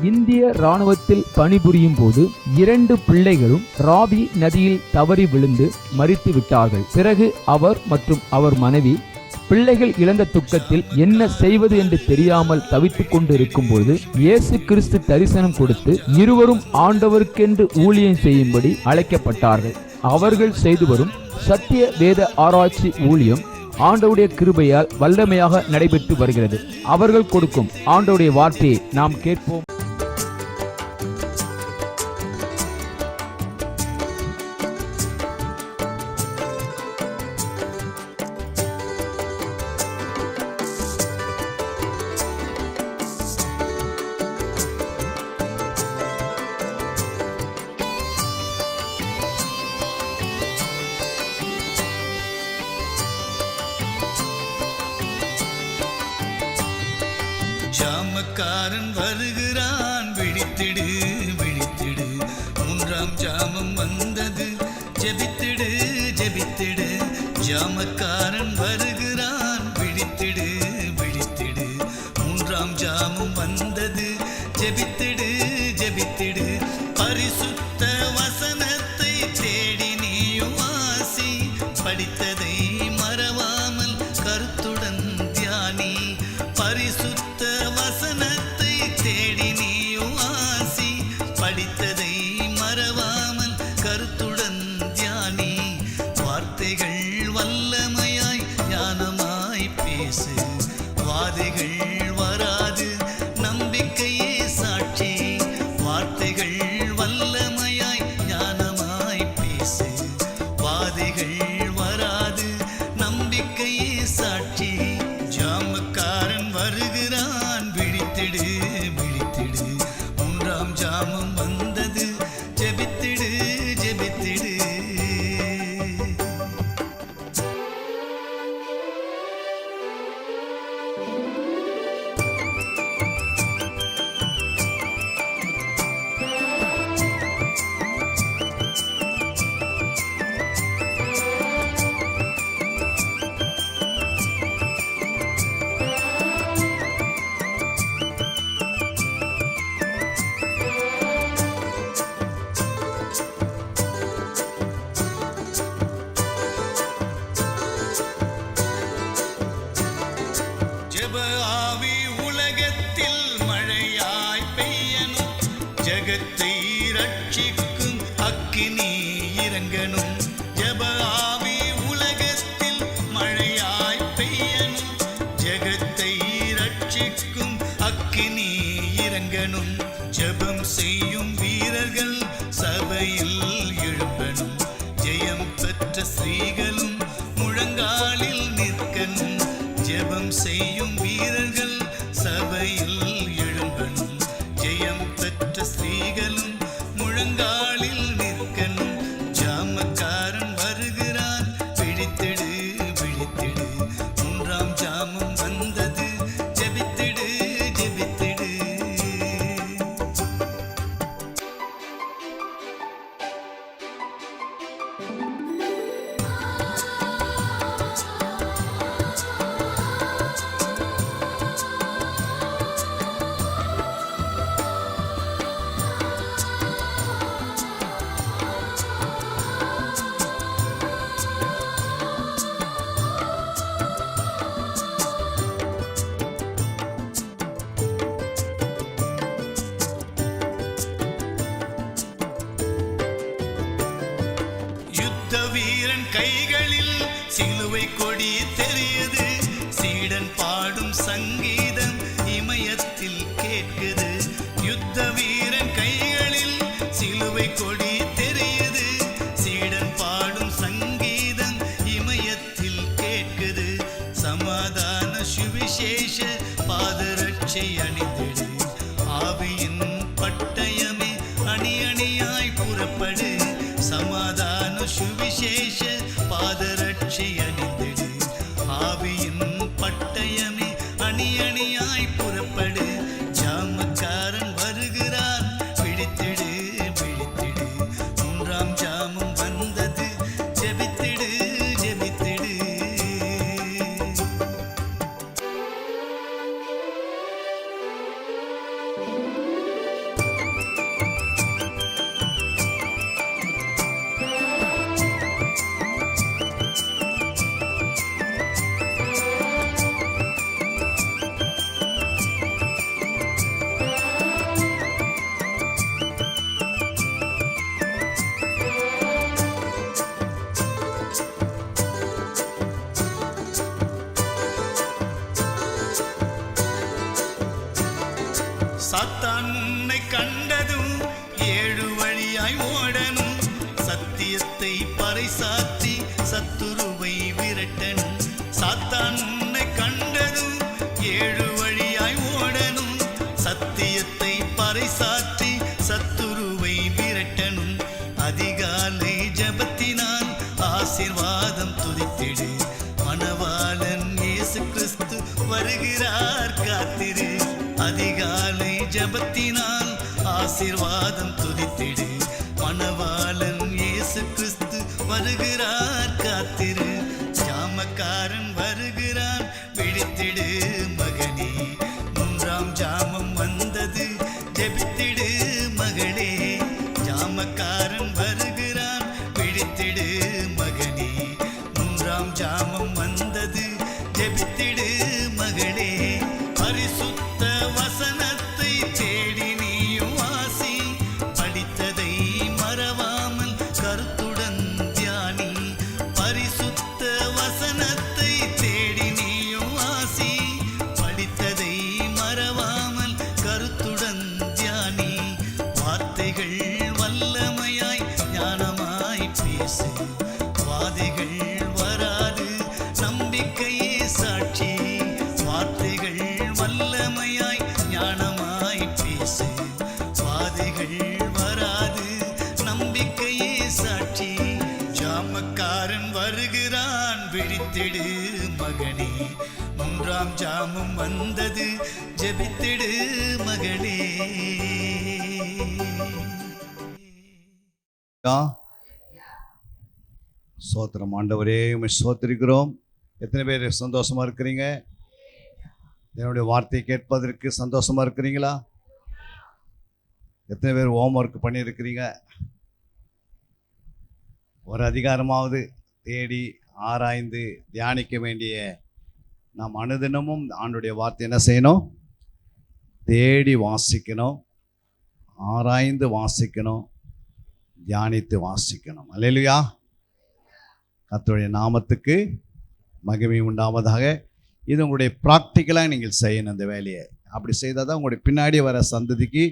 இந்திய ராணுவத்தில் பணிபுரியும் போது 2 பிள்ளைகளும் ராவி நதியில் தவறி விழுந்து மரித்து விட்டார்கள். பிறகு அவர் மற்றும் அவர் மனைவி பிள்ளைகள் இழந்த துக்கத்தில் என்ன செய்வது என்று தெரியாமல் தவித்துக் கொண்டு இருக்கும் போது இயேசு கிறிஸ்து தரிசனம் கொடுத்து இருவரும் ஆண்டவருக்கென்று ஊழியம் செய்யும்படி அழைக்கப்பட்டார்கள். அவர்கள் செய்து வரும் சத்திய வேத ஆராய்ச்சி ஊழியம் ஆண்டவருடைய கிருபையால் வல்லமையாக நடைபெற்று வருகிறது. அவர்கள் கொடுக்கும் ஆண்டவருடைய வார்த்தையை நாம் கேட்போம். ஜாமக்காரன் வருகிறான், விழித்திடு விழித்திடு, 3ஆம் ஜாமம் வந்தது, ஜெபித்திடு ஜெபித்திடு. ஜாமக்காரன் வருகிறான், விழித்திடு விழித்திடு, 3ஆம் ஜாமம் வந்தது, ஜெபித்திடு ஜெபித்திடு. பரிசுத்த வசனத்தை தேடி நீயும் வாசி, படித்ததை மறவாமல் கருத்துடன் தியானி. பரிசுத்த வசனத்தை தேடி நீயும் வாசி, படித்ததை மறவாமல் கருத்துடன் தியானி. வார்த்தைகள் வல்லமையாய் ஞானமாய் பேசு, வாதைகள் வராது நம்பிக்கையே சாட்சி. வார்த்தைகள் வல்லமையாய் ஞானமாய் பேசு, வாதைகள் வராது நம்பிக்கையே சாட்சி. ஜாமக்காரன் வருகிறான், விழித்திடு விழித்திடு, 3ஆம் ஜாமம் வந்தது, ஜெபித்திடு ஜெபித்திடு. ஜெப ஆவி உலகத்தில் மழையாய் பெய்யணும், ஜகத்தை ரட்சிக்கும் அக்கினி இறங்கணும். ஜெப ஆவி உலகத்தில் மழையாய் பெய்யணும், ஜகத்தை ரட்சிக்கும் அக்கினி இறங்கணும். ஜெபம் செய்யும் வீரர்கள் சபையில் எழும்பணும், ஜெயம் பெற்ற ஸ்திரீகளும் முழங்காலில் நிற்கணும். ஜெபம் செய்யும் வீரர்கள் சபையில் எழும்பணும், ஜெயம் பெற்ற ஸ்திரீகளும் முழங்காலில் நிற்கணும். ஜாமக்காரன் வருகிறான், விழித்திடு விழித்திடு, 3ஆம் ஜாமம் வந்தது, ஜெபித்திடு ஜெபித்திடு. வீரன் கைகளில் சிலுவை கொடி தெரியுது, சீடன் பாடும் சங்கீதம் இமயத்தில் கேட்குது. யுத்த வீரன் கைகளில் சிலுவை கொடி தெரியுது, சீடன் பாடும் சங்கீதம் இமயத்தில் கேட்குது. சமாதான சுவிசேஷ பாதரட்சை அணிந்திடு, ஆவியின் பட்டயமே அணி அணியாய் புறப்படு. சமாதான சுவிசேஷ பாதரட்சை அணிந்திடு, ஆவியின் பட்டயமே அணி அணியாய் புறப்படு. ஜாமக்காரன் வருகிறான், விழித்திடு விழித்திடு, 3ஆம் ஜாமம் வந்தது, ஜெபித்திடு ஜெபித்திடு. வருகிறார் காத்திரு. அதிகாலை ஜபத்தினால் ஆசீர்வாதம் துதித்திடு. மணவாளன் இயேசு கிறிஸ்து வருகிறார் காத்திரு. ஜாமக்காரன் வருகிறான் விழித்திடு மகனே. மூன்றாம் ஜாமம் வந்தது ஜெபித்திடு மகளே. ஜாமக்காரன் வருகிறான் விழித்திடு மகனே. மூன்றாம் ஜாமம் வந்தது ஜெபித்திடு மகளே. பரிசுத்த வசனத்தை தேடி நீயும் வாசி. படித்ததை மறவாமல் கருத்துடன் தியானி. பரிசுத்த வசனத்தை தேடி நீயும் வாசி. படித்ததை மறவாமல் கருத்துடன் தியானி. வார்த்தைகள் வல்லமையாய் ஞானமாய் பேசு. வாதைகள் வராது நம்பிக்கையே சாட்சி. வார்த்தைகள் வல்லமையாய் ஞானமாய் பேசு. வாதைகள் வராது நம்பிக்கையே சாட்சி. ஜாமக்காரன் வருகிறான் விழித்திடு மகனே. மூன்றாம் ஜாமம் வந்தது ஜெபித்திடு மகளே. சோத்திரம் ஆண்டவரே, உம்மை சோத்திரிக்கிறோம். எத்தனை பேர் சந்தோஷமா இருக்கிறீங்க? என்னுடைய வார்த்தையை கேட்பதற்கு சந்தோஷமா இருக்கிறீங்களா? எத்தனை பேர் ஹோம்ஒர்க் பண்ணியிருக்கிறீங்க? ஒரு அதிகாரமாவது தேடி ஆராய்ந்து தியானிக்க வேண்டிய நாம் அனுதினமும் ஆண்டுடைய வார்த்தை என்ன செய்யணும்? தேடி வாசிக்கணும், ஆராய்ந்து வாசிக்கணும், தியானித்து வாசிக்கணும். அல்லேலூயா. கர்த்தருடைய நாமத்துக்கு மகிமை உண்டாவதாக. இது உங்களுடைய ப்ராக்டிக்கலாக நீங்கள் செய்யணும் இந்த வேலையை. அப்படி செய்தால் தான் உங்களுடைய பின்னாடி வர சந்ததிக்கு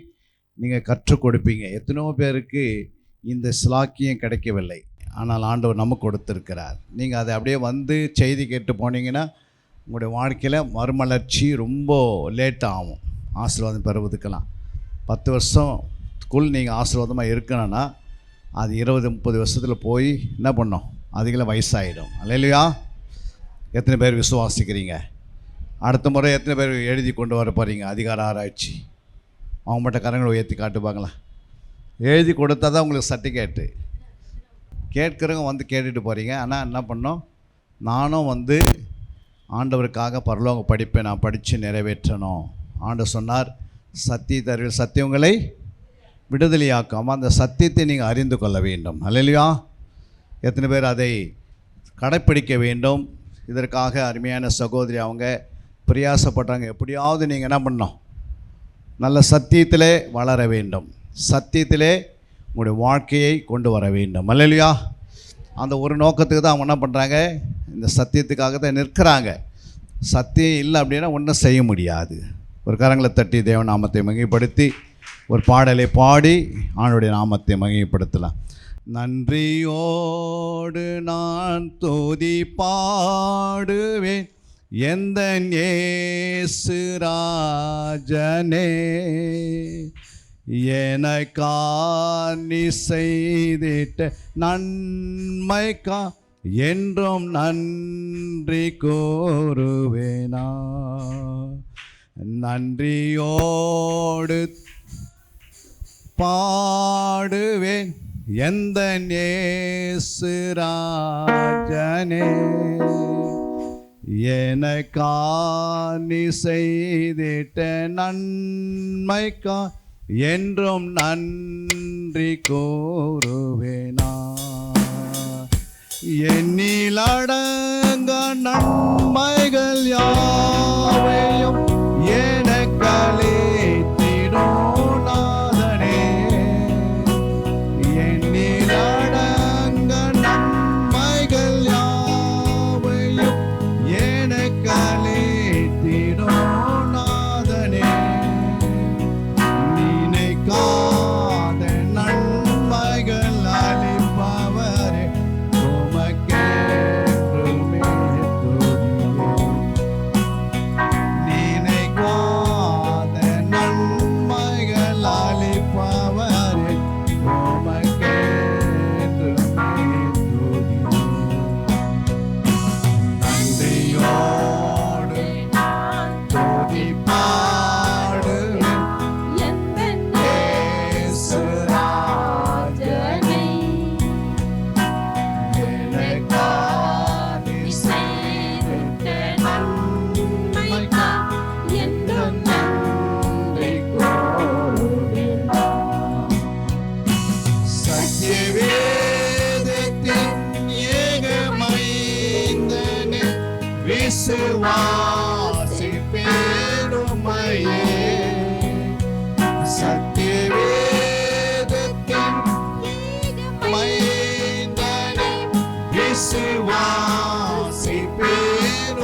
நீங்கள் கற்றுக் கொடுப்பீங்க. எத்தனையோ பேருக்கு இந்த சிலாக்கியம் கிடைக்கவில்லை, ஆனால் ஆண்டவர் நமக்கு கொடுத்துருக்கிறார். நீங்கள் அதை அப்படியே வந்து செய்தி கேட்டு போனீங்கன்னா உங்களுடைய வாழ்க்கையில் மறுமலர்ச்சி ரொம்ப லேட் ஆகும். ஆசீர்வாதம் பெறுவதுக்கெல்லாம் 10 வருஷத்துக்குள் நீங்கள் ஆசீர்வாதமாக இருக்கணும்னா அது 20-30 வருஷத்தில் போய் என்ன பண்ணோம்? அதுக்குள்ள வயசாகிடும். அல்லேலூயா. எத்தனை பேர் விசுவாசிக்கிறீங்க? அடுத்த முறை எத்தனை பேர் எழுதி கொண்டு வர போகிறீங்க? அதிகார ஆராய்ச்சி அவங்க மட்டும் கரங்களை உயர்த்தி காட்டுப்பாங்களா? எழுதி கொடுத்தா தான் உங்களுக்கு சர்டிஃபிகேட்டு. கேட்குறவங்க வந்து கேட்டுட்டு போகிறீங்க. ஆனால் என்ன பண்ணோம்? நானும் வந்து ஆண்டவருக்காக பரலோக படிப்பை நான் படித்து நிறைவேற்றணும். ஆண்டவர் சொன்னார், சத்தியத்தறிவில் சத்தியங்களை விடுதலையாக்காமல் அந்த சத்தியத்தை நீங்கள் அறிந்து கொள்ள வேண்டும். அல்லேலூயா. எத்தனை பேர் அதை கடைப்பிடிக்க வேண்டும்? இதற்காக அருமையான சகோதரி அவங்க பிரயாசப்படுறாங்க. எப்படியாவது நீங்கள் என்ன பண்ணணும்? நல்ல சத்தியத்திலே வளர வேண்டும், சத்தியத்திலே உங்களுடைய வாழ்க்கையை கொண்டு வர வேண்டும். அல்லேலூயா. அந்த ஒரு நோக்கத்துக்கு தான் அவங்க என்ன பண்ணுறாங்க? இந்த சத்தியத்துக்காக தான் நிற்கிறாங்க. சத்தியம் இல்லை அப்படின்னா ஒன்றும் செய்ய முடியாது. ஒரு கரங்களை தட்டி தேவ நாமத்தை மகிமைப்படுத்தி ஒரு பாடலை பாடி ஆண்டுடைய நாமத்தை மகிமைப்படுத்தலாம். நன்றியோடு நான் துதி பாடுவேன் எந்தன் இயேசு ராஜனே. எனக்காய் நீ செய்திட்ட நன்மைக்கா என்றும் நன்றி கூறுவேனா. நன்றியோடு பாடுவேன் எந்தன் இயேசு ராஜனே. எனக்காய் நீ செய்திட்ட நன்மைக்கா என்றும் நன்றி கூறுவேனா. எண்ணில் அடங்க நன்மைகள் யாவையும் எனக்களித்திடும் நாதனே. எண்ணில் அடங்க நன்மைகள் யாவையும் எனக்களித்திடும் நாதனே. நினைக்காத நன்மைகள் அளிப்பவரே உமக்கென்றுமே துதியே. நினைக்காத நன்மைகள் அளிப்பவரே உமக்கென்றுமே துதியே. நன்றியோடு வாசிப்பேன் உம்மையே. சத்திய வேதத்தின் மைந்தனை விசுவாசிப்பேன்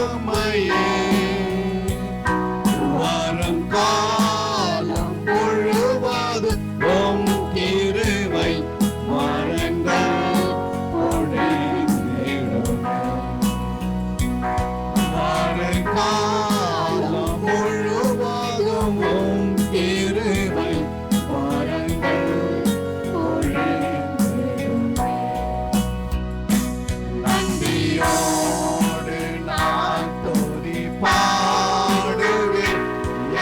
உம்மையே. வருங்காலம் முழுவதும் உம் கிருபை வரங்கள் பொழிந்திடுமே. வருங்காலம் முழுவதும் உம் கிருபை வரங்கள் பொழிந்திடுமே. நன்றியோடு நான் துதி பாடுவேன்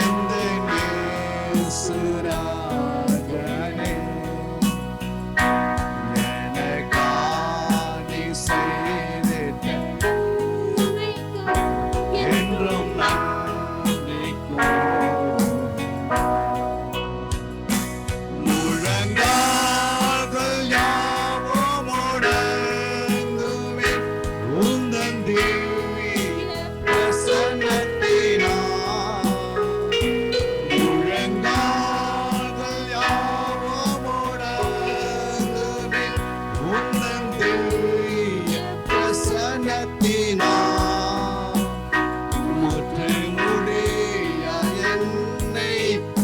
எந்த நேசுராஜனே. எனக்காக செய்திட்ட என்றும் நன்றி கூறுவேன். முழங்கால்கள் யாவும் முடங்குவேன் உந்தன் திவ்ய பிரசன்னத்தினால். முழங்கால்கள் யாவும் முடங்குவேன் உந்தன் திவ்ய பிரசன்னத்தினால். முற்று முடிய என்னை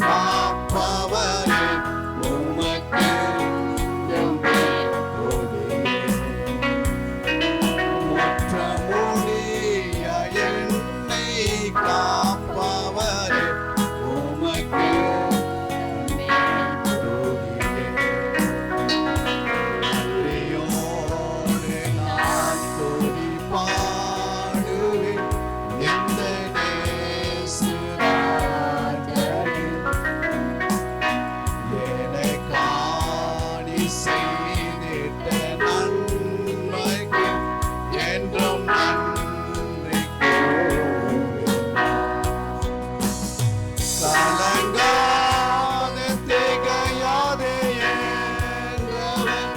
காப்பவரே உமக்கு எங்கள் துதியே. முற்ற முடிய என்னை காப்பவரே உமக்கு எங்கள் துதியே. நன்றியோடு நான் துதி பாடுவேன் எந்த நேசுராஜனே. எனக்காக செய்திட்ட நன்மைக்கு என்றும் நன்றி கூறுவேன். கலங்காத திகையாதே என்றவர்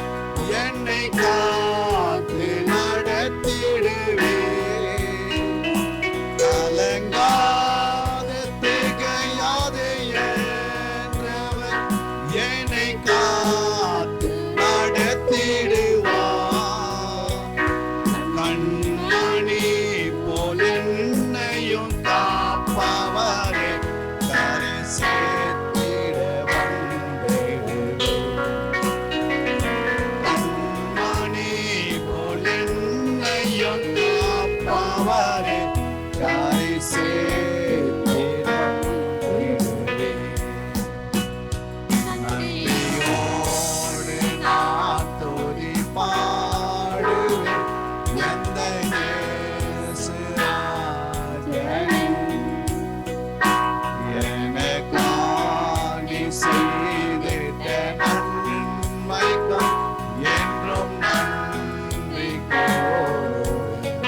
என்னை காத்து நடத்திடுவே. கலங்காத திகையாதே என்றவர் என்னை காத்து நடத்திடுவார். கண்மணி போல் என்னையும் காப்பவரே கரை சேர்த்திட வந்திடுவே. கண்மணி போல் என்னையும் காப்பவரே கரை சேர்த்திட வந்திடுவே. நன்றியோடு நான் துதி பாடுவேன் எந்த நேசுராஜனே. எனக்காக செய்திட்ட நன்மைக்கு என்றும் நன்றி கூறுவேன்.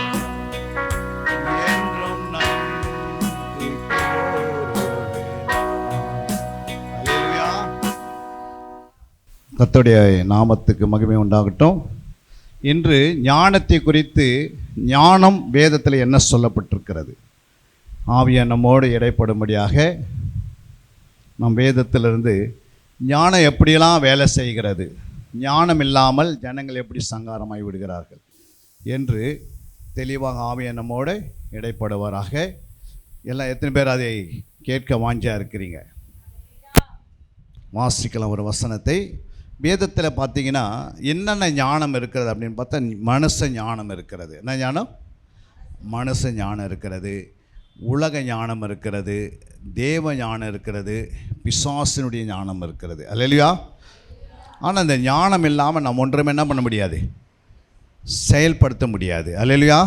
என்றும் நன்றி கூறுவேன். அல்லேலூயா. கர்த்தருடைய நாமத்துக்கு மகிமை உண்டாகட்டும். இன்று ஞானத்தை குறித்து ஞானம் வேதத்தில் என்ன சொல்லப்பட்டிருக்கிறது, ஆவியானவர் நம்மோடு இடைப்படும்படியாக நம் வேதத்திலிருந்து ஞானம் எப்படியெல்லாம் வேலை செய்கிறது, ஞானம் இல்லாமல் ஜனங்கள் எப்படி சங்காரமாய் விடுகிறார்கள் என்று தெளிவாக ஆவியானவர் நம்மோடு இடைப்படுவாராக. எல்லாம் எத்தனை பேர் அதை கேட்க வாஞ்சியாக இருக்கிறீங்க? வாசிக்கலாம் ஒரு வசனத்தை. வேதத்தில் பார்த்தீங்கன்னா என்னென்ன ஞானம் இருக்கிறது அப்படின்னு பார்த்தா மனுஷ ஞானம் இருக்கிறது. என்ன ஞானம்? மனுஷ ஞானம் இருக்கிறது, உலக ஞானம் இருக்கிறது, தேவ ஞானம் இருக்கிறது, பிசாசினுடைய ஞானம் இருக்கிறது. அல்லேலூயா. ஆனால் இந்த ஞானம் இல்லாமல் நம்ம ஒன்றுமே என்ன பண்ண முடியாது, செயல்படுத்த முடியாது. அல்லேலூயா.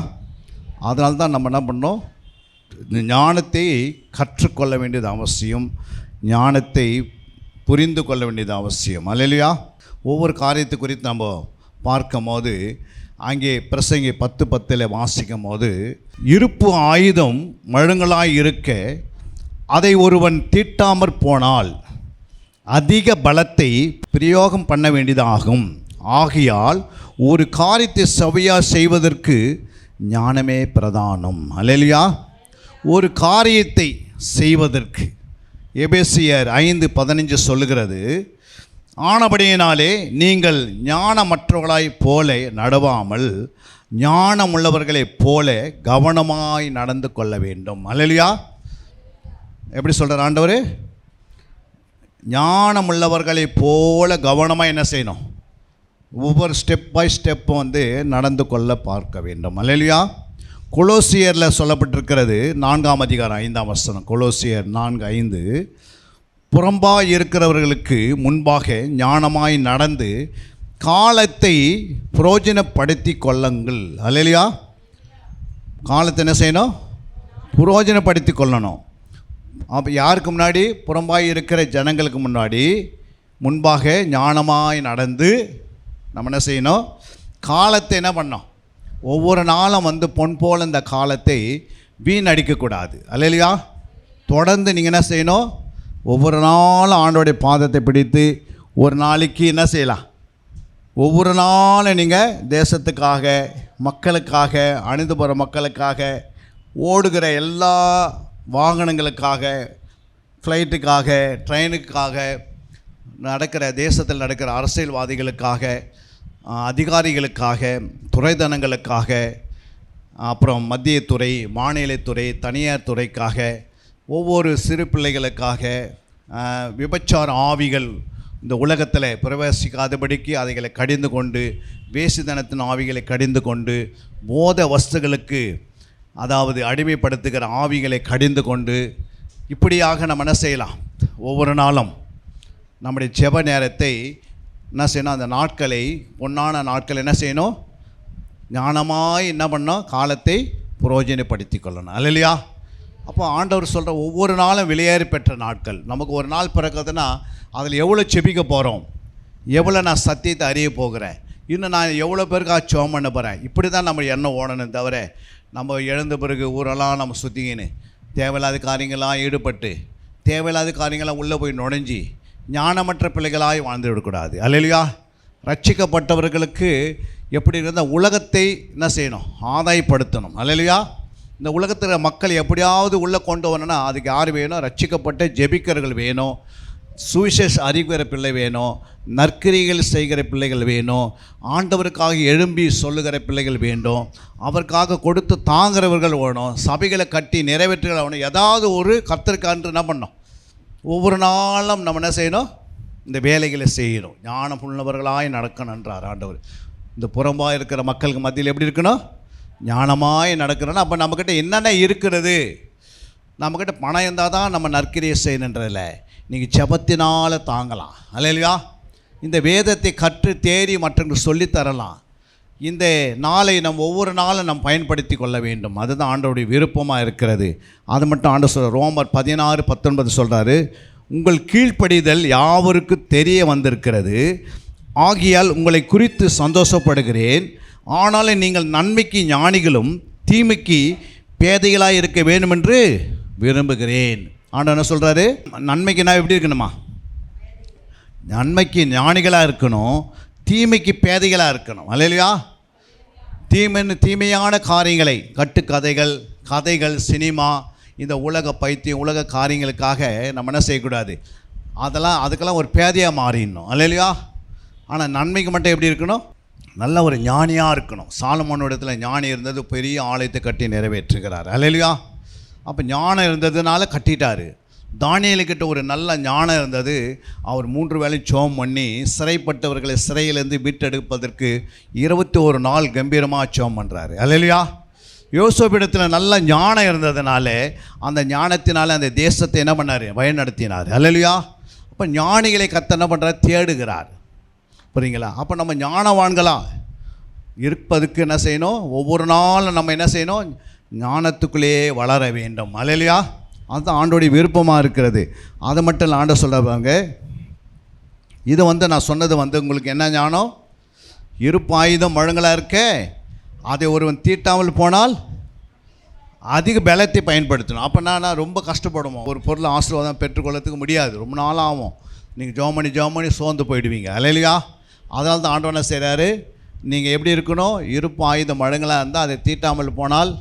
அதனால தான் நம்ம என்ன பண்ணோம், இந்த ஞானத்தை கற்றுக்கொள்ள வேண்டியது அவசியம், ஞானத்தை புரிந்து கொள்ள வேண்டியது அவசியம். அல்லேலூயா. ஒவ்வொரு காரியத்தை குறித்து நம்ம பார்க்கும் போது அங்கே பிரசங்கி 10:10 வாசிக்கும் போது, இருப்பு ஆயுதம் மழுங்கலாய் இருக்க அதை ஒருவன் தீட்டாமற் போனால் அதிக பலத்தை பிரயோகம் பண்ண வேண்டியதாகும். ஆகையால் ஒரு காரியத்தை செவ்வையாக செய்வதற்கு ஞானமே பிரதானம். அல்லேலூயா. ஒரு காரியத்தை செய்வதற்கு எபேசியர் 5:15 சொல்லுகிறது, ஆனபடியினாலே நீங்கள் ஞானமற்றவர்களாய் போல நடவாமல் ஞானமுள்ளவர்களைப் போல கவனமாய் நடந்து கொள்ள வேண்டும். அல்லேலூயா. எப்படி சொல்கிறார் ஆண்டவர்? ஞானமுள்ளவர்களைப் போல கவனமாக என்ன செய்யணும்? ஒவ்வொரு ஸ்டெப் பை ஸ்டெப் நடந்து கொள்ள பார்க்க வேண்டும். அல்லேலூயா. கொலோசியரில் சொல்லப்பட்டிருக்கிறது 4ஆம் அதிகாரம் 5ஆம் வசனம். கொலோசியர் 4:5, புறம்பாய் இருக்கிறவர்களுக்கு முன்பாக ஞானமாய் நடந்து காலத்தை புரோஜனப்படுத்தி கொள்ளுங்கள். அல்லேலூயா. காலத்தை என்ன செய்யணும்? புரோஜனப்படுத்தி கொள்ளணும். அப்போ யாருக்கு முன்னாடி? புறம்பாய் இருக்கிற ஜனங்களுக்கு முன்பாக ஞானமாய் நடந்து நம்ம என்ன செய்யணும்? காலத்தை என்ன பண்ணோம்? ஒவ்வொரு நாளும் பொன் போல் இந்த காலத்தை வீணடிக்கக்கூடாது. அல்லேலூயா. தொடர்ந்து நீங்கள் என்ன செய்யணும்? ஒவ்வொரு நாளும் ஆண்டோடைய பாதத்தை பிடித்து ஒரு நாளைக்கு என்ன செய்யலாம்? ஒவ்வொரு நாளும் நீங்கள் தேசத்துக்காக, மக்களுக்காக, அணிந்து போகிற மக்களுக்காக, ஓடுகிற எல்லா வாகனங்களுக்காக, ஃப்ளைட்டுக்காக, ட்ரெயினுக்காக, தேசத்தில் நடக்கிற அரசியல்வாதிகளுக்காக, அதிகாரிகளுக்காக, துறைதனங்களுக்காக, அப்புறம் மத்திய துறை, மாநிலத்துறை, தனியார் துறைக்காக, ஒவ்வொரு சிறு பிள்ளைகளுக்காக, விபச்சார ஆவிகள் இந்த உலகத்தில் பிரவேசிக்காதபடிக்கு அதைகளை கடிந்து கொண்டு, வேசித்தனத்தின் ஆவிகளை கடிந்து கொண்டு, போத வஸ்துகளுக்கு அதாவது அடிமைப்படுத்துகிற ஆவிகளை கடிந்து கொண்டு, இப்படியாக நம்ம என்ன செய்யலாம்? ஒவ்வொரு நாளும் நம்முடைய ஜெப நேரத்தை என்ன செய்யணும்? அந்த நாட்களை, பொன்னான நாட்கள் என்ன செய்யணும்? ஞானமாய் என்ன பண்ணோம்? காலத்தை புரோஜனப்படுத்தி கொள்ளணும். அல்லேலூயா. அப்போ ஆண்டவர் சொல்கிற ஒவ்வொரு நாளும் விலையேறி பெற்ற நாட்கள். நமக்கு ஒரு நாள் பிறக்குதுன்னா அதில் எவ்வளோ செபிக்க போகிறோம், எவ்வளோ நான் சத்தியத்தை அறிய போகிறேன், இன்னும் நான் எவ்வளோ பேருக்காக ஜெபம் பண்ண போகிறேன், இப்படி தான் நம்ம எண்ணம் ஓடணும். தவிர நம்ம எழுந்த பிறகு ஊரெல்லாம் நம்ம சுற்றிக்கின்னு தேவையில்லாத காரியங்களாக ஈடுபட்டு தேவையில்லாத காரியங்களாக உள்ளே போய் நுழைஞ்சி ஞானமற்ற பிள்ளைகளாக வாழ்ந்து விடக்கூடாது. அல்லேலூயா. ரட்சிக்கப்பட்டவர்களுக்கு எப்படி இருந்தால் உலகத்தை என்ன செய்யணும்? ஆதாயப்படுத்தணும். அல்லேலூயா. இந்த உலகத்தில் மக்கள் எப்படியாவது உள்ளே கொண்டு வரணும்னா அதுக்கு யார் வேணும்? ரட்சிக்கப்பட்ட ஜெபிக்கிறவர்கள் வேணும், சுவிசேஷ அறிவிக்கிற பிள்ளை வேணும், நற்கிரிகள் செய்கிற பிள்ளைகள் வேணும், ஆண்டவருக்காக எழும்பி சொல்லுகிற பிள்ளைகள் வேண்டும், அவருக்காக கொடுத்து தாங்கிறவர்கள் வேணும், சபைகளை கட்டி நிறைவேற்றுகள் வேணும். ஏதாவது ஒரு கர்த்தருக்கான்று என்ன பண்ணணும்? ஒவ்வொரு நாளும் நம்ம என்ன செய்யணும்? இந்த வேலைகளை செய்யணும். ஞானம் உள்ளவர்களாய் நடக்கணுன்றார் ஆண்டவர். இந்த புறம்பாக இருக்கிற மக்களுக்கு மத்தியில் எப்படி இருக்கணும்? ஞானமாய் நடக்கிறோன்னா அப்போ நம்மக்கிட்ட என்னென்ன இருக்கிறது? நம்மக்கிட்ட பணம் இருந்தால் தான் நம்ம நற்கிரியை செய்யணுன்றதில்ல. நீங்கள் ஜெபத்தினால் தாங்கலாம். அல்லேலூயா. இந்த வேதத்தை கற்று தேடி மற்றவங்களுக்கு சொல்லித்தரலாம். இந்த நாளை ஒவ்வொரு நாளும் நம்ம பயன்படுத்தி கொள்ள வேண்டும். அதுதான் ஆண்டவருடைய விருப்பமாக இருக்கிறது. அது மட்டும் ஆண்டவர் சொல்கிறார். ரோமர் 16:19 சொல்கிறாரு, உங்கள் கீழ்ப்படிதல் யாவருக்கு தெரிய வந்திருக்கிறது, ஆகியால் உங்களை குறித்து சந்தோஷப்படுகிறேன். ஆனாலும் நீங்கள் நன்மைக்கு ஞானிகளும் தீமைக்கு பேதைகளாக இருக்க வேண்டும் என்று விரும்புகிறேன். ஆண்டவர் என்ன சொல்கிறாரு? நன்மைக்கு நான் எப்படி இருக்கணுமா? நன்மைக்கு ஞானிகளாக இருக்கணும், தீமைக்கு பேதைகளாக இருக்கணும். அல்லேலூயா. தீமையான காரியங்களை, கதைகள், சினிமா, இந்த உலக பைத்தியம், உலக காரியங்களுக்காக நம்ம என்ன செய்யக்கூடாது? அதுக்கெல்லாம் ஒரு பேதையாக மாறிடணும். அல்லேலூயா. ஆனால் நன்மைக்கு மட்டும் எப்படி இருக்கணும்? நல்ல ஒரு ஞானியாக இருக்கணும். சாலமோன் இடத்துல ஞானி இருந்தது, பெரிய ஆலயத்தை கட்டி நிறைவேற்றுகிறார். அல்லேலூயா. அப்போ ஞானம் இருந்ததுனால கட்டிட்டார். தானியேலுக்கிட்ட ஒரு நல்ல ஞானம் இருந்தது. அவர் 3 வேளை ஜெபம் பண்ணி சிறைப்பட்டவர்களை சிறையிலேருந்து மீட்டெடுப்பதற்கு 21 நாள் கம்பீரமாக ஜெபம் பண்ணுறாரு. அல்லேலூயா. யோசேப்பிடத்தில் நல்ல ஞானம் இருந்ததுனால அந்த ஞானத்தினால அந்த தேசத்தை என்ன பண்ணார்? வழிநடத்தினார். அல்லேலூயா. அப்போ ஞானிகளை கர்த்தர் என்ன பண்ணுறார்? தேடுகிறார். புரியுங்களா? அப்போ நம்ம ஞானவான்களாக இருப்பதுக்கு என்ன செய்யணும்? ஒவ்வொரு நாளும் நம்ம என்ன செய்யணும்? ஞானத்துக்குள்ளேயே வளர வேண்டும். அல்லேலூயா. அதுதான் ஆண்டோடைய விருப்பமாக இருக்கிறது. அதை மட்டும் இல்லை, ஆண்டவர் சொல்கிறாங்க, இது நான் சொன்னது உங்களுக்கு என்ன ஞானம்? இருப்பாயுதம் முழங்கலாக இருக்க அதை ஒருவன் தீட்டாமல் போனால் அதிக பலத்தை பயன்படுத்தணும். அப்போ நான் ரொம்ப கஷ்டப்படுவோம். ஒரு பொருளை ஆசீர்வாதம் பெற்றுக்கொள்ளத்துக்கு முடியாது, ரொம்ப நாள் ஆகும். நீங்கள் ஜெபம் பண்ணி சோர்ந்து போயிடுவீங்க. அல்லேலூயா. அதனால தான் ஆண்டவர் என்ன செய்கிறாரு? நீங்கள் எப்படி இருக்கணும்? இருப்பு ஆயுதம் முழங்கலாக இருந்தால் அதை தீட்டாமல் போனால்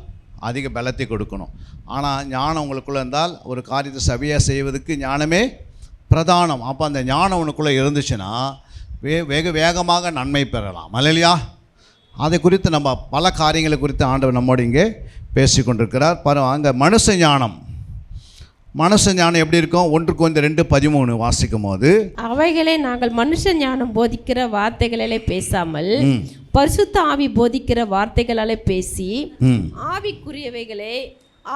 அதிக பலத்தை கொடுக்கணும். ஆனால் ஞானம் உங்களுக்குள்ளே இருந்தால் ஒரு காரியத்தை சபையாக செய்வதற்கு ஞானமே பிரதானம். அப்போ அந்த ஞானம் உனக்குள்ளே இருந்துச்சுன்னா வெகு வேகமாக நன்மை பெறலாம். அல்லேலூயா. அதை குறித்து நம்ம பல காரியங்களை குறித்து ஆண்டவர் நம்மோடு இங்கே பேசி கொண்டிருக்கிறார். அங்கே மனுஷ ஞானம் எப்படி இருக்கும்? 1 Corinthians 2:13 வாசிக்கும் போது, அவைகளை நாங்கள் மனுஷ ஞானம் போதிக்கிற வார்த்தைகளிலே பேசாமல் பரிசுத்த ஆவி போதிக்கிற வார்த்தைகளாலே பேசி ஆவிக்குரியவைகளை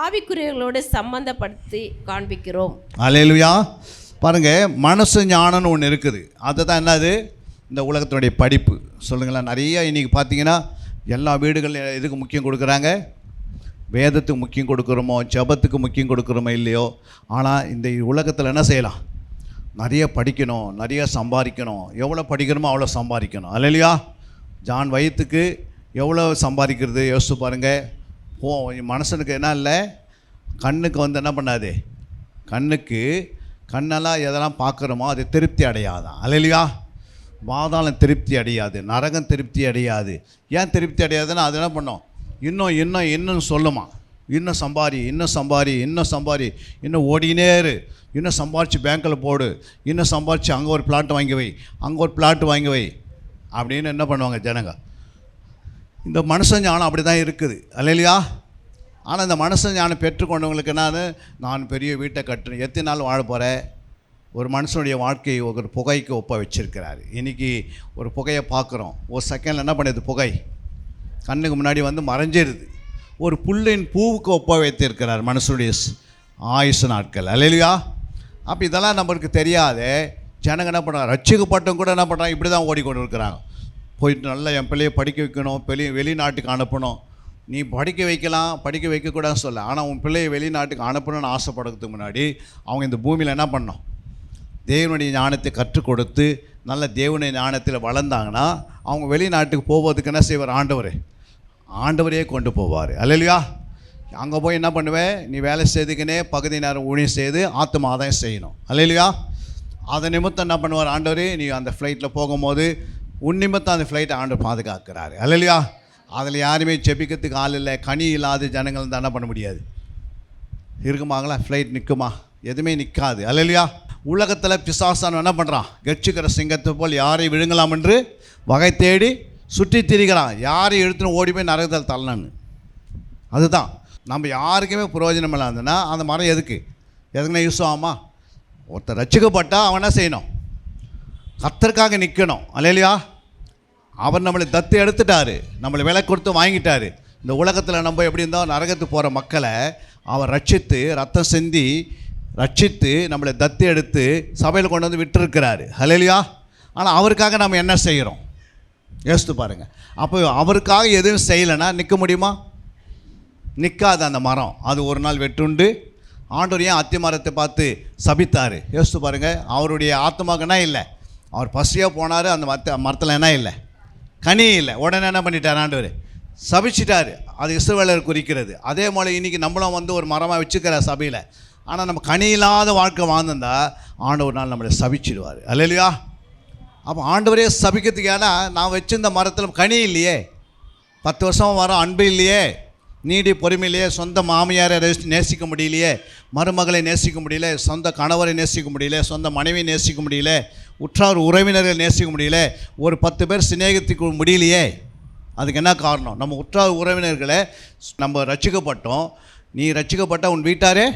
ஆவிக்குரியவர்களோடு சம்பந்தப்படுத்தி காண்பிக்கிறோம். அல்லேலூயா. பாருங்க, மனுஷ ஞானம்னு ஒன்று இருக்குது. அதுதான் என்னது? இந்த உலகத்தினுடைய படிப்பு. சொல்லுங்களேன். நிறைய இன்றைக்கி பார்த்தீங்கன்னா எல்லா வீடுகளில் எதுக்கு முக்கியம் கொடுக்குறாங்க? வேதத்துக்கு முக்கியம் கொடுக்குறோமோ, ஜபத்துக்கு முக்கியம் கொடுக்குறோமோ இல்லையோ, ஆனால் இந்த உலகத்தில் என்ன செய்யலாம்? நிறைய படிக்கணும், நிறைய சம்பாதிக்கணும். எவ்வளோ படிக்கணுமோ அவ்வளோ சம்பாதிக்கணும். அல்லேலூயா. ஜான் வயிற்றுக்கு எவ்வளோ சம்பாதிக்கிறது யோசிச்சு பாருங்கள். மனுஷனுக்கு என்ன இல்லை, கண்ணுக்கு வந்து என்ன பண்ணாது? கண்ணெல்லாம் எதெல்லாம் பார்க்குறோமோ அது திருப்தி அடையாதான். அல்லேலூயா. பாதாளம் திருப்தி அடையாது, நரகம் திருப்தி அடையாது. ஏன் திருப்தி அடையாதுன்னா அது என்ன பண்ணோம்? இன்னும் சொல்லுமா, இன்னும் சம்பாரி, இன்னும் ஓடினே இரு, இன்னும் சம்பாரித்து பேங்க்கில் போடு, இன்னும் சம்பாரித்து அங்கே ஒரு பிளாட் வாங்கி வை அப்படின்னு என்ன பண்ணுவாங்க ஜனங்க? இந்த மனுஷ ஞானம் அப்படி தான் இருக்குது. அல்லேலூயா. ஆனால் இந்த மனுஷ ஞானம் பெற்றுக்கொண்டவங்களுக்கு நான் பெரிய வீட்டை கட்டுறேன், எத்தனை நாள் வாழ போகிறேன்? ஒரு மனுஷனுடைய வாழ்க்கையை ஒரு புகைக்கு ஒப்ப வச்சிருக்கிறாரு. இன்றைக்கி ஒரு புகையை பார்க்குறோம், ஒரு செகண்டில் என்ன பண்ணுது? புகை கண்ணுக்கு முன்னாடி வந்து மறைஞ்சிருது. ஒரு புல்லின் பூவுக்கு ஒப்ப வைத்திருக்கிறார் மனுஷனுடைய ஆயுசு நாட்கள். அல்லேலூயா. அப்போ இதெல்லாம் நம்மளுக்கு தெரியாத ஜனங்க என்ன பண்ணுறாங்க? ரட்சிக்கப்பட்டும் கூட என்ன பண்ணுறாங்க? இப்படி தான் ஓடிக்கொண்டு இருக்கிறாங்க. போயிட்டு நல்லா என் பிள்ளையை படிக்க வைக்கணும், வெளிநாட்டுக்கு அனுப்பணும். நீ படிக்க வைக்கக்கூடாதுன்னு சொல்ல. ஆனால் உன் பிள்ளையை வெளிநாட்டுக்கு அனுப்பணும்னு ஆசைப்படுறதுக்கு முன்னாடி அவங்க இந்த பூமியில் என்ன பண்ணணும்? தேவனுடைய ஞானத்தை கற்றுக் கொடுத்து நல்ல தேவனுடைய ஞானத்தில் வளர்ந்தாங்கன்னா அவங்க வெளிநாட்டுக்கு போவதுக்கு என்ன செய்வார்? ஆண்டவரே கொண்டு போவார். அல்லேலூயா. அங்கே போய் என்ன பண்ணுவேன்? நீ வேலை செய்துக்கினே பகுதி நேரம் ஊழியம் செய்து ஆத்தும ஆதாயம் செய்யணும். அல்லேலூயா. அதை நிமித்தம் என்ன பண்ணுவார் ஆண்டவர்? நீ அந்த ஃப்ளைட்டில் போகும்போது உன் நிமித்தம் அந்த ஃப்ளைட்டை ஆண்டவர் பாதுகாக்கிறாரு. அல்லேலூயா. அதில் யாருமே ஜெபிக்கிறதுக்கு ஆள் இல்லை. கனி இல்லாத ஜனங்கள் தான் என்ன பண்ண முடியாது? இருக்குமாங்களா? ஃப்ளைட் நிற்குமா? எதுவுமே நிற்காது. அல்லேலூயா. உலகத்தில் பிசாசான் என்ன பண்ணுறான்? கட்சிக்கிற சிங்கத்தை போல் யாரை விழுங்கலாம் என்று வகை தேடி சுற்றி திரிகிறான். யாரை எடுத்துன்னு ஓடி போய் நரகத்தில் தள்ளணுன்னு. அதுதான் நம்ம யாருக்குமே பிரயோஜனம் இல்லாதுன்னா அந்த மரம் எதுக்குன்னா யூஸ் ஆகுமா? ஒருத்தர் ரட்சிக்கப்பட்டால் அவன் என்ன செய்யணும்? கர்த்தருக்காக நிற்கணும். அல்லேலூயா. அவர் நம்மளை தத்து எடுத்துட்டாரு, நம்மளை விலை கொடுத்து வாங்கிட்டாரு. இந்த உலகத்தில் நம்ம எப்படி இருந்தால் நரகத்துக்கு போகிற மக்களை அவர் ரட்சித்து ரத்தம் சிந்தி ரட்சித்து நம்மளை தத்து எடுத்து சபையில் கொண்டு வந்து விட்டுருக்கிறாரு. அல்லேலூயா. ஆனால் அவருக்காக நம்ம என்ன செய்கிறோம்? யோசித்து பாருங்கள். அப்போ அவருக்காக எதுவும் செய்யலைன்னா நிற்க முடியுமா? நிற்காது அந்த மரம். அது ஒரு நாள் வெட்டுண்டு. ஆண்டவர் ஏன் அத்தி மரத்தை பார்த்து சபித்தார்? யோசித்து பாருங்கள். அவருடைய ஆத்மாவுக்கு என்ன இல்லை? அவர் பசியாக போனார், அந்த மரத்தில் என்ன இல்லை? கனி இல்லை. உடனே என்ன பண்ணிட்டார்? ஆண்டவர் சபிச்சிட்டார். அது இஸ்ரவேலர் குறிக்கிறது. அதே போல் இன்றைக்கி நம்மளும் வந்து ஒரு மரமாக வச்சுக்கிற சபையில். ஆனால் நம்ம கனி இல்லாத வாழ்க்கை வாழ்ந்திருந்தா ஆண்டவர் நாள் நம்மளை சபிச்சிடுவார். அல்லேலூயா. அப்போ ஆண்டவரே சபிக்கிறதுக்கு, ஏன்னா நான் வச்சிருந்த மரத்தில் கனி இல்லையே, 10 வருஷம் வரும் அன்பு இல்லையே, நீடி பொறுமையிலேயே, சொந்த மாமியாரை நேசிக்க முடியலையே, மருமகளை நேசிக்க முடியல, சொந்த கணவரை நேசிக்க முடியல, சொந்த மனைவியை நேசிக்க முடியல, உற்றார் உறவினர்களை நேசிக்க முடியல, ஒரு 10 பேர் சிநேகித்துக்க முடியலையே. அதுக்கு என்ன காரணம்? நம்ம உற்றார் உறவினர்களை நம்ம ரட்சிக்கப்பட்டோம். நீ ரட்சிக்கப்பட்டால் உன் வீட்டாரே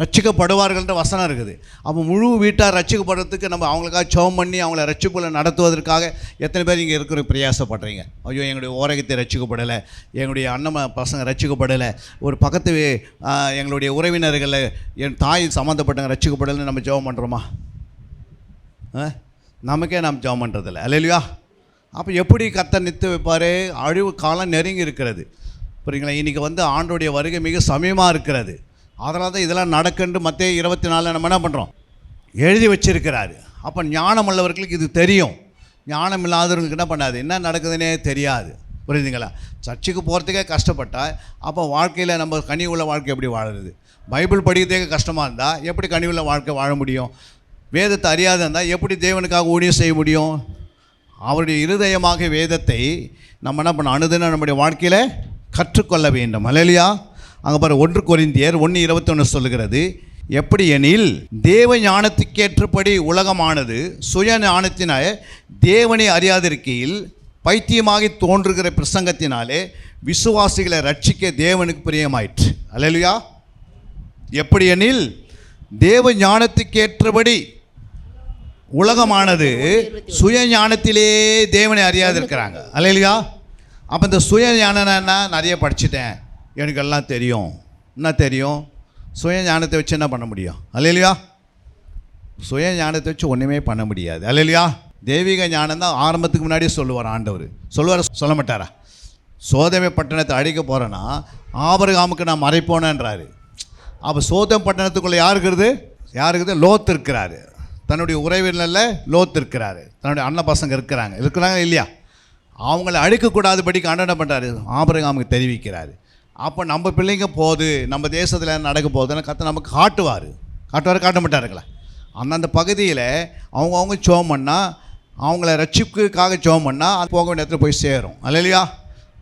ரட்சிக்கப்படுவார்கள்ன்ற வசனம் இருக்குது. அப்போ முழு வீட்டார் ரட்சிக்கப்படுறதுக்கு நம்ம அவங்களுக்காக ஜெபம் பண்ணி அவங்கள ரட்சிப்புல நடத்துவதற்காக எத்தனை பேர் இங்கே இருக்கிற பிரயாசப்படுறீங்க? ஐயோ, எங்களுடைய ஓரகத்தை ரட்சிக்கப்படலை, எங்களுடைய அண்ணன் பசங்க ரட்சிக்கப்படலை, ஒரு பக்கத்து எங்களுடைய உறவினர்களை என் தாய் சம்மந்தப்பட்டவங்க ரட்சிக்கப்படலைன்னு நம்ம ஜெபம் பண்ணுறோமா? நமக்கே நாம் ஜெபம் பண்ணுறதில்ல. அல்லேலூயா. அப்போ எப்படி கர்த்தர் நிறுத்தி வைப்பார்? அழிவு காலம் நெருங்கி இருக்கிறது. புரியுங்களா? இன்றைக்கி வந்து ஆண்டோடைய வருகை மிக சமயமாக இருக்கிறது. அதனால தான் இதெல்லாம் நடக்குன்னு மத்தேயு 24 நம்ம என்ன பண்ணுறோம்? எழுதி வச்சிருக்கிறாரு. அப்போ ஞானம் உள்ளவர்களுக்கு இது தெரியும். ஞானம் இல்லாதவர்களுக்கு என்ன பண்ணாது? என்ன நடக்குதுன்னே தெரியாது. புரியுதுங்களா? சர்ச்சுக்கு போகிறதுக்கே கஷ்டப்பட்டால் அப்போ வாழ்க்கையில் நம்ம கனி உள்ள வாழ்க்கை எப்படி வாழுறது? பைபிள் படிக்கிறதுக்கே கஷ்டமாக இருந்தால் எப்படி கனி உள்ள வாழ்க்கை வாழ முடியும்? வேதத்தை அறியாத இருந்தால் எப்படி தேவனுக்காக ஊழியம் செய்ய முடியும்? அவருடைய இருதயமாக வேதத்தை நம்ம என்ன பண்ண அனுதினம் நம்முடைய வாழ்க்கையில் கற்றுக்கொள்ள வேண்டும். அல்லேலூயா. அங்கே பாரு 1 கொரிந்தியர் 1:21 சொல்லுகிறது, எப்படி எனில் தேவ ஞானத்துக்கேற்றபடி உலகமானது சுய ஞானத்தினால தேவனை அறியாதிருக்கையில் பைத்தியமாகி தோன்றுகிற பிரசங்கத்தினாலே விசுவாசிகளை ரட்சிக்க தேவனுக்கு பிரியமாயிற்று. அல்லேலூயா. எப்படி எனில் தேவ ஞானத்துக்கேற்றபடி உலகமானது சுய ஞானத்திலே தேவனை அறியாதிருக்கிறாங்க. அல்லேலூயா. அப்போ இந்த சுய ஞானம் என்ன, நிறைய படிச்சுட்டேன், எனக்கு எல்லாம் தெரியும். என்ன தெரியும்? சுய ஞானத்தை வச்சு என்ன பண்ண முடியும்? அல்லேலூயா. சுய ஞானத்தை வச்சு ஒன்றுமே பண்ண முடியாது. அல்லேலூயா. தெய்வீக ஞானம் தான் ஆரம்பத்துக்கு முன்னாடியே சொல்லுவார் ஆண்டவர். சொல்லுவார், சொல்ல மாட்டாரா? சோதமை பட்டணத்தை அழிக்க போகிறேன்னா ஆபிரகாமுக்கு நான் மறைப்போனேன்றாரு. அப்போ சோதம் பட்டணத்துக்குள்ளே யாருக்குது? லோத் இருக்கிறாரு. தன்னுடைய உறவினரில் லோத் இருக்கிறாரு. தன்னுடைய அண்ணன் பசங்க இருக்கிறாங்க இல்லையா? அவங்கள அழிக்கக்கூடாதுபடிக்கு அண்ணன் என்ன பண்ணுறாரு? ஆபிரகாமுக்கு தெரிவிக்கிறாரு. அப்போ நம்ம பிள்ளைங்க போகுது, நம்ம தேசத்தில் நடக்க போகுதுன்னு கற்று நமக்கு காட்ட மாட்டாருங்களா? அந்தந்த பகுதியில் அவங்க ஜெபம் பண்ணால், அவங்கள ரட்சிப்புக்காக ஜெபம் பண்ணால் அது போக வேண்டிய இடத்துல போய் சேரும். அல்லேலூயா.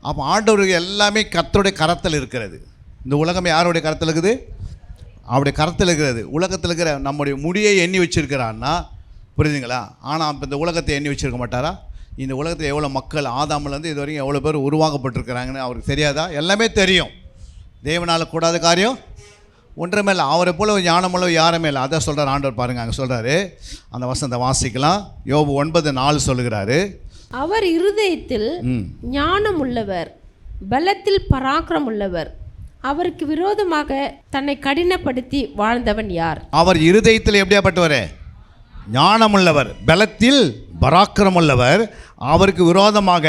அப்போ ஆண்டவருக்கு எல்லாமே கர்த்தருடைய கரத்தில் இருக்கிறது. இந்த உலகம் யாருடைய கரத்தில் இருக்குது? அவருடைய கரத்தில் இருக்கிறது. உலகத்தில் இருக்கிற நம்முடைய முடியை எண்ணி வச்சுருக்கிறான்னா, புரியுதுங்களா? ஆனால் இப்போ இந்த உலகத்தை எண்ணி வச்சுருக்க மாட்டாரா? இந்த உலகத்தில் எவ்வளோ மக்கள் ஆதாமிலேருந்து இது வரைக்கும் எவ்வளோ பேர் உருவாக்கப்பட்டிருக்கிறாங்கன்னு அவருக்கு தெரியாதா? எல்லாமே தெரியும். தேவனால் கூடாத காரியம் ஒன்றுமே இல்லை. அவரை போல ஞானமுள்ள யாருமே இல்லை. அதான் சொல்கிறார் ஆண்டவர். பாருங்கள், அங்கே சொல்கிறாரு, அந்த வசனத்தை வாசிக்கலாம். யோபு 9:4 சொல்லுகிறாரு, அவர் இருதயத்தில் ஞானம் உள்ளவர், பலத்தில் பராக்கிரம் உள்ளவர், அவருக்கு விரோதமாக தன்னை கடினப்படுத்தி வாழ்ந்தவன் யார்? அவர் இருதயத்தில் எப்படியாப்பட்டவர்? ஞானமுள்ளவர், பலத்தில் பராக்கிரமுள்ளவர், அவருக்கு விரோதமாக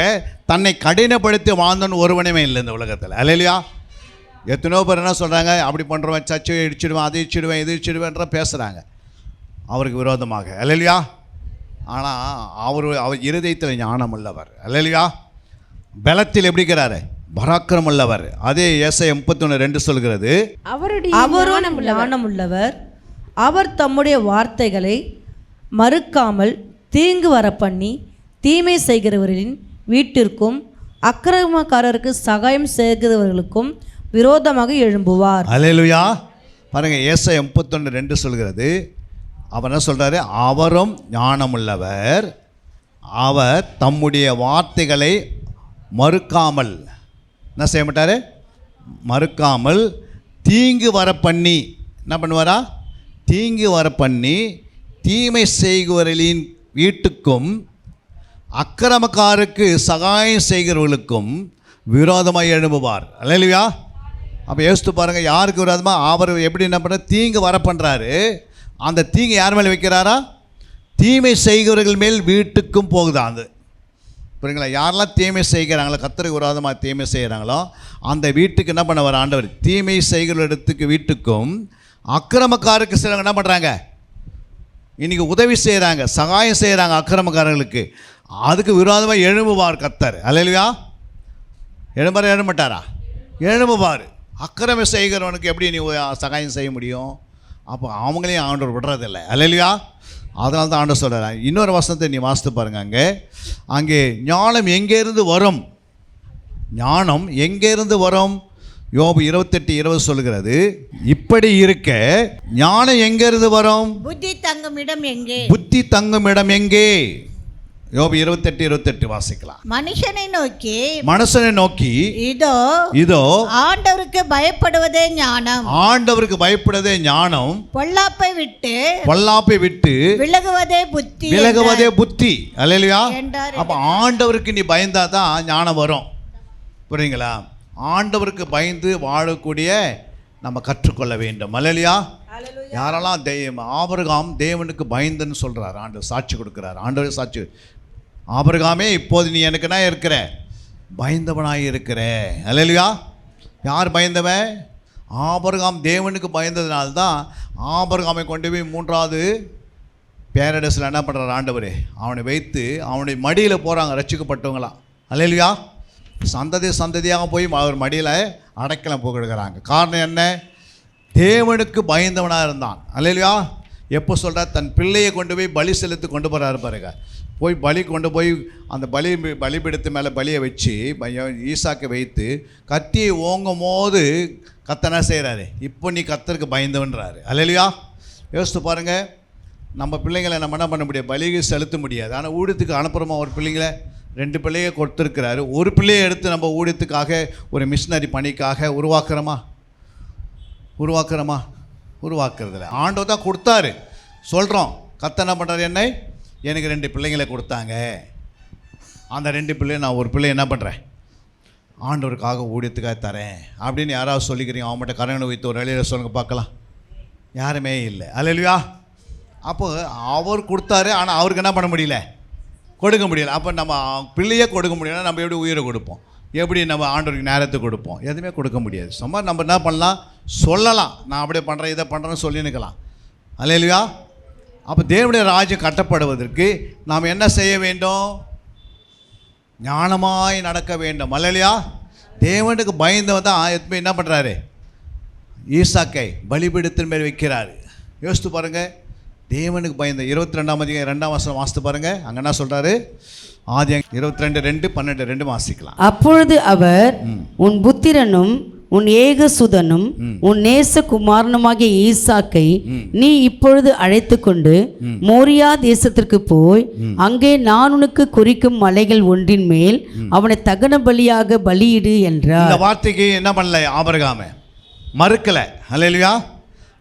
தன்னை கடினப்படுத்தி வாழ்ந்தவன் ஒருவனுமே இல்லை இந்த உலகத்தில். அல்லேலூயா. எத்தனையோ பேர் என்ன சொல்கிறாங்க, அப்படி பண்ணுறவன் சர்ச்சை இடிச்சிடுவேன், அதை இடிச்சிடுவேன், இது இடிச்சிடுவேன்ற பேசுகிறாங்க அவருக்கு விரோதமாக. அல்லேலூயா. ஆனால் அவர் இருதயத்தில் ஞானமுள்ளவர். அல்லேலூயா. பலத்தில் எப்படிக்கிறாரு? பராக்கிரமுள்ளவர். அதே ஏசாயா 31:2 சொல்கிறது, அவரும் ஞானமுள்ளவர், அவர் தம்முடைய வார்த்தைகளை மறுக்காமல் தீங்கு வர பண்ணி தீமை செய்கிறவர்களின் வீட்டிற்கும் அக்கிரமக்காரருக்கு சகாயம் செய்கிறவர்களுக்கும் விரோதமாக எழும்புவார். அல்லேலூயா. பாருங்க, ஏசாயா 31:2 சொல்கிறது, அவர் என்ன சொல்கிறாரு? அவரும் ஞானமுள்ளவர், அவர் தம்முடைய வார்த்தைகளை மறுக்காமல் என்ன செய்ய மாட்டார்? மறுக்காமல் தீங்கு வர பண்ணி என்ன பண்ணுவாரா? தீங்கு வர பண்ணி தீமை செய்கிறவர்களின் வீட்டுக்கும் அக்கிரமக்காருக்கு சகாயம் செய்கிறவர்களுக்கும் விரோதமாக எழும்புவார். அல்லேலூயா. அப்போ யோசித்து பாருங்கள், யாருக்கு விரோதமாக? அவர் எப்படி என்ன பண்ணுற? தீங்கு வர பண்ணுறாரு. அந்த தீங்கு யார் மேலே வைக்கிறாரா? தீமை செய்கிறவர்கள் மேல் வீட்டுக்கும் போகுதா? அது புரியுங்களா? யாரெல்லாம் தீமை செய்கிறாங்களோ, கர்த்தருக்கு விரோதமாக தீமை செய்கிறாங்களோ அந்த வீட்டுக்கு என்ன பண்ண வர ஆண்டவர்? தீமை செய்கிற இடத்துக்கு வீட்டுக்கும் அக்கிரமக்காரருக்கு சிலவங்க என்ன பண்ணுறாங்க? இன்றைக்கி உதவி செய்கிறாங்க, சகாயம் செய்கிறாங்க அக்கிரமக்காரர்களுக்கு. அதுக்கு விரோதமாக எழும்புவார் கர்த்தர். அல்லேலூயா. எழுமாட்டாரா? எழும்புவார். அக்கிரமம் செய்கிறவனுக்கு எப்படி நீ சகாயம் செய்ய முடியும்? அப்போ அவங்களையும் ஆண்டவர் விடுறதில்லை. அல்லேலூயா. அதனால தான் ஆண்டவர் சொல்கிறார். இன்னொரு வசனத்தை நீ வாசித்து பாருங்க. அங்கே ஞானம் எங்கேருந்து வரும்? ஞானம் எங்கேருந்து வரும்? யோபு 28:20 சொல்லுகிறது, இப்படி இருக்க ஞானம் எங்கேருந்து வரும்? புத்தி தங்கும் இடம் எங்கே? புத்தி தங்கும் இடம் எங்கே? யோபு 28:28 வாசிக்கலாம். மனுஷனை நோக்கி இதோ ஆண்டவருக்கு பயப்படுவதே ஞானம், ஆண்டவருக்கு பயப்படுவதே ஞானம், பொல்லாப்பை விட்டு விலகுவதே புத்தி. அல்லேலூயா. அப்ப ஆண்டவருக்கு நீ பயந்தா தான் ஞானம் வரும். புரியுங்களா? ஆண்டவருக்கு பயந்து வாழக்கூடிய நம்ம கற்றுக்கொள்ள வேண்டும். அல்லேலூயா. யாரெல்லாம் ஆபிரகாம் தேவனுக்கு பயந்துன்னு சொல்றார், ஆண்டவர் சாட்சி கொடுக்கிறார். ஆண்டவர் சாட்சி, ஆபிரகாமே இப்போது நீ எனக்குனா இருக்கிற பயந்தவனாய் இருக்கிற. அல்லேலூயா. யார் பயந்தவன்? ஆபிரகாம் தேவனுக்கு பயந்ததுனால்தான் ஆபிரகாமை கொண்டு போய் 3வது பேரடைஸில் என்ன பண்ணுறார் ஆண்டவர்? அவனை வைத்து அவனுடைய மடியில் போகிறாங்க ரட்சிக்கப்பட்டவங்களாம். அல்லேலூயா. சந்ததியாக போய் அவர் மடியில் அடைக்கலம் போகிறாங்க. காரணம் என்ன? தேவனுக்கு பயந்தவனாக இருந்தான். அல்லேலூயா. எப்போ சொல்கிறார்? தன் பிள்ளையை கொண்டு போய் பலி செலுத்தி கொண்டு போகிறாரு பாருங்க. போய் பலி கொண்டு போய் அந்த பலிபீடத்து மேலே பலியை வச்சு ஈசாக்கை வைத்து கத்தியை ஓங்கும் போது கத்தனா செய்கிறாரு, இப்போ நீ கத்தருக்கு பயந்தவன்றாரு. அல்லேலூயா. யோசித்து பாருங்கள், நம்ம பிள்ளைங்களை நம்ம என்ன பண்ண முடியாது? பலியை செலுத்த முடியாது. ஆனால் ஊழியத்துக்கு அனுப்புகிறோமா? ஒரு பிள்ளைங்களை 2 பிள்ளையை கொடுத்துருக்கிறாரு. ஒரு பிள்ளையை எடுத்து நம்ம ஊழியத்துக்காக ஒரு மிஷினரி பணிக்காக உருவாக்குறதில்ல. ஆண்டவர் தான் கொடுத்தாரு. சொல்கிறோம், கத்த என்ன பண்ணுறாரு? எனக்கு 2 பிள்ளைங்களை கொடுத்தாங்க, அந்த 2 பிள்ளையை நான் ஒரு பிள்ளை என்ன பண்ணுறேன்? ஆண்டவருக்காக ஊழியத்துக்காக தரேன் அப்படின்னு யாராவது சொல்லிக்கிறீங்க? அவங்கள்ட்ட கரங்களை வைத்து ஒரு வேலையில் சொல்லுங்கள் பார்க்கலாம். யாருமே இல்லை. அல்லேலூயா. அப்போ அவர் கொடுத்தாரு, ஆனால் அவருக்கு என்ன பண்ண முடியல? கொடுக்க முடியல. அப்போ நம்ம பிள்ளையே கொடுக்க முடியலன்னா நம்ம எப்படி உயிரை கொடுப்போம்? எப்படி நம்ம ஆண்டவருக்கு நேரத்தை கொடுப்போம்? எதுவுமே கொடுக்க முடியாது. சும்மா நம்ம என்ன பண்ணலாம்? சொல்லலாம், நான் அப்படியே பண்ணுறேன் இதை பண்ணுறேன்னு சொல்லினுக்கலாம். அல்லேலூயா. அப்போ தேவனுடைய ராஜ்யம் கட்டப்படுவதற்கு நாம் என்ன செய்ய வேண்டும்? ஞானமாய் நடக்க வேண்டும். அல்லேலூயா. தேவனுக்கு பயந்தவன் தான் எப்போ என்ன பண்ணுறாரு? ஈசாக்கை பலிபீடத்தின் மேல் வைக்கிறாரு. யோசித்து பாருங்கள், தேவனுக்கு பயந்த 22ஆம் அதிகாரம் 2ஆம் வசனம் வாசித்து பாருங்கள். அங்கே என்ன சொல்கிறாரு? ஆதி 22:2-12 வாசிக்கலாம். அப்பொழுது அவர், உன் புத்திரனும் உன் ஏகசுதனும் உன் நேசகுமாரனுமாகிய ஈசாக்கை நீ இப்பொழுது அழைத்து கொண்டு மோரியா தேசத்திற்கு போய் அங்கே நான் உனக்கு குறிக்கும் மலைகள் ஒன்றின் மேல் அவனை தகன பலியாக பலியிடு என்றார். இந்த வார்த்தைக்கு என்ன பண்ணல? ஆபிரகாம் மறுக்கலை. அல்லேலூயா.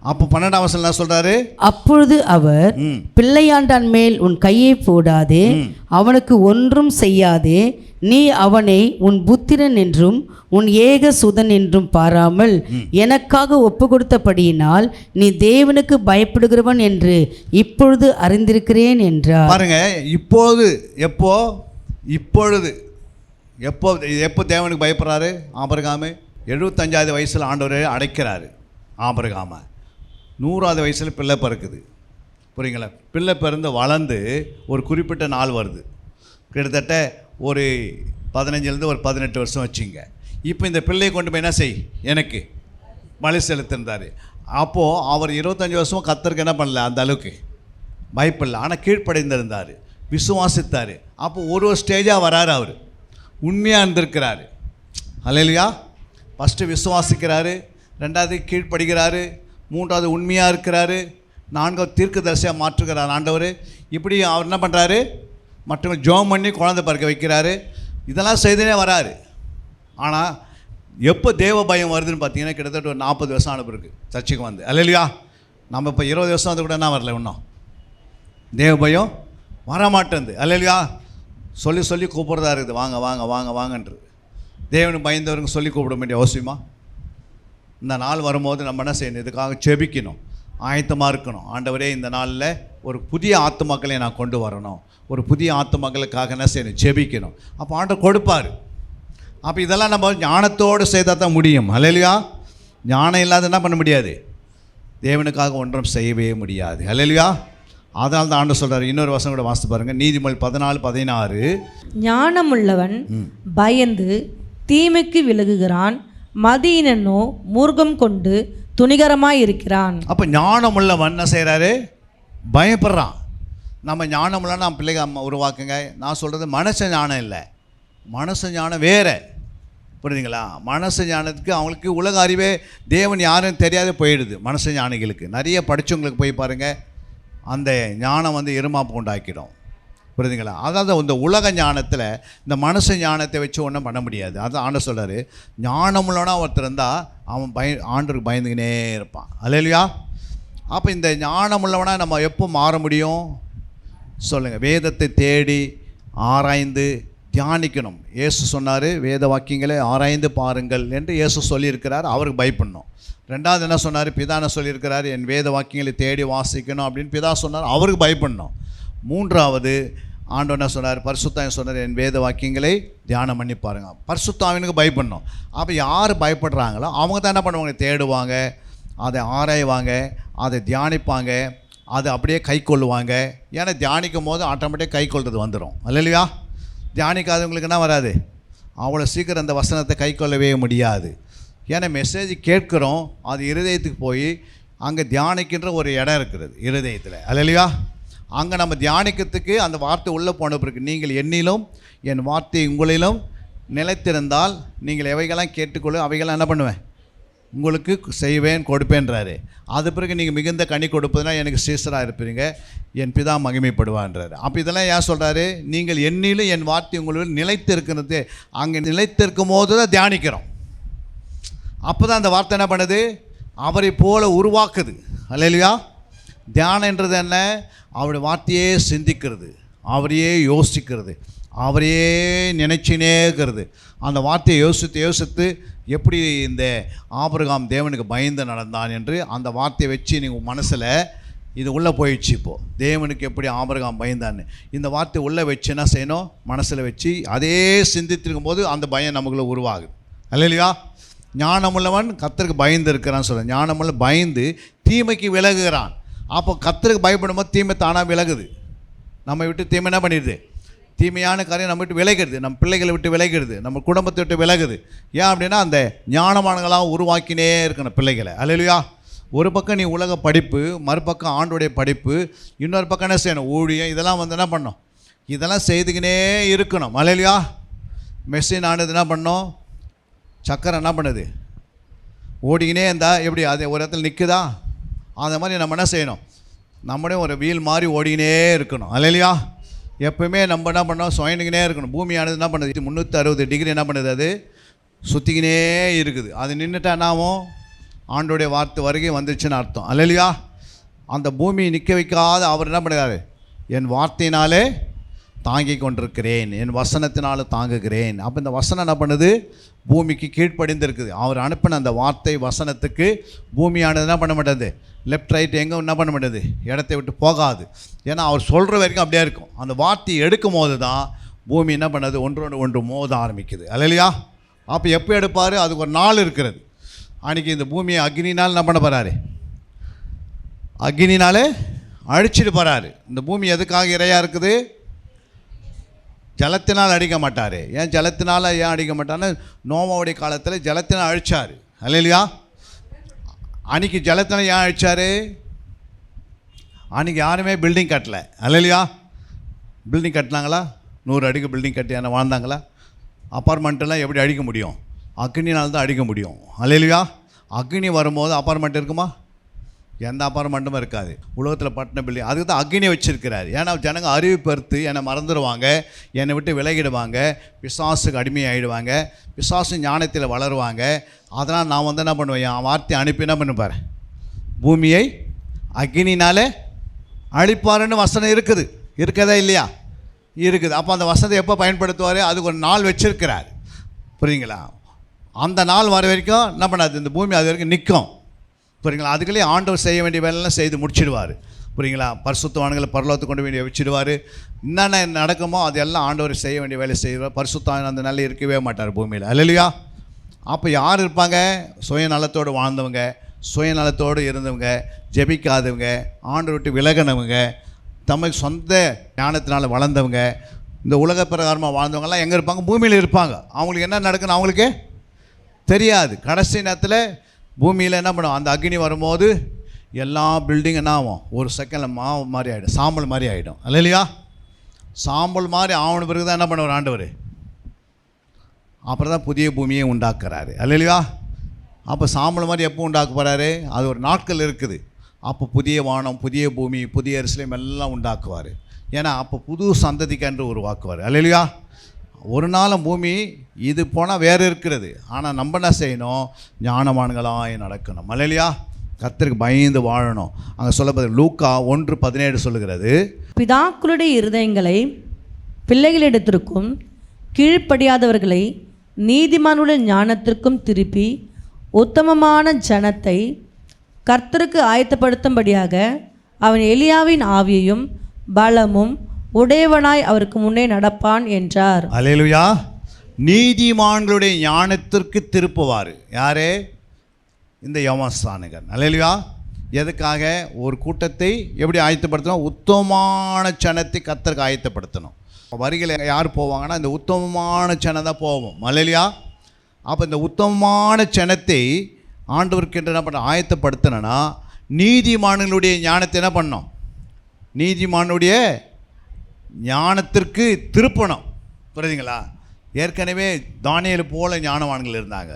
அப்போ 12ஆம் வசனம் என்ன சொல்றாரு? அப்பொழுது அவர், பிள்ளையாண்டான் மேல் உன் கையை போடாதே, அவனுக்கு ஒன்றும் செய்யாதே, நீ அவனை உன் புத்திரன் என்றும் உன் ஏக சுதன் என்றும் பாராமல் எனக்காக ஒப்பு கொடுத்தபடியினால் நீ தேவனுக்கு பயப்படுகிறவன் என்று இப்பொழுது அறிந்திருக்கிறேன் என்றார். பாருங்க, இப்போது எப்போ தேவனுக்கு பயப்படுறாரு ஆபிரகாம்? 75வது வயசில் ஆண்டவர் அடைக்கிறாரு ஆபிரகாம. 100வது வயசில் பிள்ளை பிறக்குது. புரியுங்களா? பிள்ளை பிறந்து வளர்ந்து ஒரு குறிப்பிட்ட நாள் வருது. கிட்டத்தட்ட ஒரு 15லேருந்து ஒரு 18 வருஷம் வச்சுங்க. இப்போ இந்த பிள்ளையை கொண்டு போய் என்ன செய்? எனக்கு பலி செலுத்திருந்தார். அப்போது அவர் 25 வருஷம் கர்த்தருக்கு என்ன பண்ணல? அந்த அளவுக்கு பயப்படல. ஆனால் கீழ்ப்படைந்திருந்தார், விசுவாசித்தார். அப்போ ஒரு ஸ்டேஜாக வராரு. அவர் உண்மையாக இருந்திருக்கிறாரு. அல்லேலூயா. ஃபஸ்ட்டு விசுவாசிக்கிறாரு, 2வது கீழ்ப்படுகிறாரு, 3வது உண்மையாக இருக்கிறாரு, 4வது தீர்க்கதரிசியாக மாற்றுகிறார் ஆண்டவர். இப்படி அவர் என்ன பண்ணுறாரு? மற்றவங்க ஜோம் பண்ணி குழந்தை பிறக்க வைக்கிறாரு. இதெல்லாம் செய்தனே வராரு. ஆனால் எப்போ தேவ பயம் வருதுன்னு பார்த்தீங்கன்னா கிட்டத்தட்ட ஒரு 40 வருஷம் ஆன பிறகு சர்ச்சைக்கு வந்து. அல்லேலூயா. நம்ம இப்போ 20 வருஷம் வந்து கூட என்ன வரல, இன்னும் தேவ பயம் வரமாட்டேங்குது. அல்லேலூயா. சொல்லி சொல்லி கூப்பிட்றதா இருக்குது, வாங்க வாங்க வாங்க வாங்கன்றது. தேவனுக்கு பயந்தவருங்க சொல்லி கூப்பிட வேண்டிய அவசியமா? இந்த நாள் வரும்போது நம்ம என்ன செய்யணும்? இதுக்காக செபிக்கணும், ஆயத்தமாக இருக்கணும். ஆண்டவரே, இந்த நாளில் ஒரு புதிய ஆத்துமாக்களை நான் கொண்டு வரணும், ஒரு புதிய ஆத்துமாக்களுக்காக என்ன செய்யணும்? செபிக்கணும். அப்போ ஆண்டவர் கொடுப்பார். அப்போ இதெல்லாம் நம்ம ஞானத்தோடு செய்தால் தான் முடியும். அல்லேலூயா. ஞானம் இல்லாத என்ன பண்ண முடியாது? தேவனுக்காக ஒன்றும் செய்யவே முடியாது. அல்லேலூயா. அதனால தான் ஆண்டவர் சொல்கிறார். இன்னொரு வசனம் கூட வாசித்து பாருங்கள். நீதிமொழி 14:16. ஞானமுள்ளவன் பயந்து தீமைக்கு விலகுகிறான், மதியினனோ மூர்க்கம் கொண்டு துணிகரமாய் இருக்கிறான். அப்போ ஞானமுள்ளவன் என்ன செய்கிறாரு? பயப்படுறான். நம்ம ஞானமுள்ள நம்ம பிள்ளைங்க அம்மா உருவாக்குங்க. நான் சொல்கிறது மனச ஞானம் இல்லை, மனசு ஞானம் வேறு. புரியுதுங்களா? மனசு ஞானத்துக்கு அவங்களுக்கு உலக அறிவே தேவன் யாருன்னு தெரியாத போயிடுது. மனசு ஞானிகளுக்கு நிறைய படித்தவங்களுக்கு போய் பாருங்கள், அந்த ஞானம் வந்து இருமாப்பு உண்டாக்கிடும். புரியுதுங்களா? அதாவது இந்த உலக ஞானத்தில் இந்த மனசு ஞானத்தை வச்சு ஒன்றும் பண்ண முடியாது. அதான் ஆண்டவர் சொல்கிறாரு, ஞானமுள்ளவனா ஒருத்தர் இருந்தால் அவன் ஆண்டவருக்கு பயந்துக்கினே இருப்பான். அல்லேலூயா. அப்போ இந்த ஞானமுள்ளவனா நம்ம எப்போ மாற முடியும் சொல்லுங்கள்? வேதத்தை தேடி ஆராய்ந்து தியானிக்கணும். இயேசு சொன்னார், வேத வாக்கியங்களை ஆராய்ந்து பாருங்கள் என்று இயேசு சொல்லியிருக்கிறார். அவருக்கு பயப்படணும். 2வது என்ன சொன்னார்? பிதா என்ன சொல்லியிருக்கிறார்? என் வேத வாக்கியங்களை தேடி வாசிக்கணும் அப்படின்னு பிதா சொன்னார். அவருக்கு பயப்படணும். 3வது ஆண்டவர் என்ன சொன்னார்? பரிசுத்தாவின் சொன்னார், என் வேத வாக்கியங்களை தியானம் பண்ணி பாருங்கள். பரிசுத்தாவினுக்கு பயப்படணும். அப்போ யார் பயப்படுறாங்களோ அவங்க தான் என்ன பண்ணுவாங்க? தேடுவாங்க, அதை ஆராய்வாங்க, அதை தியானிப்பாங்க, அதை அப்படியே கை கொள்ளுவாங்க. ஏன்னா தியானிக்கும் போது ஆட்டோமேட்டிக்காக கை கொள்வது வந்துடும். அல்லேலூயா. தியானிக்காதவங்களுக்கு என்ன வராது? அவ்வளோ சீக்கிரம் அந்த வசனத்தை கை கொள்ளவே முடியாது. ஏன்னா மெசேஜ் கேட்குறோம், அது இருதயத்துக்கு போய் அங்கே தியானிக்கின்ற ஒரு இடம் இருக்கிறது இருதயத்தில். அல்லேலூயா. அங்கே நம்ம தியானிக்கிறதுக்கு அந்த வார்த்தை உள்ளே போன பிறகு, நீங்கள் என்னிலும் என் வார்த்தை உங்களிலும் நிலைத்திருந்தால் நீங்கள் எவைகளாம் கேட்டுக்கொள்ளும் அவைகளாம் என்ன பண்ணுவேன், உங்களுக்கு செய்வேன், கொடுப்பேன்றாரு. அது பிறகு நீங்கள் மிகுந்த கனி கொடுப்பதுனா எனக்கு சீசராக இருப்பீங்க, என் பிதா மகிமைப்படுவான்றாரு. அப்போ இதெல்லாம் ஏன் சொல்கிறாரு, நீங்கள் என்னிலும் என் வார்த்தை உங்களிலும் நிலைத்து இருக்கிறது. அங்கே நிலைத்து இருக்கும் போது தான் தியானிக்கிறோம். அப்போ தான் அந்த வார்த்தை என்ன பண்ணுது, அவரை போல உருவாக்குது. அல்லேலூயா. தியானன்றது என்ன, அவருடைய வார்த்தையே சிந்திக்கிறது, அவரையே யோசிக்கிறது, அவரையே நினைச்சினே இருக்கிறது. அந்த வார்த்தையை யோசித்து எப்படி இந்த ஆபிரகாம் தேவனுக்கு பயந்து நடந்தான் என்று அந்த வார்த்தையை வச்சு நீங்கள் மனசில் இது உள்ளே போயிடுச்சு. இப்போது தேவனுக்கு எப்படி ஆபிரகாம் பயந்தான்னு இந்த வார்த்தை உள்ளே வச்சு என்ன செய்யணும், மனசில் வச்சு அதே சிந்தித்திருக்கும் போது அந்த பயம் நமக்குள்ளே உருவாகுது. அல்லேலூயா. ஞானமுள்ளவன் கர்த்தருக்கு பயந்து இருக்கிறான்னு சொல்கிறேன். ஞானமுள்ள பயந்து தீமைக்கு விலகுகிறான். அப்போ கர்த்தருக்கு பயப்படும்போது தீமை தானாக விலகுது. நம்ம விட்டு தீமை என்ன பண்ணிடுது, தீமையான காரியம் நம்ம விட்டு விலகிறது, நம்ம பிள்ளைகளை விட்டு விலகிறது, நம்ம குடும்பத்தை விட்டு விலகுது. ஏன் அப்படின்னா அந்த ஞானமானங்களாக உருவாக்கினே இருக்கணும் பிள்ளைகளை. அல்லேலூயா. ஒரு பக்கம் நீ உலக படிப்பு, மறுபக்கம் ஆண்டுடைய படிப்பு, இன்னொரு பக்கம் என்ன செய்யணும், ஊழியம், இதெல்லாம் என்ன பண்ணணும், இதெல்லாம் செய்துக்கினே இருக்கணும். அல்லேலூயா. மெஷின் ஆனது என்ன பண்ணணும், சக்கரை என்ன பண்ணுது, ஓடிக்கினே இருந்தால் எப்படி அது ஒரு இடத்துல நிற்குதா, அந்த மாதிரி நம்ம என்ன செய்யணும், நம்மளே ஒரு வீல் மாதிரி ஓடிக்கினே இருக்கணும். அல்லேலூயா. எப்போயுமே நம்ம என்ன பண்ணோம், சுயனுக்கினே இருக்கணும். பூமியானது என்ன பண்ணுது, 360 டிகிரி என்ன பண்ணுது, அது சுற்றிக்கினே இருக்குது. அது நின்றுட்டா என்னாகும், ஆண்டோடைய வார்த்தை வருகை வந்துச்சுன்னு அர்த்தம். அல்லேலூயா. அந்த பூமியை நிற்க வைக்காத அவர் என்ன பண்ணுறாரு, என் வார்த்தையினாலே தாங்கி கொண்டிருக்கிறேன், என் வசனத்தினால தாங்குகிறேன். அப்போ இந்த வசனம் என்ன பண்ணுது, பூமிக்கு கீழ்ப்படிந்திருக்குது. அவர் அனுப்பின அந்த வார்த்தை வசனத்துக்கு பூமியானது என்ன பண்ண மாட்டேது, லெஃப்ட் ரைட் எங்கே என்ன பண்ண மாட்டேது, இடத்தை விட்டு போகாது. ஏன்னா அவர் சொல்கிற வரைக்கும் அப்படியே இருக்கும். அந்த வார்த்தையை எடுக்கும் போது தான் பூமி என்ன பண்ணது, ஒன்றோடு ஒன்று மோத ஆரம்பிக்குது. அல்லேலூயா. அப்போ எப்போ எடுப்பார், அதுக்கு ஒரு நாள் இருக்கிறது. அன்றைக்கி இந்த பூமியை அக்னினால் என்ன பண்ண போகிறாரு, அக்னினாலே அழிச்சிட்டு போகிறாரு. இந்த பூமி எதுக்காக இறையாக இருக்குது, ஜலத்தினால் அடிக்க மாட்டார். ஏன் ஜலத்தினால் ஏன் அடிக்க மாட்டார்னு, நோவாவுடைய காலத்தில் ஜலத்தினால் அழிச்சார். அல்லேலூயா. அன்றைக்கி ஜலத்தினால் ஏன் அழிச்சார், அன்றைக்கி யாருமே பில்டிங் கட்டலை. அல்லேலூயா. பில்டிங் கட்டினாங்களா, 100 அடிக்கு பில்டிங் கட்டி என்ன வாழ்ந்தாங்களா, அப்பார்ட்மெண்ட்டெல்லாம் எப்படி அடிக்க முடியும், அக்னினால் தான் அடிக்க முடியும். அல்லேலூயா. அக்னி வரும்போது அப்பார்ட்மெண்ட் இருக்குமா, எந்த அப்பார்ட்மெண்ட்டும் இருக்காது. உலகத்தில் பட்டின பில்டிங், அதுக்கு தான் அக்னியை வச்சுருக்கிறார். ஏன்னா ஜனங்க அறிவு பெருத்து என்னை மறந்துடுவாங்க, என்னை விட்டு விலகிடுவாங்க, பிசாசுக்கு அடிமையாகிடுவாங்க, பிசாசு ஞானத்தில் வளருவாங்க. அதனால் நான் என்ன பண்ணுவேன், என் வார்த்தையை அனுப்பி என்ன பண்ணுப்பார், பூமியை அக்னினாலே அழிப்பாருன்னு வசனம் இருக்குது. இருக்கதா இல்லையா, இருக்குது. அப்போ அந்த வசனத்தை எப்போ பயன்படுத்துவார், அதுக்கு ஒரு நாள் வச்சுருக்கிறார். புரியுங்களா. அந்த நாள் வர வரைக்கும் என்ன பண்ணாது, இந்த பூமி அது வரைக்கும் நிற்கும். புரியுங்களா. அதுக்குள்ளே ஆண்டவர் செய்ய வேண்டிய வேலையெல்லாம் செய்து முடிச்சிடுவார். புரியுங்களா. பரிசுத்தவான்களை பரலோகத்துக்கு கொண்டு வேண்டிய வச்சுடுவார். என்னென்ன நடக்குமோ அதெல்லாம் ஆண்டவர் செய்ய வேண்டிய வேலை செய்வார். பரிசுத்தவான் அந்த நாளில் இருக்கவே மாட்டார் பூமியில். அல்லேலூயா. அப்போ யார் இருப்பாங்க, சுயநலத்தோடு வாழ்ந்தவங்க, சுயநலத்தோடு இருந்தவங்க, ஜெபிக்காதவங்க, ஆண்டவர் விட்டு விலகினவங்க, தமக்கு சொந்த ஞானத்தினால் வளர்ந்தவங்க, இந்த உலக பிரகாரமாக வாழ்ந்தவங்கெல்லாம் எங்கே இருப்பாங்க, பூமியில் இருப்பாங்க. அவங்களுக்கு என்ன நடக்குன்னு அவங்களுக்கே தெரியாது. கடைசி நேரத்தில் பூமியில் என்ன பண்ணுவோம், அந்த அக்னி வரும்போது எல்லா பில்டிங் என்ன ஆகும், ஒரு செகண்டில் மாவு மாதிரி ஆகிடும், சாம்பல் மாதிரி ஆகிடும். அல்லேலூயா. சாம்பல் மாதிரி ஆவண பிறகு தான் என்ன பண்ணுவார் ஆண்டவர், அப்புறம் தான் புதிய பூமியை உண்டாக்குறாரு. அல்லேலூயா. அப்போ சாம்பல் மாதிரி எப்போ உண்டாக்க போகிறாரு, அது ஒரு நாட்கள் இருக்குது. அப்போ புதிய வானம், புதிய பூமி, புதிய எருசலேம் எல்லாம் உண்டாக்குவார். ஏன்னா அப்போ புது சந்ததிக்கென்று உருவாக்குவார். அல்லேலூயா. ஒரு நாளும் பூமி இது போனால் வேறு இருக்கிறது. ஆனால் நம்ம என்ன செய்யணும், ஞானவான்களாக நடக்கணும். அல்லேலூயா. கர்த்தருக்கு பயந்து வாழணும். அங்கே சொல்லப்படுது, லூக்கா 1:17 சொல்லுகிறது, பிதாக்களுடைய இருதயங்களை பிள்ளைகளிடத்திற்கும் கீழ்ப்படியாதவர்களை நீதிமானுடைய ஞானத்திற்கும் திருப்பி உத்தமமான ஜனத்தை கர்த்தருக்கு ஆயத்தப்படுத்தும்படியாக அவன் எலியாவின் ஆவியையும் பலமும் உடையவனாய் அவருக்கு முன்னே நடப்பான் என்றார். அல்லேலூயா. நீதிமான்களுடைய ஞானத்திற்கு திருப்புவார். யாரே, இந்த யோவான்ஸ்நானகன். அல்லேலூயா. எதுக்காக, ஒரு கூட்டத்தை எப்படி ஆயத்தப்படுத்தணும், உத்தமமான ஜனத்தை கர்த்தருக்கு ஆயத்தப்படுத்தணும். வருகையில் யார் போவாங்கன்னா இந்த உத்தமமான ஜனம் தான் போவோம். அல்லேலூயா. அப்போ இந்த உத்தமமான ஜனத்தை ஆண்டவருக்கு என்ன பண்ண ஆயத்தப்படுத்தணும்னா நீதிமான்களுடைய ஞானத்தை என்ன பண்ணோம்? நீதிமானுடைய ஞானத்திற்கு திருப்பணும். புரியுதுங்களா? ஏற்கனவே தானியேல் போல ஞானவான்கள் இருந்தாங்க,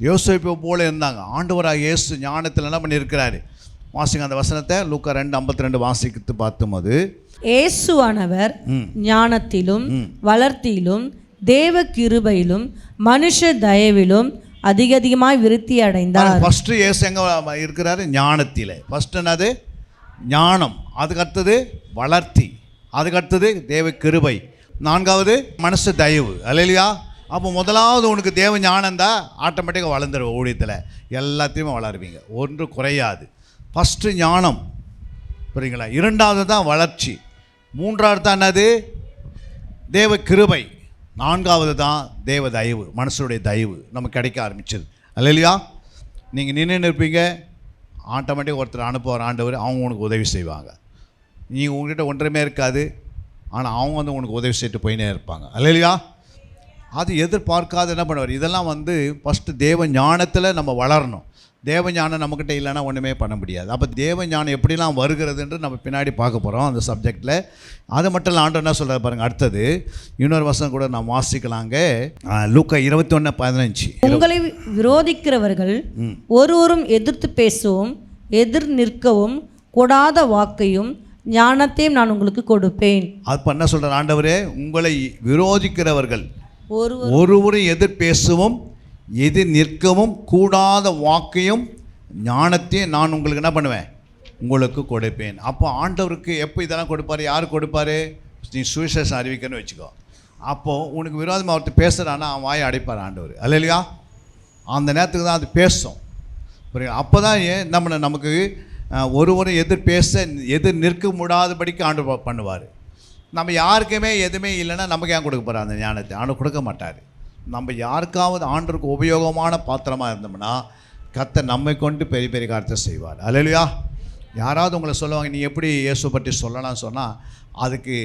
யோசேப்பு போல இருந்தாங்க. ஆண்டவராக இயேசு ஞானத்தில் என்ன பண்ணியிருக்கிறாரு? வாசிங்க அந்த வசனத்தை, லூக்கா 2:52 வாசித்து பார்த்தும்போது, இயேசுவானவர் ஞானத்திலும் வளர்த்தியிலும் தேவ கிருபையிலும் மனுஷ தயவிலும் அதிகமாய் விருத்தி அடைந்தார். ஃபர்ஸ்ட் இயேசு எங்க இருக்கிறாரு? ஞானத்திலே. ஃபர்ஸ்ட் என்னது? ஞானம். அதுக்கு அடுத்தது வளர்த்தி, அதுக்கு அடுத்தது தேவ கிருபை, நான்காவது மனுஷ தயவு. அல்லேலூயா. அப்போ முதலாவது உனக்கு தேவ ஞானம் தான், ஆட்டோமேட்டிக்காக வளர்ந்துருவோம். ஊழியத்தில் எல்லாத்தையுமே வளருவீங்க, ஒன்று குறையாது. ஃபஸ்ட்டு ஞானம், புரியுங்களா? இரண்டாவது தான் வளர்ச்சி, மூன்றாவது தான் என்னது? தேவ கிருபை, நான்காவது தான் தேவ தயவு, மனுஷனுடைய தயவு நமக்கு கிடைக்க ஆரம்பிச்சது. அல்லேலூயா. நீங்கள் நின்று இருப்பீங்க, ஆட்டோமேட்டிக்காக ஒருத்தர் அனுப்புவார் ஆண்டவர், அவங்க உனக்கு உதவி செய்வாங்க. நீங்கள் உங்கள்கிட்ட ஒன்றுமே இருக்காது, ஆனால் அவங்க வந்து உனக்கு உதவி செய்துட்டு போயினே இருப்பாங்க. அல்லேலூயா. அது எதிர்பார்க்காத என்ன பண்ணுவார்? இதெல்லாம் வந்து ஃபஸ்ட்டு தேவ ஞானத்தில் நம்ம வளரணும். தேவ ஞானம் நம்மக்கிட்ட இல்லைன்னா ஒன்றுமே பண்ண முடியாது. அப்போ தேவ ஞானம் எப்படிலாம் வருகிறதுன்று நம்ம பின்னாடி பார்க்க போகிறோம் அந்த சப்ஜெக்டில். அது மட்டும் இல்லை, ஆண்டவர் என்ன சொல்கிறார் பாருங்கள். அடுத்தது இன்னொரு வசனம் கூட நான் வாசிக்கலாங்க. லூக்கா 21:15. உங்களை விரோதிக்கிறவர்கள் ஒருவரும் எதிர்த்து பேசவும் எதிர் நிற்கவும் கூடாத வாக்கையும் ஞானத்தையும் நான் உங்களுக்கு கொடுப்பேன். அப்போ என்ன சொல்கிறார் ஆண்டவரே? உங்களை விரோதிக்கிறவர்கள் ஒருவரும் எதிர் பேசவும் எதிர் நிற்கவும் கூடாத வாக்கையும் ஞானத்தையும் நான் உங்களுக்கு என்ன பண்ணுவேன்? உங்களுக்கு கொடுப்பேன். அப்போ ஆண்டவருக்கு எப்போ இதெல்லாம் கொடுப்பார்? யார் கொடுப்பார்? நீ சுவிசேஷம் அறிவிக்கணும்னு வச்சுக்கோ. அப்போது உனக்கு விரோதமாக ஒருத்தர் பேசுகிறான்னா அவன் வாயை அடைப்பார் ஆண்டவர். அல்லேலூயா. அந்த நேரத்துக்கு தான் அது பேசும். புரியுது? அப்போ தான் நமக்கு ஒருவரும் எதிர் நிற்க முடியாதபடிக்கு ஆண்டவர் பண்ணுவார். நம்ம யாருக்குமே எதுவுமே இல்லைன்னா நமக்கு ஏன் கொடுக்க போகிறார் அந்த ஞானத்தை? ஆண்டவர் கொடுக்க மாட்டார். நம்ம யாருக்காவது ஆண்டவருக்கு உபயோகமான பாத்திரமாக இருந்தோம்னா கர்த்தர் நம்மை கொண்டு பெரிய பெரிய காரியத்தை செய்வார். அல்லேலூயா. யாராவது உங்களை சொல்லுவாங்க, நீ எப்படி இயேசு பற்றி சொல்லலாம்னு சொன்னால், அதுக்கு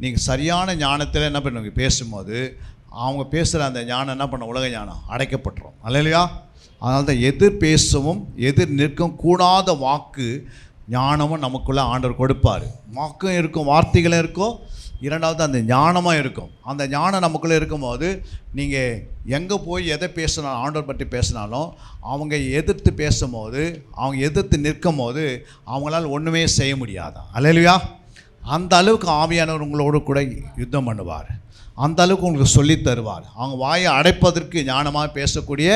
நீங்கள் சரியான ஞானத்தில் என்ன பண்ணுவீங்க? பேசும்போது அவங்க பேசுகிற அந்த ஞானம் என்ன பண்ண? உலக ஞானம் அடைக்கப்பட்டுரும். அல்லேலூயா. அதனால தான் எதிர் பேசவும் எதிர் நிற்கும் கூடாத வாக்கு ஞானமும் நமக்குள்ளே ஆண்டவர் கொடுப்பார். வாக்கும் இருக்கும், வார்த்தைகளும் இருக்கும், இரண்டாவது அந்த ஞானமாக இருக்கும். அந்த ஞானம் நமக்குள்ளே இருக்கும்போது நீங்கள் எங்கே போய் எதை பேசினாலும், ஆண்டவர் பற்றி பேசினாலும், அவங்க எதிர்த்து பேசும்போது, அவங்க எதிர்த்து நிற்கும் போது அவங்களால் ஒன்றுமே செய்ய முடியாதான். அல்லேலூயா. அந்த அளவுக்கு ஆவியானவர் உங்களோடு கூட யுத்தம் பண்ணுவார். அந்த அளவுக்கு உங்களுக்கு சொல்லி தருவார். அவங்க வாயை அடைப்பதற்கு ஞானமாக பேசக்கூடிய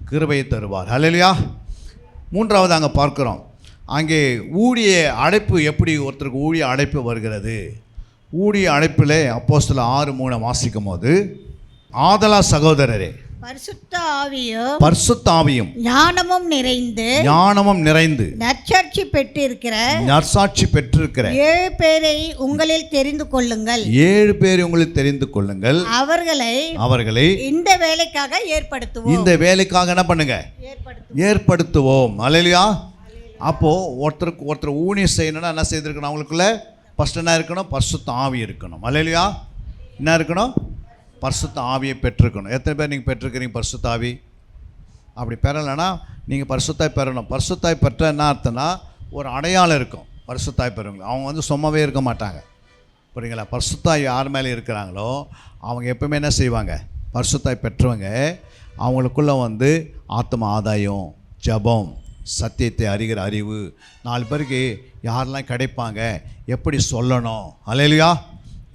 கிருபையை தருவார். அல்லேலூயா. மூன்றாவது அங்கே பார்க்குறோம், அங்கே ஊழிய அழைப்பு, எப்படி ஒருத்தருக்கு ஊழிய அழைப்பு வருகிறது? ஊழிய அழைப்பில் அப்போஸ்தலர் 6:3 வாசிக்கும் போது, ஆதலா சகோதரரே பரிசுத்த ஆவியும் ஞானமும் நிறைந்து நற்சாட்சி பெற்றிருக்கிற 7 பேரை உங்களில் தெரிந்து கொள்ளுங்கள். அவர்களை இந்த வேலைக்காக ஏற்படுத்துவோம். இந்த வேலைக்காக என்ன பண்ணுங்க? ஏற்படுத்துவோம். அல்லேலூயா. அப்போது ஒருத்தர் ஊழியம் செய்யணும்னா என்ன செய்திருக்கணும்? அவங்களுக்குள்ள ஃபஸ்ட் என்ன இருக்கணும்? பரிசுத்த ஆவி இருக்கணும். அல்லேலூயா. என்ன இருக்கணும்? பரிசுத்த ஆவியை பெற்றிருக்கணும். எத்தனை பேர் நீங்கள் பெற்றிருக்கிறீங்க பரிசுத்த ஆவி? அப்படி பெறலைன்னா நீங்கள் பரிசுத்தாய் பெறணும். பரிசுத்தாய் பெற்ற என்ன அர்த்தம்னா, ஒரு அடையாளம் இருக்கும் பரிசுத்தாய் பெறுவங்க. அவங்க வந்து சும்மாவே இருக்க மாட்டாங்க. புரியுங்களா? பரிசுத்தாய் யார் மேலே இருக்கிறாங்களோ அவங்க எப்பவுமே என்ன செய்வாங்க? பரிசுத்தாய் பெற்றவங்க அவங்களுக்குள்ள வந்து ஆத்ம ஆதாயம், ஜபம், சத்தியத்தை அறிகிற அறிவு, 4 பேருக்கு யாரெல்லாம் கிடைப்பாங்க, எப்படி சொல்லணும். அல்லேலூயா.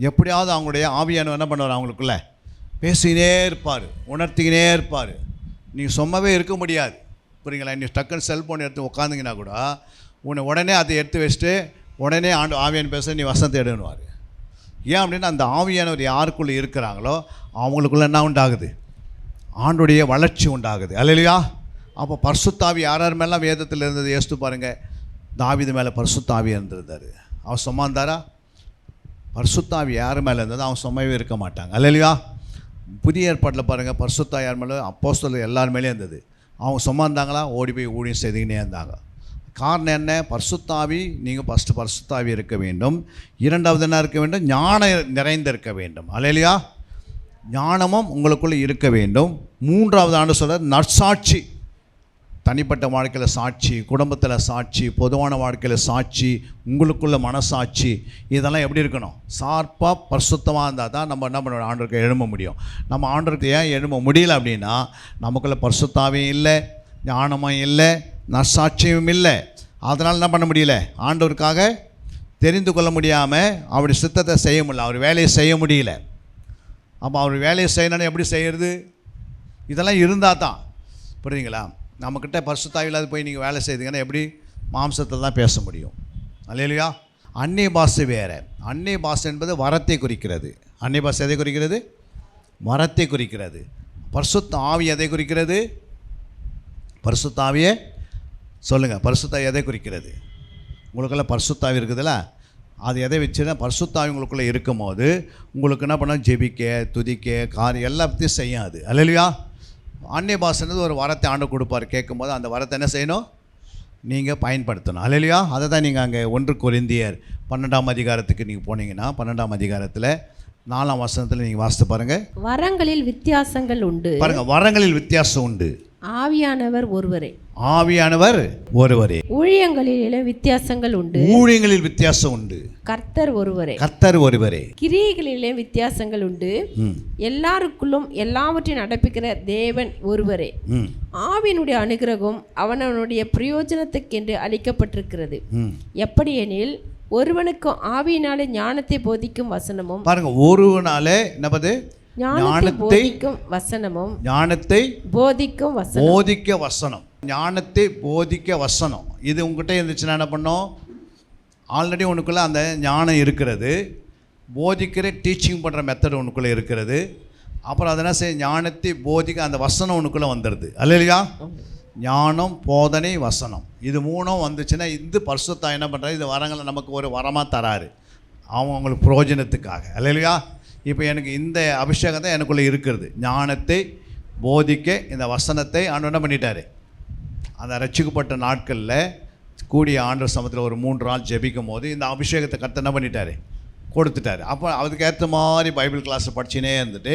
எப்படியாவது அவங்களுடைய ஆவியானவர் என்ன பண்ணுவார்? அவங்களுக்குள்ள பேசிக்கினே இருப்பார், உணர்த்திக்கினே இருப்பார். நீங்கள் சும்மாவே இருக்க முடியாது. புரியுங்களா? நீ டக்குன்னு செல்ஃபோன் எடுத்து உட்காந்துங்கன்னா கூட உன்னை உடனே அதை எடுத்து வச்சுட்டு உடனே ஆவியான பேச நீ வசனத்தை எடுன்னுவார். ஏன் அப்படின்னா அந்த ஆவியானவர் யாருக்குள்ளே இருக்கிறாங்களோ அவங்களுக்குள்ள என்ன உண்டாகுது? ஆண்டுடைய வளர்ச்சி உண்டாகுது. அல்லேலூயா. அப்போ பரிசுத்தாவி யார் மேலாம் வேதத்தில் இருந்தது யோசித்து பாருங்கள். தாவீது மேலே பரிசுத்தாவி இருந்திருந்தார். அவன் சும்மா இருந்தாரா? பரிசுத்தாவி யார் மேலே இருந்தது? அவன் சும்மாவே இருக்க மாட்டாங்க. அல்லேலூயா. புதிய ஏற்பாட்டில் பாருங்கள், பரிசுத்தா யார் மேலே? அப்போஸ்தலர் எல்லார் மேலேயும் இருந்தது. அவங்க சும்மா இருந்தாங்களா? ஓடி போய் ஊழியம் செய்துக்கினே இருந்தாங்க. காரணம் என்ன? பரிசுத்தாவி. நீங்கள் ஃபஸ்ட்டு பரிசுத்தாவி இருக்க வேண்டும். இரண்டாவது என்ன இருக்க வேண்டும்? ஞானம் நிறைந்திருக்க வேண்டும். அல்லேலூயா. ஞானமும் உங்களுக்குள்ளே இருக்க வேண்டும். மூன்றாவது ஆண்டு சொல்ல நற்சாட்சி தனிப்பட்ட வாழ்க்கையில் சாட்சி, குடும்பத்தில் சாட்சி, பொதுவான வாழ்க்கையில் சாட்சி, உங்களுக்குள்ள மனசாட்சி, இதெல்லாம் எப்படி இருக்கணும்? ஷார்ப்பாக பரிசுத்தமாக இருந்தால் தான் நம்ம என்ன பண்ண ஆண்டவருக்கு எழும்ப முடியும். நம்ம ஆண்டவருக்கு ஏன் எழும்ப முடியல அப்படின்னா, நமக்குள்ள பரிசுத்தாவையும் இல்லை, ஞானமும் இல்லை, நற்சாட்சியும் இல்லை. அதனால் என்ன பண்ண முடியல? ஆண்டவருக்காக தெரிந்து கொள்ள முடியாமல் அவருடைய சித்தத்தை செய்ய முடியல, அவர் வேலையை செய்ய முடியல. அப்போ அவர் வேலையை செய்யணும்னு எப்படி செய்கிறது? இதெல்லாம் இருந்தால் தான். புரியுதுங்களா? நம்மக்கிட்ட பரிசுத்தாவி இல்லாத போய் நீங்கள் வேலை செய்தீங்கன்னா எப்படி? மாம்சத்தை தான் பேச முடியும். அல்லேலூயா. அந்நிய பாஷை வேறு. அந்நிய பாஷை என்பது வரத்தை குறிக்கிறது. அந்நிய பாஷை எதை குறிக்கிறது? வரத்தை குறிக்கிறது. பரிசுத்த ஆவி எதை குறிக்கிறது? பரிசுத்த ஆவியை சொல்லுங்கள். பரிசுத்த எதை குறிக்கிறது? உங்களுக்கெல்லாம் பரிசுத்தாவி இருக்குதுல்ல, அது எதை வச்சுன்னா பரிசுத்தாவி உங்களுக்குள்ளே இருக்கும் போது உங்களுக்கு என்ன பண்ணால் ஜெபிக்க, துதிக்க, காரியம் எல்லாத்தையும் செய்யாது. அல்லேலூயா. அந்நிய பாஷைன்றது ஒரு வரத்தை ஆண்டு கொடுப்பார். கேட்கும்போது அந்த வரத்தை என்ன செய்யணும்? நீங்கள் பயன்படுத்தணும். அல்லேலூயா. அதை தான் நீங்கள் அங்கே 1 கொரிந்தியர் 12ஆம் அதிகாரத்துக்கு நீங்கள் போனீங்கன்னா 12ஆம் அதிகாரத்தில் 4ஆம் வசனத்தில் நீங்கள் வாசித்து பாருங்கள். வரங்களில் வித்தியாசங்கள் உண்டு. பாருங்கள், வரங்களில் வித்தியாசம் உண்டு. ஆவியானவர் ஒருவரே. ஆவியானவர் ஒருவரே. ஊழியங்களிலே வித்தியாசங்கள் உண்டு. ஊழியங்களில் வித்தியாசம் உண்டு. கர்த்தர் ஒருவரே. கர்த்தர் ஒருவரே. கிரியைகளிலே வித்தியாசங்கள் உண்டு. எல்லாருக்குள்ளும் எல்லாவற்றையும் நடப்பிக்கிற தேவன் ஒருவரே. ஆவியினுடைய அனுகிரகம் அவனவனுடைய பிரயோஜனத்துக்கென்று அளிக்கப்பட்டிருக்கிறது. எப்படியெனில் ஒருவனுக்கு ஆவியினாலே ஞானத்தை போதிக்கும் வசனமும். பாருங்க, ஒருவனாலே என்னது? ஞானத்தை போதிக்கும் வசனமும். ஞானத்தை போதிக்கும் வசனம். போதிக்க வசனம். ஞானத்தை போதிக்க வசனம். இது உங்ககிட்ட இருந்துச்சுன்னா என்ன பண்ணோம்? ஆல்ரெடி உனக்குள்ளே அந்த ஞானம் இருக்கிறது. போதிக்கிற டீச்சிங் பண்ணுற மெத்தட் உனக்குள்ளே இருக்கிறது. அப்புறம் அதை என்ன செய்ய? ஞானத்தை போதிக்க அந்த வசனம் உனக்குள்ளே வந்துடுது. அல்லேலூயா. ஞானம், போதனை, வசனம், இது 3ம் வந்துச்சுன்னா இந்த பரிசுத்தம் என்ன பண்ணுறாரு? இது வரங்களை நமக்கு ஒரு வரமாக தராரு, அவங்களுக்கு பிரயோஜனத்துக்காக. அல்லேலூயா. இப்போ எனக்கு இந்த அபிஷேகம் தான் எனக்குள்ளே இருக்கிறது. ஞானத்தை போதிக்க இந்த வசனத்தை ஆண்டு என்ன பண்ணிட்டாரு? அந்த ரட்சிக்கப்பட்ட நாட்களில் கூடிய ஆண்டு சமத்தில் ஒரு 3 நாள் ஜெபிக்கும் போது இந்த அபிஷேகத்தை கர்த்தர் என்ன பண்ணிட்டாரு? கொடுத்துட்டாரு. அப்போ அதுக்கு ஏற்ற மாதிரி பைபிள் கிளாஸை படிச்சுனே இருந்துட்டு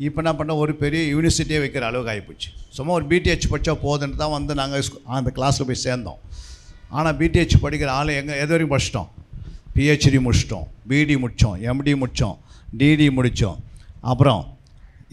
இப்போ என்ன பண்ண ஒரு பெரிய யூனிவர்சிட்டியே வைக்கிற அளவுக்கு ஆகிப்போச்சு. சும்மா ஒரு பிடிஹெச் படித்தா போதுன்னு தான் வந்து நாங்கள் அந்த கிளாஸில் போய் சேர்ந்தோம். ஆனால் பிடிஹெச் படிக்கிற ஆள் எது வரைக்கும் படிச்சிட்டோம்? பிஹெச்டி முடிச்சிட்டோம், பிடி முடித்தோம், எம்டி முடித்தோம், டிடி முடித்தோம். அப்புறம்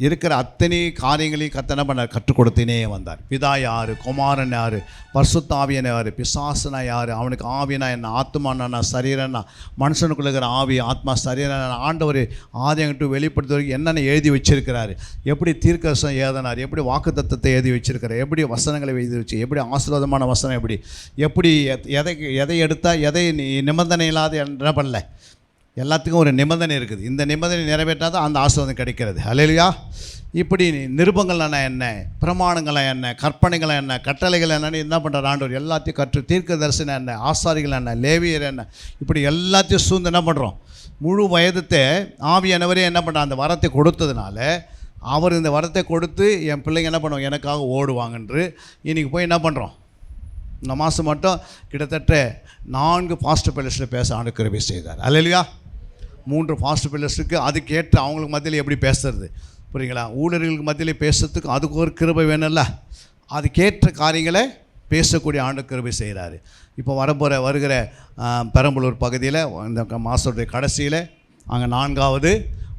இருக்கிற அத்தனை காரியங்களையும் கர்த்தர் என்ன பண்ணார்? கற்றுக் கொடுத்தினே வந்தார். பிதா யார், குமாரன் யார், பரிசுத்த ஆவியன் யார், பிசாசுனா யார், அவனுக்கு ஆவினா என்ன, ஆத்மானா சரீரன்னா, மனுஷனுக்குள்ள இருக்கிற ஆவி, ஆத்மா, சரீரனா, ஆண்டவர் ஆதியங்கிட்டு வெளிப்படுத்துவதற்கு என்னென்ன எழுதி வச்சிருக்கிறாரு, எப்படி தீர்க்கதரிசனம் எழுதினார், எப்படி வாக்குத்தத்தத்தை எழுதி வச்சிருக்கிறார், எப்படி வசனங்களை எழுதி வச்சு, எப்படி ஆசீர்வாதமான வசனம், எப்படி எதை எடுத்தால் எதை நிபந்தனை இல்லாத என்ன பண்ணல, எல்லாத்துக்கும் ஒரு நிபந்தனை இருக்குது. இந்த நிபந்தனை நிறைவேற்றால் தான் அந்த ஆசீர்வாதம் கிடைக்கிறது. அல்லேலூயா. இப்படி நிருபங்கள்னா என்ன, பிரமாணங்களாக என்ன, கற்பனைகள் என்ன, கட்டளைகள் என்னன்னு என்ன பண்ணுற ஆண்டவர் எல்லாத்தையும் கற்று, தீர்க்க தரிசனம் என்ன, ஆசாரிகள் என்ன, லேவியர் என்ன, இப்படி எல்லாத்தையும் சூழ்ந்து என்ன பண்ணுறோம்? முழு வயதத்தை ஆவியானவரே என்ன பண்ணுற அந்த வரத்தை கொடுத்ததுனால அவர் இந்த வரத்தை கொடுத்து என் பிள்ளைங்க என்ன பண்ணுவோம்? எனக்காக ஓடுவாங்கன்று இன்றைக்கி போய் என்ன பண்ணுறோம்? இந்த மாதம் மட்டும் கிட்டத்தட்ட 4 ஃபாஸ்ட் பில்லர்ஸில் பேச ஆண்டு கிருபை செய்தார். அல்லேலூயா. 3 ஃபாஸ்ட் பில்லர்ஸுக்கு அதுக்கேற்ற அவங்களுக்கு மத்தியில் எப்படி பேசுறது, புரியுங்களா? ஊழியர்களுக்கு மத்தியில் பேசுறதுக்கு அதுக்கு ஒரு கிருபை வேணும்ல, அதுக்கேற்ற காரியங்களை பேசக்கூடிய ஆண்டு கிருபை செய்கிறாரு. இப்போ வருகிற பெரம்பலூர் பகுதியில் இந்த மாதத்துடைய கடைசியில் அங்கே 4வது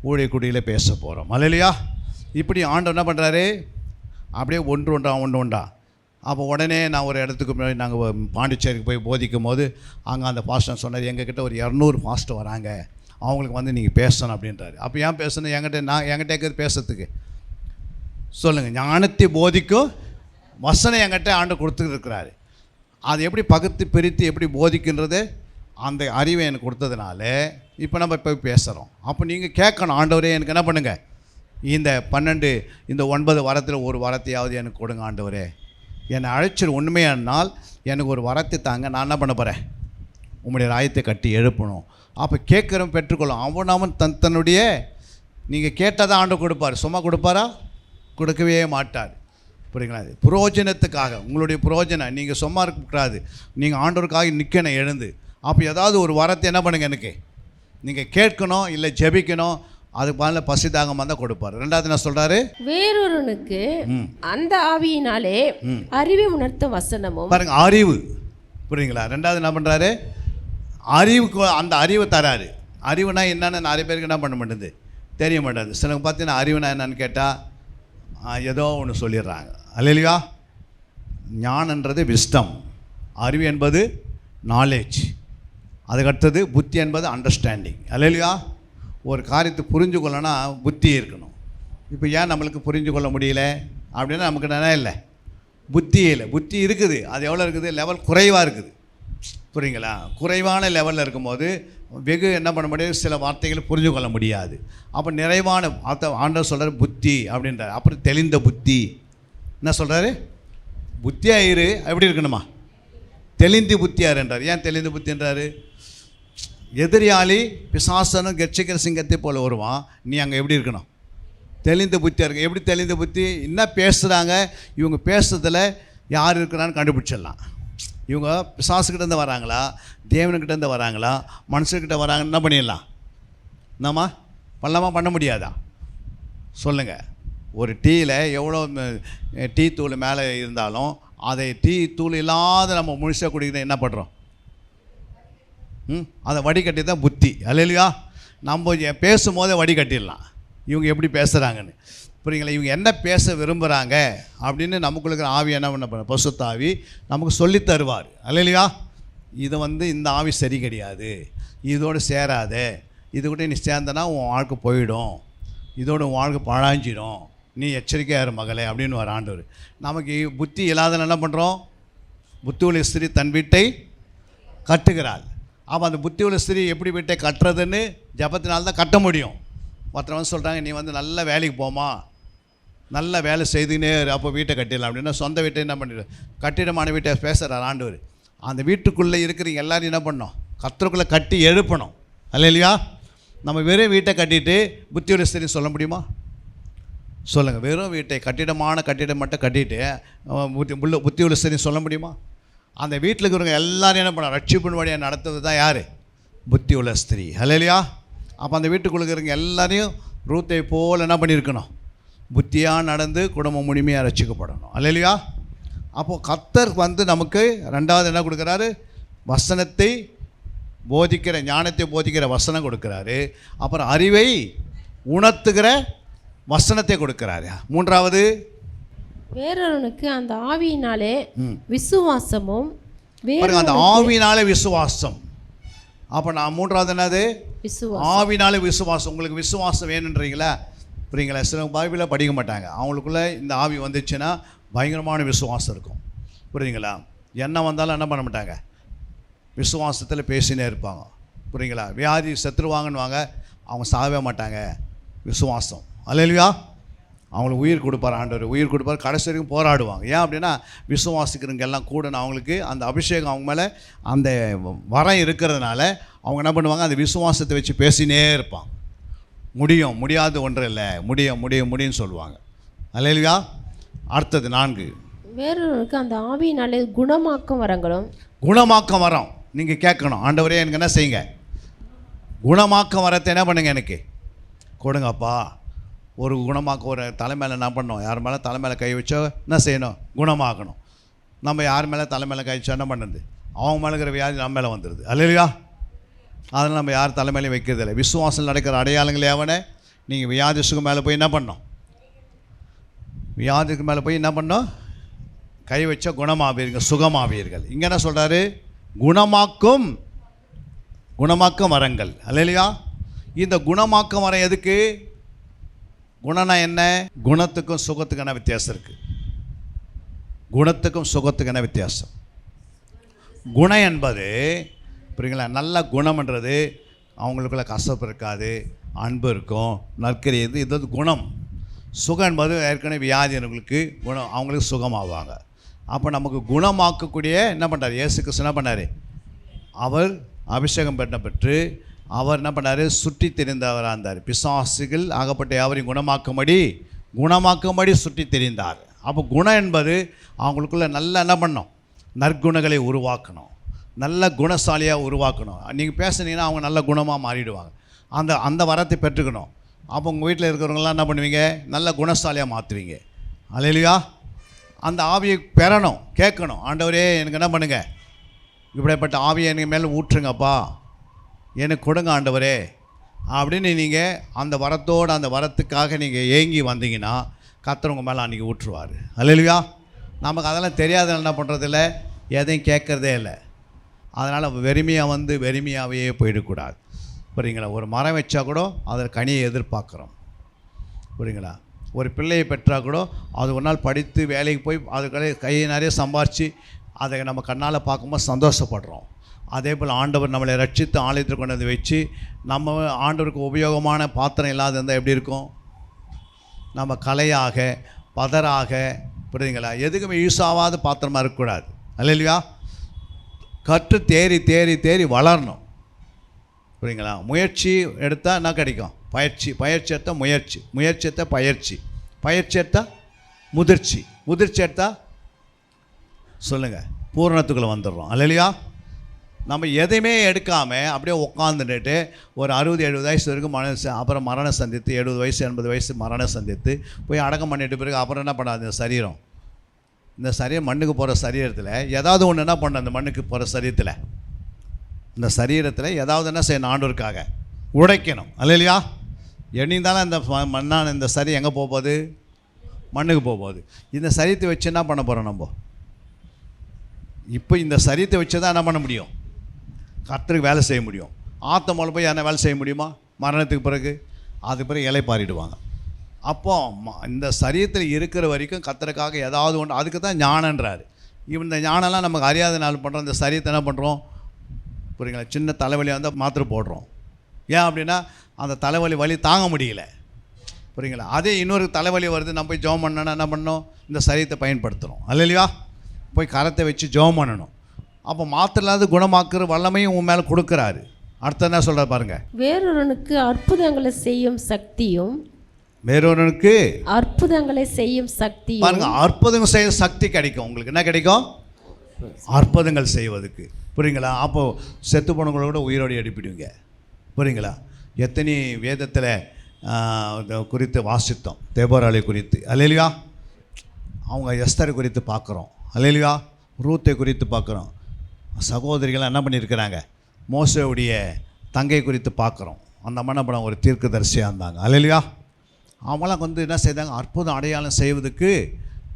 ஊழியக்குடியில் பேச போகிறோம். அல்லேலூயா. இப்படி ஆண்டு என்ன பண்ணுறாரு? அப்படியே ஒன்றா. அப்போ உடனே நான் ஒரு இடத்துக்கு முன்னாடி நாங்கள் பாண்டிச்சேரிக்கு போய் போதிக்கும் போது அங்கே அந்த பாஸ்டர் சொன்னார், எங்ககிட்ட ஒரு 200 பாஸ்டர் வராங்க, அவங்களுக்கு வந்து நீங்கள் பேசணும் அப்படின்றாரு. அப்போ ஏன் பேசணும்? என்கிட்ட இருக்கிறது பேசுறதுக்கு சொல்லுங்கள். ஞானத்தை போதிக்கும் வசனம் என்கிட்ட ஆண்டு கொடுத்துருக்கிறாரு. அதை எப்படி பகுத்து பிரித்து எப்படி போதிக்கின்றது அந்த அறிவை எனக்கு கொடுத்ததுனால இப்போ நம்ம போய் பேசுகிறோம். அப்போ நீங்கள் கேட்கணும், ஆண்டவரே எனக்கு என்ன பண்ணுங்கள், இந்த 9 வரத்தில் ஒரு வரத்தையாவது எனக்கு கொடுங்க ஆண்டவரே, என்னை அழைச்சிரு, உண்மையானால் எனக்கு ஒரு வரத்தை தாங்க, நான் என்ன பண்ண போகிறேன்? உங்களுடைய ராயத்தை கட்டி எழுப்பணும். அப்போ கேட்குறோம், பெற்றுக்கொள்ளும். அவன் தன்னுடைய நீங்கள் கேட்டால் தான் ஆண்டு கொடுப்பார், சும்மா கொடுப்பாரா? கொடுக்கவே மாட்டார். புரியுங்களா? அது புரோஜனத்துக்காக, உங்களுடைய புரோஜனம். நீங்கள் சும்மா இருக்கக்கூடாது, நீங்கள் ஆண்டவருக்காக நிற்கணும் எழுந்து. அப்போ ஏதாவது ஒரு வரத்தை என்ன பண்ணுங்க, எனக்கு நீங்கள் கேட்கணும், இல்லை ஜெபிக்கணும். அதுக்கு பதில் பசி தாகமாக தான் கொடுப்பார். ரெண்டாவது என்ன சொல்கிறாரு? வேறொருவனுக்கு அந்த ஆவியினாலே அறிவை உணர்த்த வசனமும். பாருங்க, அறிவு, புரியுங்களா? ரெண்டாவது என்ன பண்ணுறாரு? அறிவுக்கு அந்த அறிவை தராரு. அறிவுனா என்னன்னு நிறைய பேருக்கு என்ன பண்ண மாட்டேங்குது, தெரிய மாட்டேங்குது. சிலவங்க பார்த்தீங்கன்னா அறிவுனா என்னன்னு கேட்டால் ஏதோ ஒன்று சொல்லிடுறாங்க. அல்லையா? ஞானன்றது விஸ்டம், அறிவு என்பது நாலேஜ், அதுக்கடுத்தது புத்தி என்பது அண்டர்ஸ்டாண்டிங். அல்லையா? ஒரு காரியத்தை புரிஞ்சு கொள்ளனா புத்தி இருக்கணும். இப்போ ஏன் நம்மளுக்கு புரிஞ்சு கொள்ள முடியல அப்படின்னா நமக்கு என்ன இல்லை, புத்தி இல்லை. புத்தி இருக்குது, அது எவ்வளோ இருக்குது, லெவல் குறைவாக இருக்குது. புரியுங்களா? குறைவான லெவலில் இருக்கும்போது வெகு என்ன பண்ண முடியாது, சில வார்த்தைகளை புரிஞ்சு கொள்ள முடியாது. அப்போ நிறைவான ஆண்டவர் சொல்கிறார் புத்தி அப்படின்றார். அப்புறம் தெளிந்த புத்தி. என்ன சொல்கிறாரு? புத்தியாக இரு, எப்படி இருக்கணுமா? தெளிந்து புத்தியார் என்றார். ஏன் தெளிந்த புத்தின்றாரு? எதிரியாளி பிசாசனும் கட்சிக்கிற சிங்கத்தை போல் வருவான். நீ அங்கே எப்படி இருக்கணும்? தெளிந்த புத்தியாக இருக்கு. எப்படி தெளிந்த புத்தி? என்ன பேசுகிறாங்க, இவங்க பேசுறதுல யார் இருக்கிறான்னு கண்டுபிடிச்சிடலாம். இவங்க பிசாசுக்கிட்டேருந்து வராங்களா, தேவனுக்கிட்டேருந்து வராங்களா, மனுஷர்கிட்ட வராங்கன்னு என்ன பண்ணிடலாம்? என்னம்மா பண்ணலாமா, பண்ண முடியாதா? சொல்லுங்கள். ஒரு டீயில் எவ்வளோ டீ தூள் மேலே இருந்தாலும் அதை டீ தூள் இல்லாத நம்ம முழுசாக குடிக்கிற என்ன பண்ணுறோம்? அதை வடிகட்டி தான் புத்தி. அல்லையா? நம்ம பேசும்போதே வடிகட்டிடலாம் இவங்க எப்படி பேசுகிறாங்கன்னு. புரியுங்களா? இவங்க என்ன பேச விரும்புகிறாங்க அப்படின்னு நமக்குள்ள ஆவி என்ன பண்ண பசுத்த ஆவி நமக்கு சொல்லி தருவார். அல்லையா? இது இந்த ஆவி சரி கிடையாது, இதோடு சேராத, இது கூட நீ சேர்ந்தனா உன் வாழ்க்கை போயிடும், இதோட உன் வாழ்க்கை பழாஞ்சிடும், நீ எச்சரிக்கையாக இரு மகளே அப்படின்னு வர ஆண்டவர். நமக்கு புத்தி இல்லாத என்ன பண்ணுறோம்? புத்தி உள்ள ஸ்திரீ தன் வீட்டை கட்டுகிறாள். அப்போ அந்த புத்தி உள்ள ஸ்திரீ எப்படி வீட்டை கட்டுறதுன்னு ஜபத்தினால்தான் கட்ட முடியும். ஒருத்தர் சொல்கிறாங்க, நீ நல்ல வேலைக்கு போமா, நல்ல வேலை செய்துன்னே அப்போ வீட்டை கட்டிடலாம் அப்படின்னா சொந்த வீட்டை என்ன பண்ணிடு, கட்டிடமான வீட்டை பேசுகிறார் ஆண்டவர். அந்த வீட்டுக்குள்ளே இருக்கிறீங்க எல்லோரும் என்ன பண்ணணும்? கர்த்தருக்குள்ளே கட்டி எழுப்பணும். அல்லையா? நம்ம வெறும் வீட்டை கட்டிட்டு புத்தியுள்ள ஸ்திரீ சொல்ல முடியுமா? சொல்லுங்கள். வெறும் வீட்டை கட்டிடம் மட்டும் கட்டிட்டு புத்தியுள்ள ஸ்திரீ சொல்ல முடியுமா? அந்த வீட்டில் இருக்கிறவங்க எல்லோரும் என்ன பண்ண ரட்சிப்பின் வழியாக நடத்துறது தான் யார்? புத்தி உள்ள ஸ்திரீ. அல்லையா? அப்போ அந்த வீட்டுக்குள்ள இருக்கிறவங்க எல்லாரையும் ரூத்தை போல் என்ன பண்ணியிருக்கணும்? புத்தியாக நடந்து குடும்பம் முழுமையாக ரட்சிக்கப்படணும். அல்லையா? அப்போது கர்த்தர் நமக்கு ரெண்டாவது என்ன கொடுக்குறாரு? வசனத்தை போதிக்கிற, ஞானத்தை போதிக்கிற வசனம் கொடுக்குறாரு. அப்புறம் அறிவை உணர்த்துகிற வசனத்தை கொடுக்குறாரு. மூன்றாவது, வேறொருவனுக்கு அந்த ஆவியினாலே விசுவாசமும். அந்த ஆவியினாலே விசுவாசம். அப்போ நான் மூன்றாவது என்னது? ஆவினாலே விசுவாசம். உங்களுக்கு விசுவாசம் வேணுன்றீங்களா? புரியுங்களா? சில பைபிளில் படிக்க மாட்டாங்க, அவங்களுக்குள்ளே இந்த ஆவி வந்துச்சுன்னா பயங்கரமான விசுவாசம் இருக்கும். புரியுங்களா? என்ன வந்தாலும் என்ன பண்ண மாட்டாங்க, விசுவாசத்தில் பேசினே இருப்பாங்க. புரியுங்களா? வியாதி செத்துருவாங்கன்னு வாங்க, அவங்க சாகவே மாட்டாங்க. விசுவாசம். அல்லையா? அவங்களுக்கு உயிர் கொடுப்பார் ஆண்டவர், உயிர் கொடுப்பார், கடைசி வரைக்கும் போராடுவாங்க. ஏன் அப்படின்னா விசுவாசிக்கிறவங்க எல்லாம் கூட அவங்களுக்கு அந்த அபிஷேகம் அவங்க மேலே அந்த வரம் இருக்கிறதுனால அவங்க என்ன பண்ணுவாங்க, அந்த விசுவாசத்தை வச்சு பேசினே இருப்பாங்க. முடியும், முடியாது ஒன்று இல்லை, முடியும் முடியும் முடியும்னு சொல்லுவாங்க. அல்லையா? அடுத்தது 4, வேறொருக்கு அந்த ஆவியினாலே குணமாக்கும் வரங்களும். குணமாக்கம் வரம். நீங்கள் கேட்கணும், ஆண்டவரே எனக்கு என்ன செய்யுங்க, குணமாக்கம் வரத்தை என்ன பண்ணுங்க எனக்கு கொடுங்கப்பா. ஒரு குணமாக்க, ஒரு தலைமையில் என்ன பண்ணோம், யார் மேலே தலைமையில் கை வச்சோ என்ன செய்யணும், குணமாக்கணும். நம்ம யார் மேலே தலைமையில் கை வச்சோ என்ன பண்ணுறது, அவங்க மேலே இருக்கிற வியாதி நம்ம மேலே வந்துடுது. அல்லையா? அதனால் நம்ம யார் தலைமையிலையும் வைக்கிறதில்லை. விசுவாசம் நடக்கிற அடையாளங்களே அவனே. நீங்கள் வியாதிசுக்கு மேலே போய் என்ன பண்ணோம், வியாதிக்கு மேலே போய் என்ன பண்ணோம், கை வச்சா குணமாவீர்கள், சுகமாவீர்கள். இங்கே என்ன சொல்கிறாரு, குணமாக்கும் வரங்கள். அல்லையா? இந்த குணமாக்கும் வரம் எதுக்கு? குணம்னா என்ன? குணத்துக்கும் சுகத்துக்கான வித்தியாசம் இருக்குது. குணத்துக்கும் சுகத்துக்கான வித்தியாசம். குணம் என்பது புரியுங்களா, நல்ல குணம்ன்றது அவங்களுக்குள்ள கசப்பு இருக்காது, அன்பு இருக்கும், நற்கரி இது குணம். சுகம் என்பது ஏற்கனவே வியாதிகளுக்கு குணம், அவங்களுக்கு சுகமாவாங்க. அப்போ நமக்கு குணமாக்கக்கூடிய என்ன பண்ணுறார் இயேசு கிறிஸ்து? என்ன பண்ணார்? அவர் அபிஷேகம் பெற்று அவர் என்ன பண்ணார், சுற்றி தெரிந்தவராக இருந்தார். பிசாசுகள் ஆகப்பட்ட யாவரையும் குணமாக்கும்படி சுற்றி தெரிந்தார். அப்போ குணம் என்பது அவங்களுக்குள்ள நல்ல என்ன பண்ணணும், நற்குணங்களை உருவாக்கணும், நல்ல குணசாலியாக உருவாக்கணும். நீங்கள் பேசுனீங்கன்னா அவங்க நல்ல குணமாக மாறிடுவாங்க. அந்த வரத்தை பெற்றுக்கணும். அப்போ உங்கள் வீட்டில் இருக்கிறவங்களாம் என்ன பண்ணுவீங்க? நல்ல குணசாலியாக மாற்றுவீங்க. அல்லேலூயா. அந்த ஆவியை பெறணும், கேட்கணும். ஆண்டவரே எனக்கு என்ன பண்ணுங்க, இப்படிப்பட்ட ஆவியை எனக்கு மேலே ஊற்றுங்கப்பா, எனக்கு கொடுங்க ஆண்டவரே அப்படின்னு நீங்கள் அந்த வரத்தோடு அந்த வரத்துக்காக நீங்கள் ஏங்கி வந்தீங்கன்னா கர்த்தர் உங்கள் மேலே அன்றைக்கி ஊற்றுவார். அல்லேலூயா. நமக்கு அதெல்லாம் தெரியாத என்ன பண்ணுறதில்ல, எதையும் கேட்குறதே இல்லை. அதனால் வெறுமையாக வெறுமையாகவே போயிடக்கூடாது. புரியுங்களா? ஒரு மரம் வச்சா கூட அதில் கனியை எதிர்பார்க்குறோம். புரியுங்களா? ஒரு பிள்ளையை பெற்றால் கூட அது ஒரு நாள் படித்து வேலைக்கு போய் அதுக்கு கையை நிறைய சம்பாரித்து அதை நம்ம கண்ணால் பார்க்கும்போது சந்தோஷப்படுறோம். அதே போல் ஆண்டவர் நம்மளை ரட்சித்து ஆலயத்தில் கொண்டு வந்து வச்சு நம்ம ஆண்டவருக்கு உபயோகமான பாத்திரம் இல்லாத இருந்தால் எப்படி இருக்கும்? நம்ம கலையாக பதராக, புரியுதுங்களா, எதுக்குமே யூஸ் ஆகாத பாத்திரமாக இருக்கக்கூடாது. அல்லேலூயா. கற்று தேறி தேறி தேறி வளரணும். புரியுங்களா? முயற்சி எடுத்தால் என்ன கிடைக்கும்? பயிற்சி. பயிற்சி எடுத்தால் முயற்சி. முயற்சி எடுத்தால் பயிற்சி. பயிற்சி எடுத்தால் முதிர்ச்சி. முதிர்ச்சி எடுத்தால் சொல்லுங்கள் பூரணத்துக்குள்ளே வந்துடுறோம். அல்லேலூயா. நம்ம எதையுமே எடுக்காமல் அப்படியே உட்காந்துட்டு ஒரு 60-70 வயசு வரைக்கும் அப்புறம் மரணம் சந்தித்து 70 வயசு 80 வயசு மரணம் சந்தித்து போய் அடக்கம் பண்ணிட்டு பிறகு அப்புறம் என்ன பண்ணாது? இந்த சரீரம் மண்ணுக்கு போகிற சரீரத்தில் ஏதாவது ஒன்று என்ன பண்ண, அந்த மண்ணுக்கு போகிற சரீரத்தில் இந்த சரீரத்தில் ஏதாவது என்ன செய்யணும்? ஆண்டவருக்காக உடைக்கணும். அல்லேலூயா. எண்ணிந்தாலும் இந்த மண்ணான இந்த சரி எங்கே போகுது? மண்ணுக்கு போகுது. இந்த சரீரத்தை வச்சு என்ன பண்ண போகிறோம்? நம்ம இப்போ இந்த சரீரத்தை வச்சு தான் என்ன பண்ண முடியும்? கர்த்தருக்கு வேலை செய்ய முடியும். ஆத்தமோல போய் என்ன வேலை செய்ய முடியுமா? மரணத்துக்கு பிறகு அது பிறகு இலை பாரிடுவாங்க. அப்போ இந்த சரீரத்தில் இருக்கிற வரைக்கும் கர்த்தருக்காக ஏதாவது ஒன்று, அதுக்கு தான் ஞானன்றார். இந்த ஞானம்லாம் நமக்கு அறியாத நாள் பண்ணுறோம். இந்த சரீரத்தை என்ன பண்ணுறோம்? புரியுங்களா? சின்ன தலைவலியாக இருந்தால் மாத்திரை போடுறோம். ஏன் அப்படின்னா அந்த வலி தாங்க முடியல. புரியுங்களா? அதே இன்னொரு தலைவலி வருது, நம்ம போய் ஜெபம் பண்ணோன்னா என்ன பண்ணணும்? இந்த சரீரத்தை பயன்படுத்துகிறோம். அல்லேலூயா. போய் கரத்தை வச்சு ஜெபம் பண்ணணும். அப்போ மாத்திரை இல்லாத குணமாக்குற வல்லமையும் உன் மேலே கொடுக்குறாரு. அடுத்த என்ன சொல்கிறார் பாருங்கள். வேறொருவனுக்கு அற்புதங்களை செய்யும் சக்தியும், வேறொருவனுக்கு அற்புதங்களை செய்யும் சக்தியும் பாருங்கள், அற்புதங்கள் செய்ய சக்தி கிடைக்கும். உங்களுக்கு என்ன கிடைக்கும்? அற்புதங்கள் செய்வதுக்கு. புரியுங்களா? அப்போது செத்து போனவங்கள கூட உயிரோடு எழுப்பிடுவீங்க. புரியுங்களா? எத்தனை வேதத்தில் குறித்து வாசித்தோம், தேபோராளை குறித்து. அல்லேலூயா. அவங்க எஸ்தரை குறித்து பார்க்குறோம். அல்லேலூயா. ரூத்தை குறித்து பார்க்குறோம். சகோதரிகள் என்ன பண்ணியிருக்கிறாங்க? மோசேவுடைய தங்கை குறித்து பார்க்குறோம். அந்த மன்னப்படம் ஒரு தீர்க்கதரிசியாக இருந்தாங்க. அல்லேலூயா. அவங்களாம் என்ன செய்தாங்க? அற்புதம் அடையாளம் செய்வதுக்கு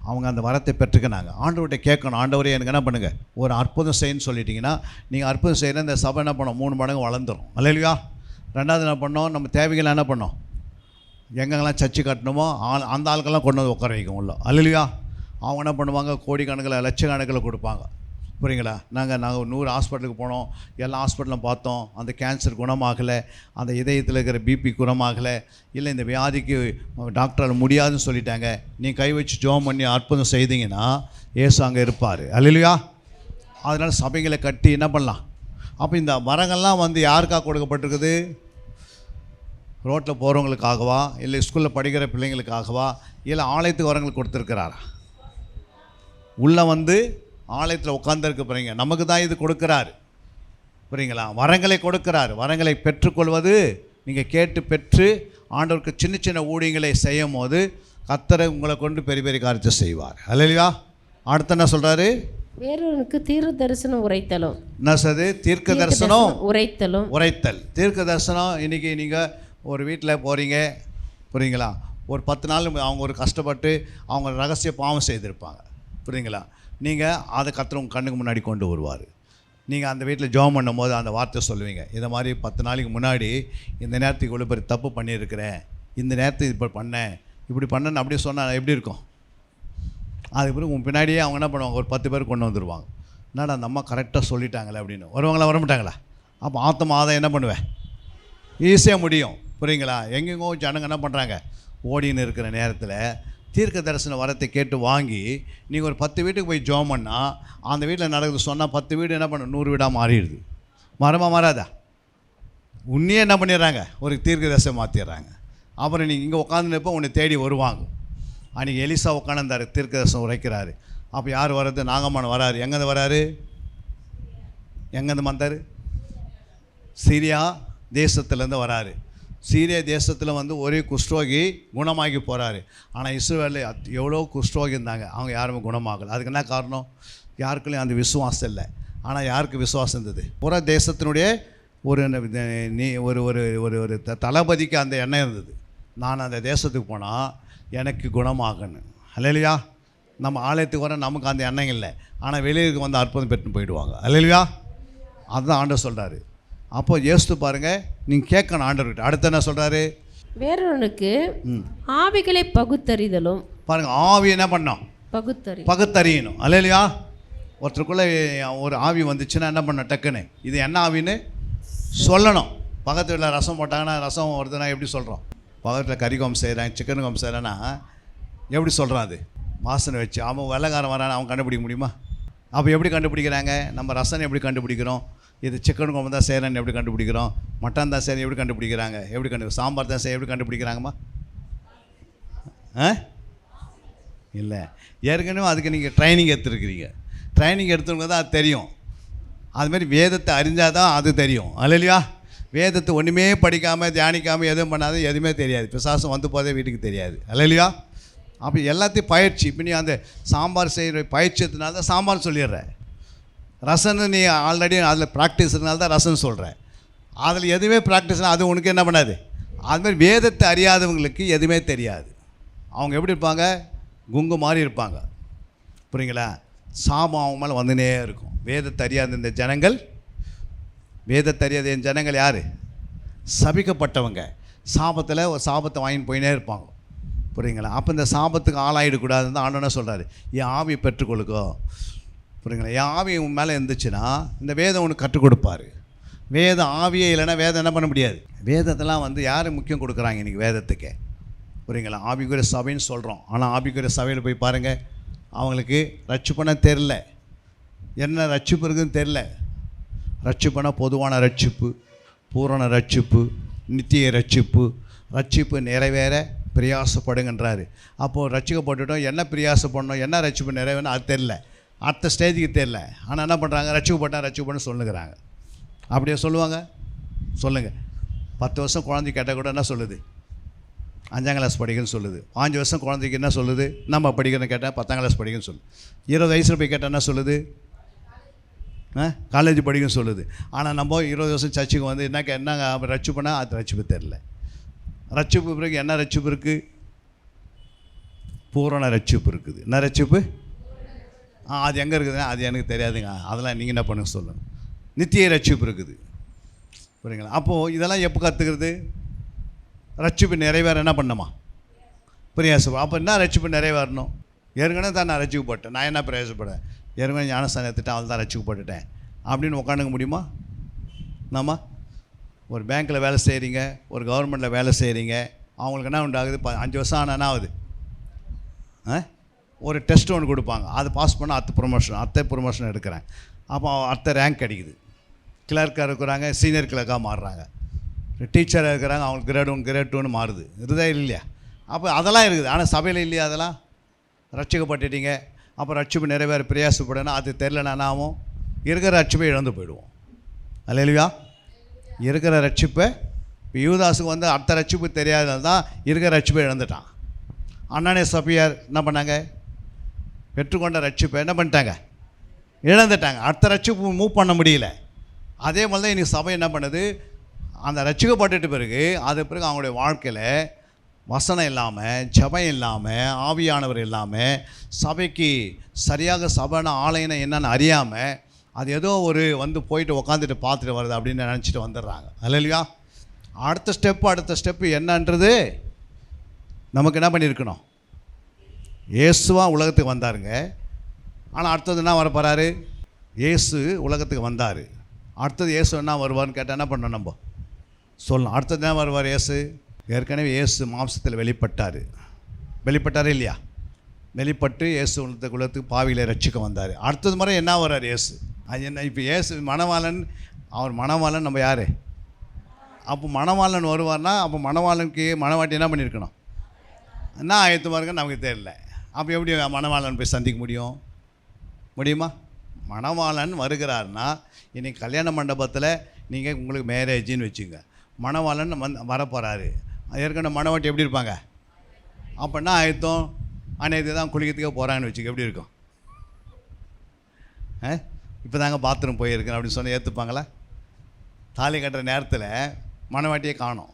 அவங்க அந்த வரத்தை பெற்றுக்கினாங்க. ஆண்டவர்கிட்ட கேட்கணும், ஆண்டவரே எனக்கு என்ன பண்ணுங்கள், ஒரு அற்புதம் செய்யணும்னு சொல்லிட்டிங்கன்னா நீங்கள் அற்புதம் செய்யணும், இந்த சபை என்ன பண்ணோம்? 3 மடங்கு வளர்ந்துடும். அல்லேலூயா. ரெண்டாவது என்ன பண்ணோம்? நம்ம தேவைகள் என்ன பண்ணோம்? எங்கெங்கெல்லாம் சர்ச்சு கட்டணுமோ அந்த ஆளுக்கெல்லாம் கொண்டு வந்து உட்கார வைக்கும் உள்ள. அல்லேலூயா. அவங்க என்ன பண்ணுவாங்க? கோடிக்கணக்கில் லட்சக்கணக்கில் கொடுப்பாங்க. புரியுங்களா? நாங்கள் 100 ஹாஸ்பிட்டலுக்கு போனோம், எல்லா ஹாஸ்பிட்டலும் பார்த்தோம், அந்த கேன்சர் குணமாகலை, அந்த இதயத்தில் இருக்கிற பிபி குணமாகலை, இல்லை இந்த வியாதிக்கு டாக்டரால் முடியாதுன்னு சொல்லிட்டாங்க. நீ கை வச்சு ஜெபம் பண்ணி அற்புதம் செய்தீங்கன்னா ஏசு அங்கே இருப்பார். அல்லேலூயா. அதனால் சபைகளை கட்டி என்ன பண்ணலாம்? அப்போ இந்த வரங்கள்லாம் யாருக்காக கொடுக்கப்பட்டிருக்குது? ரோட்டில் போகிறவங்களுக்காகவா, இல்லை ஸ்கூலில் படிக்கிற பிள்ளைங்களுக்காகவா, இல்லை ஆலயத்துக்கு வரங்களுக்கு கொடுத்துருக்கிறாரா? உள்ளே ஆலயத்தில் உட்காந்துருக்க போகிறீங்க, நமக்கு தான் இது கொடுக்குறாரு. புரியுங்களா? வரங்களை கொடுக்குறாரு. வரங்களை பெற்றுக்கொள்வது, நீங்கள் கேட்டு பெற்று ஆண்டவருக்கு சின்ன சின்ன ஊழியங்களை செய்யும் போது கர்த்தர் உங்களை கொண்டு பெரிய பெரிய காரியத்தை செய்வார். அல்லேலூயா. அடுத்து என்ன சொல்கிறாரு? வேறொருவனுக்கு தீர்க்க தரிசனம் உரைத்தலும். என்ன சார்? தீர்க்க தரிசனம் உரைத்தல். தீர்க்க தரிசனம். இன்றைக்கி நீங்கள் ஒரு வீட்டில் போகிறீங்க, புரியுங்களா? ஒரு 10 நாள் அவங்க ஒரு கஷ்டப்பட்டு அவங்க ரகசிய பாவம் செய்திருப்பாங்க. புரியுங்களா? நீங்கள் அதை கர்த்தர் உங்கள் கண்ணுக்கு முன்னாடி கொண்டு வருவார். நீங்கள் அந்த வீட்டில் ஜெபம் பண்ணும் போது அந்த வார்த்தை சொல்லுவீங்க, இதை மாதிரி 10 நாளைக்கு முன்னாடி இந்த நேரத்துக்கு இவ்வளோ பெரிய தப்பு பண்ணியிருக்கிறேன், இந்த நேரத்துக்கு இப்போ பண்ணேன், இப்படி பண்ணேன்னு அப்படியே சொன்னால் எப்படி இருக்கும்? அதுக்கு பிறகு உங்கள் பின்னாடியே அவங்க என்ன பண்ணுவாங்க? ஒரு 10 பேர் கொண்டு வந்துடுவாங்க. என்னடா அந்த அம்மா கரெக்டாக சொல்லிட்டாங்களே அப்படின்னு. வருவாங்களா? வரமாட்டாங்களா? அப்போ ஆத்மா என்ன பண்ணுவேன்? ஈஸியாக முடியும். புரியுங்களா? எங்கெங்கோ ஜனங்க என்ன பண்ணுறாங்க? ஓடின்னு இருக்கிற நேரத்தில் தீர்க்க தரிசன வரத்தை கேட்டு வாங்கி நீங்கள் ஒரு 10 வீட்டுக்கு போய் ஜெபம் பண்ணால் அந்த வீட்டில் நடக்குது சொன்னால் 10 வீடு என்ன பண்ண 100 வீடாக மாறிடுது. மாறாதா? உன்னையே என்ன பண்ணிடுறாங்க? ஒரு தீர்க்க தரிசனம் மாற்றிடுறாங்க. அப்புறம் நீங்கள் இங்கே உட்காந்துனப்போ உன்னை தேடி வருவாங்க. அன்றைக்கி எலிசா உட்காந்துருந்தார், தீர்க்க தரிசனம் உரைக்கிறாரு. அப்போ யார் வர்றது? நாகமான் வராரு. எங்கேருந்து வராரு? எங்கேருந்து வந்தார்? சிரியா தேசத்துலேருந்து வராரு. சீரிய தேசத்தில் வந்து ஒரே குஷ்டரோகி குணமாகி போகிறாரு. ஆனால் இஸ்ரவேலில் எவ்வளோ குஷ்டரோகி இருந்தாங்க, அவங்க யாருமே குணமாகலை. அதுக்கு என்ன காரணம்? யாருக்குள்ளேயும் அந்த விசுவாசம் இல்லை. ஆனால் யாருக்கு விசுவாசம் இருந்தது? புற தேசத்தினுடைய ஒரு ஒரு ஒரு ஒரு ஒரு தளபதிக்கு அந்த எண்ணம் இருந்தது, நான் அந்த தேசத்துக்கு போனால் எனக்கு குணமாகணும். அல்லையா? நம்ம ஆலயத்துக்கு வர நமக்கு அந்த எண்ணம் இல்லை, ஆனால் வெளியே வந்து அற்புதம் பெற்று போயிடுவாங்க. அல்லையா? அதுதான் ஆண்டவர் சொல்கிறாரு. அப்போ யோசித்து பாருங்கள், நீங்கள் கேட்கணும் ஆண்டவர்கிட்ட. அடுத்து என்ன சொல்கிறாரு? வேறொன்றுக்கு ஆவிகளை பகுத்தறிதலும். பாருங்கள், ஆவி என்ன பண்ணோம்? பகுத்தறியணும். அல்லையா? ஒருத்தருக்குள்ளே ஒரு ஆவி வந்துச்சுன்னா என்ன பண்ண? டக்குன்னு இது என்ன ஆவின்னு சொல்லணும். பக்கத்து வீட்டில் ரசம் போட்டாங்கன்னா ரசம் வருதுன்னா எப்படி சொல்கிறோம்? பக்கத்தில் கறி குழம்பு செய்கிறேன், சிக்கன் குழம்பு செய்கிறேன்னா எப்படி சொல்கிறான்? அது வாசனை வச்சு அவன் வெள்ளைக்காரன் வரான்னு அவன் கண்டுபிடிக்க முடியுமா? அப்போ எப்படி கண்டுபிடிக்கிறாங்க? நம்ம ரசனை எப்படி கண்டுபிடிக்கிறோம்? இது சிக்கன் குழம்பு தான் செய்கிறேன்னு எப்படி கண்டுபிடிக்கிறோம்? மட்டன் தான் செய்கிறேன் எப்படி கண்டுபிடிக்கிறாங்க? சாம்பார் தான் செய்ய எப்படி கண்டுபிடிக்கிறாங்கம்மா? இல்லை, ஏற்கனவே அதுக்கு நீங்கள் ட்ரைனிங் எடுத்துருக்கிறீங்க. ட்ரைனிங் எடுத்தவங்க தான் அது தெரியும். அதுமாரி வேதத்தை அறிஞ்சால் தான் அது தெரியும். அல்லையா? வேதத்தை ஒன்றுமே படிக்காமல் தியானிக்காமல் எதுவும் பண்ணாத எதுவுமே தெரியாது. பிசாசம் வந்து போதே வீட்டுக்கு தெரியாது. அல்லையா? அப்போ எல்லாத்தையும் பயிற்சி. இப்போ நீ அந்த சாம்பார் செய்கிற பயிற்சி எடுத்தனால தான் சாம்பார் சொல்லிடுற. ரசன்னு நீ ஆல்ரெடி அதில் ப்ராக்டிஸ் இருந்தால்தான் தான் ரசன்னு சொல்கிற. அதில் எதுவுமே ப்ராக்டிஸ்னால் அது உனக்கு என்ன பண்ணாது? அதுமாதிரி வேதத்தை அறியாதவங்களுக்கு எதுவுமே தெரியாது. அவங்க எப்படி இருப்பாங்க? குங்கு மாதிரி இருப்பாங்க. புரியுங்களா? சாபம் அவங்க மேலே வந்துனே இருக்கும். வேதத்தை அறியாத இந்த ஜனங்கள், வேதத்தை அறியாத என் ஜனங்கள் யார்? சபிக்கப்பட்டவங்க. சாபத்தில் ஒரு சாபத்தை வாங்கின்னு போயினே இருப்பாங்க. புரியுங்களா? அப்போ இந்த சாபத்துக்கு ஆளாயிடக்கூடாதுன்னு தான் ஆண்டவனே சொல்கிறாரு, என் ஆவியை பெற்றுக்கொள்ளுக்கோ. புரியுங்களா? என் ஆவி உன் மேலே இருந்துச்சுன்னா இந்த வேதம் உனக்கு கற்றுக் கொடுப்பார். வேதம் ஆவியே இல்லைன்னா வேதம் என்ன பண்ண முடியாது. வேதத்தெல்லாம் வந்து யார் முக்கியம் கொடுக்குறாங்க இன்றைக்கி வேதத்துக்கு? புரியுங்களா? ஆவிக்குரிய சபைன்னு சொல்கிறோம், ஆனால் ஆவிக்குரிய சபையில் போய் பாருங்கள், அவங்களுக்கு ரட்சிப்புனா தெரில, என்ன ரட்சிப்பு இருக்குதுன்னு தெரில. ரட்சிப்புனா பொதுவான ரட்சிப்பு, பூரண ரட்சிப்பு, நித்திய ரட்சிப்பு, ரட்சிப்பு நிறைவேற பிரயாசப்படுங்கன்றாரு. அப்போது ரட்சிக்கப்பட்டுட்டோம், என்ன பிரயாசப்படணும், என்ன ரட்சிப்பு நிறைவேறணும் அது தெரில, அடுத்த ஸ்டேஜுக்கு தெரில. ஆனால் என்ன பண்ணுறாங்க? ரட்சிக்கப்பட்டேன்னு சொல்லுங்கிறாங்க. அப்படியே சொல்லுவாங்க? சொல்லுங்கள். 10 வருஷம் குழந்தை கேட்டால் கூட என்ன சொல்லுது? 5ஆம் கிளாஸ் படிக்கணும்னு சொல்லுது. 5 வருஷம் குழந்தைக்கு என்ன சொல்லுது? நம்ம படிக்கணும்னு கேட்டால் 10ஆம் கிளாஸ் படிக்கணும்னு சொல்லுது. 20 வயசில் போய் கேட்டால் என்ன சொல்லுது? காலேஜ் படிக்கணும்னு சொல்லுது. ஆனால் நம்ம 20 வருஷம் சர்ச்சுக்கு வந்து என்ன ரட்சிப்புனா அது ரட்சிப்பு தெரில. ரட்சிப்பு பிறகு என்ன ரட்சிப்பு இருக்குது? பூரண ரட்சிப்பு இருக்குது. என்ன ரட்சிப்பு? அது எங்கே இருக்குதுன்னா அது எனக்கு தெரியாதுங்க, அதெல்லாம் நீங்கள் என்ன பண்ணுங்க சொல்லணும். நித்திய ரட்சிப்பு இருக்குது. புரியுங்களா? அப்போது இதெல்லாம் எப்போ கற்றுக்கிறது? ரட்சிப்பு நிறைவேற என்ன பண்ணணுமா? பிரயாசப்படும். அப்போ என்ன ரட்சிப்பு நிறைவேறணும்? ஏற்கனவே தான் நான் ரட்சிக்கப்பட்டேன், நான் என்ன பிரயாசப்படேன்? ஏற்கனவே ஞானஸ்தானம் எடுத்துட்டேன், அவள் தான் ரட்சிக்கப்பட்டுட்டேன் அப்படின்னு உட்காந்துக்க முடியுமா? நம்ம ஒரு பேங்க்கில் வேலை செய்கிறீங்க, ஒரு கவர்மெண்ட்டில் வேலை செய்கிறீங்க, அவங்களுக்கு என்ன உண்டாகுது? 5 வருஷம் ஆனால் என்ன ஆகுது? ஒரு டெஸ்ட் ஒன்று கொடுப்பாங்க, அது பாஸ் பண்ணால் அடுத்த ப்ரொமோஷன் எடுக்கிறேன். அப்போ அடுத்த ரேங்க் கிடைக்குது. கிளர்க்காக இருக்கிறாங்க, சீனியர் கிளர்க்காக மாறுறாங்க. டீச்சராக இருக்கிறாங்க, அவங்களுக்கு கிரேட் 1 கிரேட் 2ன்னு மாறுது. இருக்குதா இல்லையா? அப்போ அதெல்லாம் இருக்குது. ஆனால் சபையில் இல்லையா? அதெல்லாம் ரட்சிக்கப்பட்டுட்டீங்க, அப்போ ரட்சிப்பு நிறைவேற பிரயாசப்படணும், அது தெரிலனா என்ன ஆகும்? இருக்கிற ரட்சிப்பை இழந்து போயிடுவோம். அல்லேலூயா. இருக்கிற ரட்சிப்பை இப்போ யூதாஸுக்கு வந்து அடுத்த ரட்சிப்பு தெரியாதது தான் இருக்கிற ரட்சிப்பை இழந்துட்டான். அண்ணனே சபியார் என்ன பண்ணாங்க? பெற்றுக்கொண்ட ரட்சிப்பை என்ன பண்ணிட்டாங்க? இழந்துட்டாங்க. அடுத்த ரட்சிப்பு மூவ் பண்ண முடியல. அதே மாதிரி தான் இன்றைக்கி சபை என்ன பண்ணுது? அந்த ரட்சிக்கப்பட்டுட்டு பிறகு அவங்களுடைய வாழ்க்கையில் வசனம் இல்லாமல், ஜபம் இல்லாமல், ஆவியானவர் இல்லாமல், சபைக்கு சரியாக சபைன ஆலயனை என்னென்னு அறியாமல், அது ஏதோ ஒரு வந்து போயிட்டு உக்காந்துட்டு பார்த்துட்டு வருது அப்படின்னு நினச்சிட்டு வந்துடுறாங்க. அல்லையா? அடுத்த ஸ்டெப்பு என்னன்றது நமக்கு என்ன பண்ணியிருக்கணும்? இயேசுவா உலகத்துக்கு வந்தாருங்க. ஆனால் அடுத்தது என்ன வர போகிறாரு? இயேசு உலகத்துக்கு வந்தார். அடுத்தது இயேசு என்ன வருவார்னு கேட்டால் என்ன பண்ணணும்? நம்ம சொல்லணும். அடுத்தது என்ன வருவார்? இயேசு ஏற்கனவே இயேசு மாம்சத்தில் வெளிப்பட்டார் இல்லையா? வெளிப்பட்டு இயேசு உலகத்துக்கு பாவிகளை ரட்சிக்க வந்தார். அடுத்தது முறை என்ன வர்றார் இயேசு? அது என்ன? இப்போ இயேசு மணவாளன், அவர் மணவாளன், நம்ம யார்? அப்போ மணவாளன் வருவார்னா அப்போ மணவாளனுக்கு மணவாட்டி என்ன பண்ணியிருக்கணும்? என்ன ஆயத்தமாக இருக்குன்னு நமக்கு தெரியல. அப்போ எப்படி மணவாளன் போய் சந்திக்க முடியுமா? மணவாளன் வருகிறார்னா இன்றைக்கி கல்யாண மண்டபத்தில் நீங்கள் உங்களுக்கு மேரேஜின்னு வச்சுங்க, மணவாளன் வரப்போகிறாரு. ஏற்கனவே மணவாட்டி எப்படி இருப்பாங்க? அப்படின்னா ஆயத்தம் அனைத்து தான் குளிக்கிறதுக்கே போகிறாங்கன்னு வச்சுக்க, எப்படி இருக்கும்? இப்போ தாங்க பாத்ரூம் போயிருக்கேன் அப்படின்னு சொன்னால் ஏற்றுப்பாங்களா? தாலி கட்டுற நேரத்தில் மணவாட்டியே காணோம்,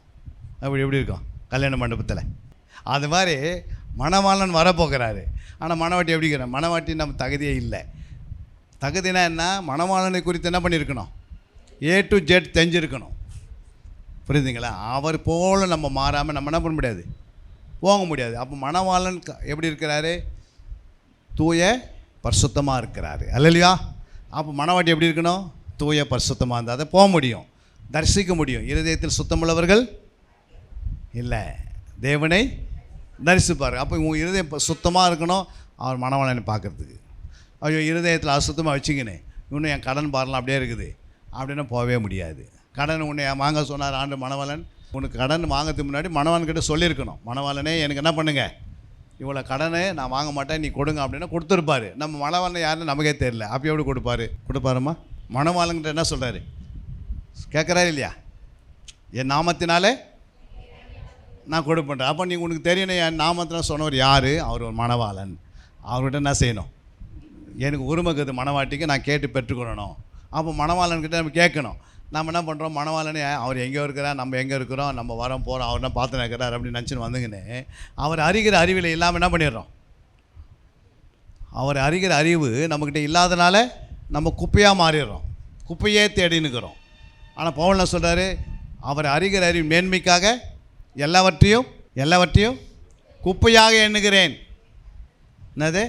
அப்படி எப்படி இருக்கும் கல்யாண மண்டபத்தில்? அது மாதிரி மணவாளன் வரப்போகிறாரு. ஆனால் மணவாட்டி எப்படி இருக்கிற? மணவாட்டி நம்ம தகுதியே இல்லை. தகுதினா என்ன? மணவாளனை குறித்து என்ன பண்ணியிருக்கணும்? A to Z தெரிஞ்சிருக்கணும். புரியுதுங்களா? அவர் போல் நம்ம மாறாமல் நம்ம என்ன பண்ண முடியாது, போக முடியாது. அப்போ மணவாளன் எப்படி இருக்கிறாரு? தூய பரிசுத்தமாக இருக்கிறாரு. அல்லையா? அப்போ மணவாட்டி எப்படி இருக்கணும்? தூய பரிசுத்தமாக இருந்தால் அதை போக முடியும், தரிசிக்க முடியும். இருதயத்தில் சுத்தமுள்ளவர்கள் இல்லை தேவனை தரிசிப்பார். அப்போ உங்கள் இருதயம் சுத்தமாக இருக்கணும் அவர் மணவாளனை பார்க்குறதுக்கு. ஐயோ இருதயத்தில் அசுத்தமாக வச்சுக்கினே இன்னும் என் கடன் பாரலாம் அப்படியே இருக்குது அப்படின்னா போகவே முடியாது. கடன் உன்னை வாங்க சொன்னார் ஆண்டு மணவாளன். உனக்கு கடன் வாங்கிறதுக்கு முன்னாடி மணவாளன்கிட்ட சொல்லியிருக்கணும், மணவாளனே எனக்கு என்ன பண்ணுங்க, இவ்வளோ கடனை நான் வாங்க மாட்டேன், நீ கொடுங்க அப்படின்னா கொடுத்துருப்பாரு. நம்ம மணவாளன் யாருன்னு நமக்கே தெரியல, அப்போ எப்படி கொடுப்பாருமா? மணவாளன்கிட்ட என்ன சொல்கிறாரு? கேட்குறாரு இல்லையா? என் நாமத்தினாலே நான் கொடுப்பேன். அப்போ நீங்கள் உனக்கு தெரியணும் என் நாமத்தினால் சொன்னவர் யார்? அவர் ஒரு மணவாளன். அவர்கிட்ட என்ன செய்யணும்? எனக்கு உரிமைக்குது மணவாட்டிக்கு, நான் கேட்டு பெற்றுக்கொள்ளணும். அப்போ மணவாளன்கிட்ட நம்ம கேட்கணும். நம்ம என்ன பண்ணுறோம்? மணவாளனே அவர் எங்கே இருக்கிறார், நம்ம எங்கே இருக்கிறோம், நம்ம வரோம் போகிறோம், அவர் என்ன பார்த்து நிற்கிறார் அப்படின்னு நினச்சின்னு வந்துங்கன்னு அவர் அறிகிற அறிவில் இல்லாமல் என்ன பண்ணிடுறோம்? அவர் அறிகிற அறிவு நம்மக்கிட்ட இல்லாதனால நம்ம குப்பையாக மாறிடுறோம், குப்பையே தேடினுக்கிறோம். ஆனால் பவுல் என்ன சொல்கிறாரு? அவர் அறிகிற அறிவு மேன்மைக்காக எல்லாவற்றையும் குப்பையாக எண்ணுகிறேன். என்னது?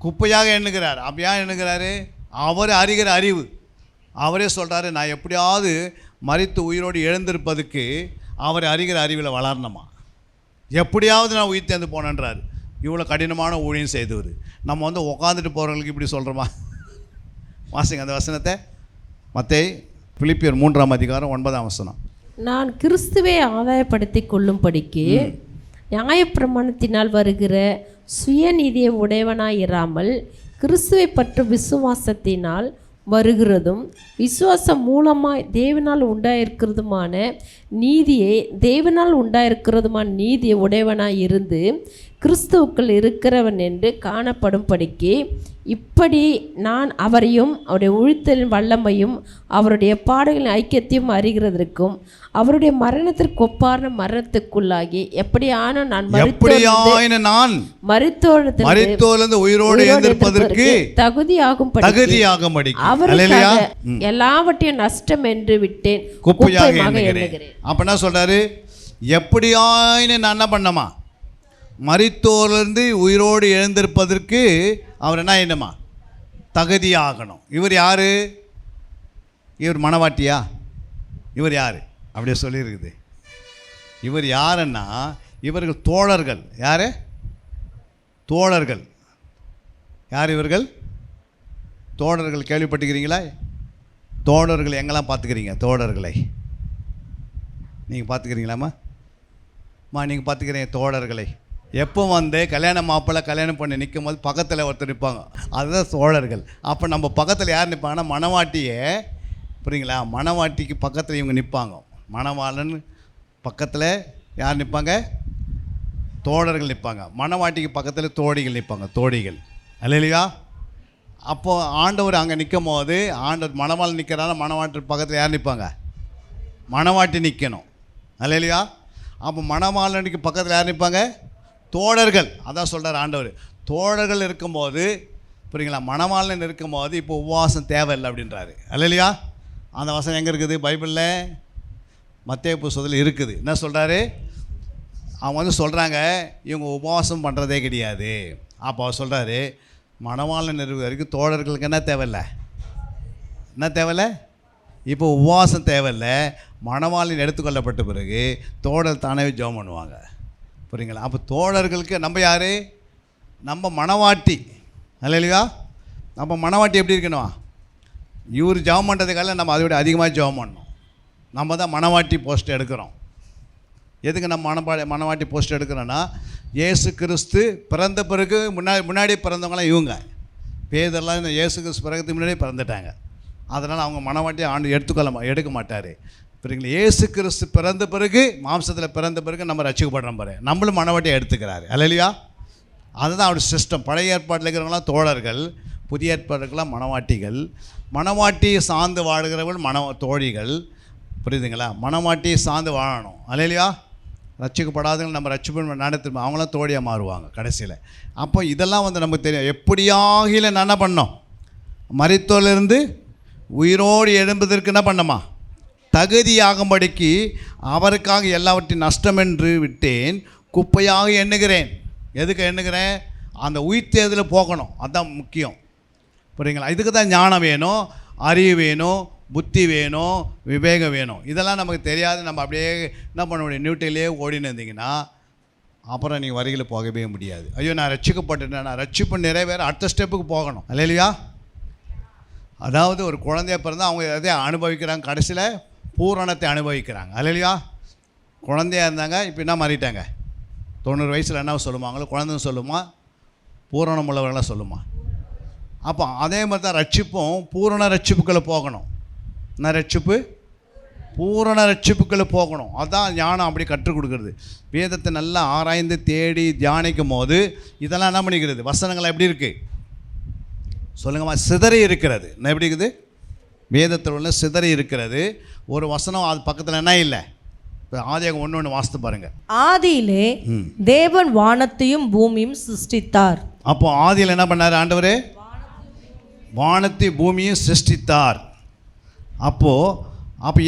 குப்பையாக எண்ணுகிறார். அப்போ ஏன் எண்ணுகிறாரு? அவர் அறிகிற அறிவு. அவரே சொல்கிறாரு, நான் எப்படியாவது மரித்து உயிரோடு எழுந்திருப்பதுக்கு அவர் அறிகிற அறிவில் வளரணுமா, எப்படியாவது நான் உயிர் தேர்ந்து போனேன்றார். இவ்வளோ கடினமான ஊழியம் செய்தவர். நம்ம உட்காந்துட்டு போகிறவங்களுக்கு இப்படி சொல்கிறோமா? வாசிங்க அந்த வசனத்தை. மத்தேயு பிலிப்பியர் 3ஆம் அதிகாரம் 9ஆம் வசனம். நான் கிறிஸ்துவை ஆதாயப்படுத்திக் கொள்ளும்படிக்கு நியாயப்பிரமாணத்தினால் வருகிற சுயநீதியை உடையவனாயிராமல் கிறிஸ்துவை பற்றும் விசுவாசத்தினால் வருகிறதும் விசுவாசம் மூலமாய் தேவனால் உண்டாயிருக்கிறதுமான நீதியை உடையவனாய் இருந்து கிறிஸ்துவுக்குள் இருக்கிறவன் என்று காணப்படும்படிக்கு இப்படி நான் அவரையும் அவருடைய உழித்தலின் வல்லமையும் அவருடைய பாடுகளின் ஐக்கியத்தையும் அறிகிறதற்கும் அவருடைய மரணத்திற்கு ஒப்பான மரணத்துக்குள்ளாகி எப்படியான நான் மரித்தோரிலிருந்து உயிரோடு எழுந்திருப்பதற்கு தகுதியாகும்படி அவருக்காக எல்லாவற்றையும் நஷ்டம் என்று விட்டேன், குப்பையாக எண்ணுகிறேன். அப்ப என்ன சொல்றாரு? எப்படியாயின்னு நான் என்ன பண்ணமா? மரித்தோரிலிருந்து உயிரோடு எழுந்திருப்பதற்கு அவர் என்னமா? தகுதியாகணும். இவர் யாரு? இவர் மணவாட்டியா? இவர் யாரு? அப்படியே சொல்லியிருக்குது. இவர் யாருன்னா இவர்கள் தோழர்கள். யாரு தோழர்கள்? யார் இவர்கள்? தோழர்கள் கேள்விப்பட்டுக்கிறீங்களா? தோழர்கள் எங்கெல்லாம் பார்த்துக்கிறீங்க? தோழர்களை நீங்கள் பார்த்துக்கிறீங்களாம்மா? நீங்கள் பார்த்துக்கிறீங்க தோழர்களை? எப்போ கல்யாண மாப்பிள்ளை கல்யாணம் பண்ணி நிற்கும் போது பக்கத்தில் ஒருத்தர் நிற்பாங்க, அதுதான் தோழர்கள். அப்போ நம்ம பக்கத்தில் யார் நிற்பாங்கன்னா மணவாட்டியே, புரியுங்களா? மணவாட்டிக்கு பக்கத்தில் இவங்க நிற்பாங்க. மணவாளன் பக்கத்தில் யார் நிற்பாங்க? தோழர்கள் நிற்பாங்க. மணவாட்டிக்கு பக்கத்தில் தோழிகள் நிற்பாங்க, தோழிகள். அல்லையா? அப்போது ஆண்டவர் அங்கே நிற்கும் போது ஆண்டவர் மணவாளன் நிற்கிறாங்க, மணவாட்டி பக்கத்தில் யார் நிற்பாங்க? மணவாட்டி நிற்கணும். அல்லையா? அப்போ மணவாளனுக்கு பக்கத்தில் யார் நிற்பாங்க? தோழர்கள். அதான் சொல்கிறார் ஆண்டவர். தோழர்கள் இருக்கும்போது, புரியுங்களா? மணவாளன் இருக்கும்போது இப்போ உபவாசம் தேவையில்லை அப்படின்றாரு. அல்லையா? அந்த வசனம் எங்கே இருக்குது? பைபிளில் மத்தேயு புத்தகத்தில் இருக்குது. என்ன சொல்கிறாரு? அவங்க சொல்கிறாங்க இவங்க உபவாசம் பண்ணுறதே கிடையாது. அப்போ அவர் சொல்கிறாரு, மணவாளன் இருக்கிற வரைக்கும் தோழர்களுக்கு என்ன தேவையில்லை? என்ன தேவையில்லை? இப்போ உபவாசம் தேவையில்லை. மணவாளன் எடுத்துக்கொள்ளப்பட்ட பிறகு தோழர் தானே ஜெபம் பண்ணுவாங்க. புரியுங்களா? அப்போ தோழர்களுக்கு நம்ம யார்? நம்ம மணவாட்டி. இல்லையா? நம்ம மணவாட்டி எப்படி இருக்கணும்? இவர் ஜெபம் பண்ணுறதுக்காக நம்ம அதை விட அதிகமாக ஜெபம் பண்ணணும். நம்ம தான் மணவாட்டி போஸ்ட் எடுக்கிறோம். எதுக்கு நம்ம மணவாட்டி போஸ்ட் எடுக்கிறோன்னா, இயேசு கிறிஸ்து பிறந்த பிறகு முன்னாடி பிறந்தவங்களாம் இவங்க. பேதெல்லாம் இந்த இயேசு கிறிஸ்து பிறகு முன்னாடியே பிறந்துட்டாங்க. அதனால் அவங்க மணவாட்டியை எடுக்க மாட்டார். புரியுங்களா? இயேசு கிறிஸ்து பிறந்த பிறகு, மாம்சத்தில் பிறந்த பிறகு நம்ம ரட்சிக்கப்படுறோம் பாரு. நம்மளும் மனவாட்டியை எடுத்துக்கிறாரு. அல்லேலூயா. அதுதான் அவருடைய சிஸ்டம். பழைய ஏற்பாட்டில் இருக்கிறவங்களாம் தோழர்கள், புதிய ஏற்பாடுகள்லாம் மனவாட்டிகள். மனவாட்டியை சார்ந்து வாழ்கிறவர்கள் தோழிகள். புரியுதுங்களா? மனவாட்டியை சார்ந்து வாழணும். அல்லேலூயா. ரட்சிக்கப்படாதவங்க நம்ம ரட்சிப்பு நடத்து அவங்களாம் தோழியாக மாறுவாங்க கடைசியில். அப்போ இதெல்லாம் நமக்கு தெரியும். எப்படியாகில நான் என்ன பண்ணோம்? மரித்தோரிலிருந்து உயிரோடு எழும்புவதற்கு என்ன பண்ணமா? தகுதியாகும்படிக்கு அவருக்காக எல்லாவற்றையும் நஷ்டம் என்று விட்டேன், குப்பையாக எண்ணுகிறேன். எதுக்கு எண்ணுகிறேன்? அந்த உயிர்த்தேதில் போகணும். அதுதான் முக்கியம். புரியுங்களா? இதுக்கு தான் ஞானம் வேணும், அறிவு வேணும், புத்தி வேணும், விவேகம் வேணும். இதெல்லாம் நமக்கு தெரியாது. நம்ம அப்படியே என்ன பண்ண முடியும்? நியூட்டிலே ஓடின்னு இருந்தீங்கன்னா அப்புறம் நீங்கள் வரிகளை போகவே முடியாது. ஐயோ நான் ரட்சிக்கப்பட்டுட்டேன், நான் ரட்சிப்பு நிறைவேற அடுத்த ஸ்டெப்புக்கு போகணும். அல்லேலூயா. அதாவது ஒரு குழந்தைய பிறந்தால் அவங்க எதை அனுபவிக்கிறாங்க? கடைசியில் பூரணத்தை அனுபவிக்கிறாங்க. அல்லேலூயா. குழந்தையாக இருந்தாங்க, இப்போ என்ன மாறிட்டாங்க? 90 வயசில் என்ன சொல்லுவாங்களோ குழந்தைன்னு சொல்லுமா, பூரணம் உள்ளவர்களாக சொல்லுமா? அப்போ அதே மாதிரி தான் ரட்சிப்பும் பூரண ரட்சிப்புக்களை போகணும். என்ன ரட்சிப்பு? பூரண ரட்சிப்புக்களை போகணும். அதுதான் ஞானம் அப்படி கற்றுக் கொடுக்குறது. வேதத்தை நல்லா ஆராய்ந்து தேடி தியானிக்கும் போது இதெல்லாம் என்ன பண்ணிக்கிறது? வசனங்கள் எப்படி இருக்குது சொல்லுங்கம்மா? சிதறி இருக்கிறது. என்ன எப்படி இருக்குது? வேதத்தில் உள்ள சிதறி இருக்கிறது. ஒரு வசனம் அது பக்கத்தில் என்ன இல்லை. இப்போ ஆதியாகமம் 1:1 வாசித்து பாருங்கள். ஆதியிலே தேவன் வானத்தையும் பூமியும் சிருஷ்டித்தார். அப்போ ஆதியில் என்ன பண்ணார் ஆண்டவர்? வானத்தை பூமியும் சிருஷ்டித்தார். அப்போ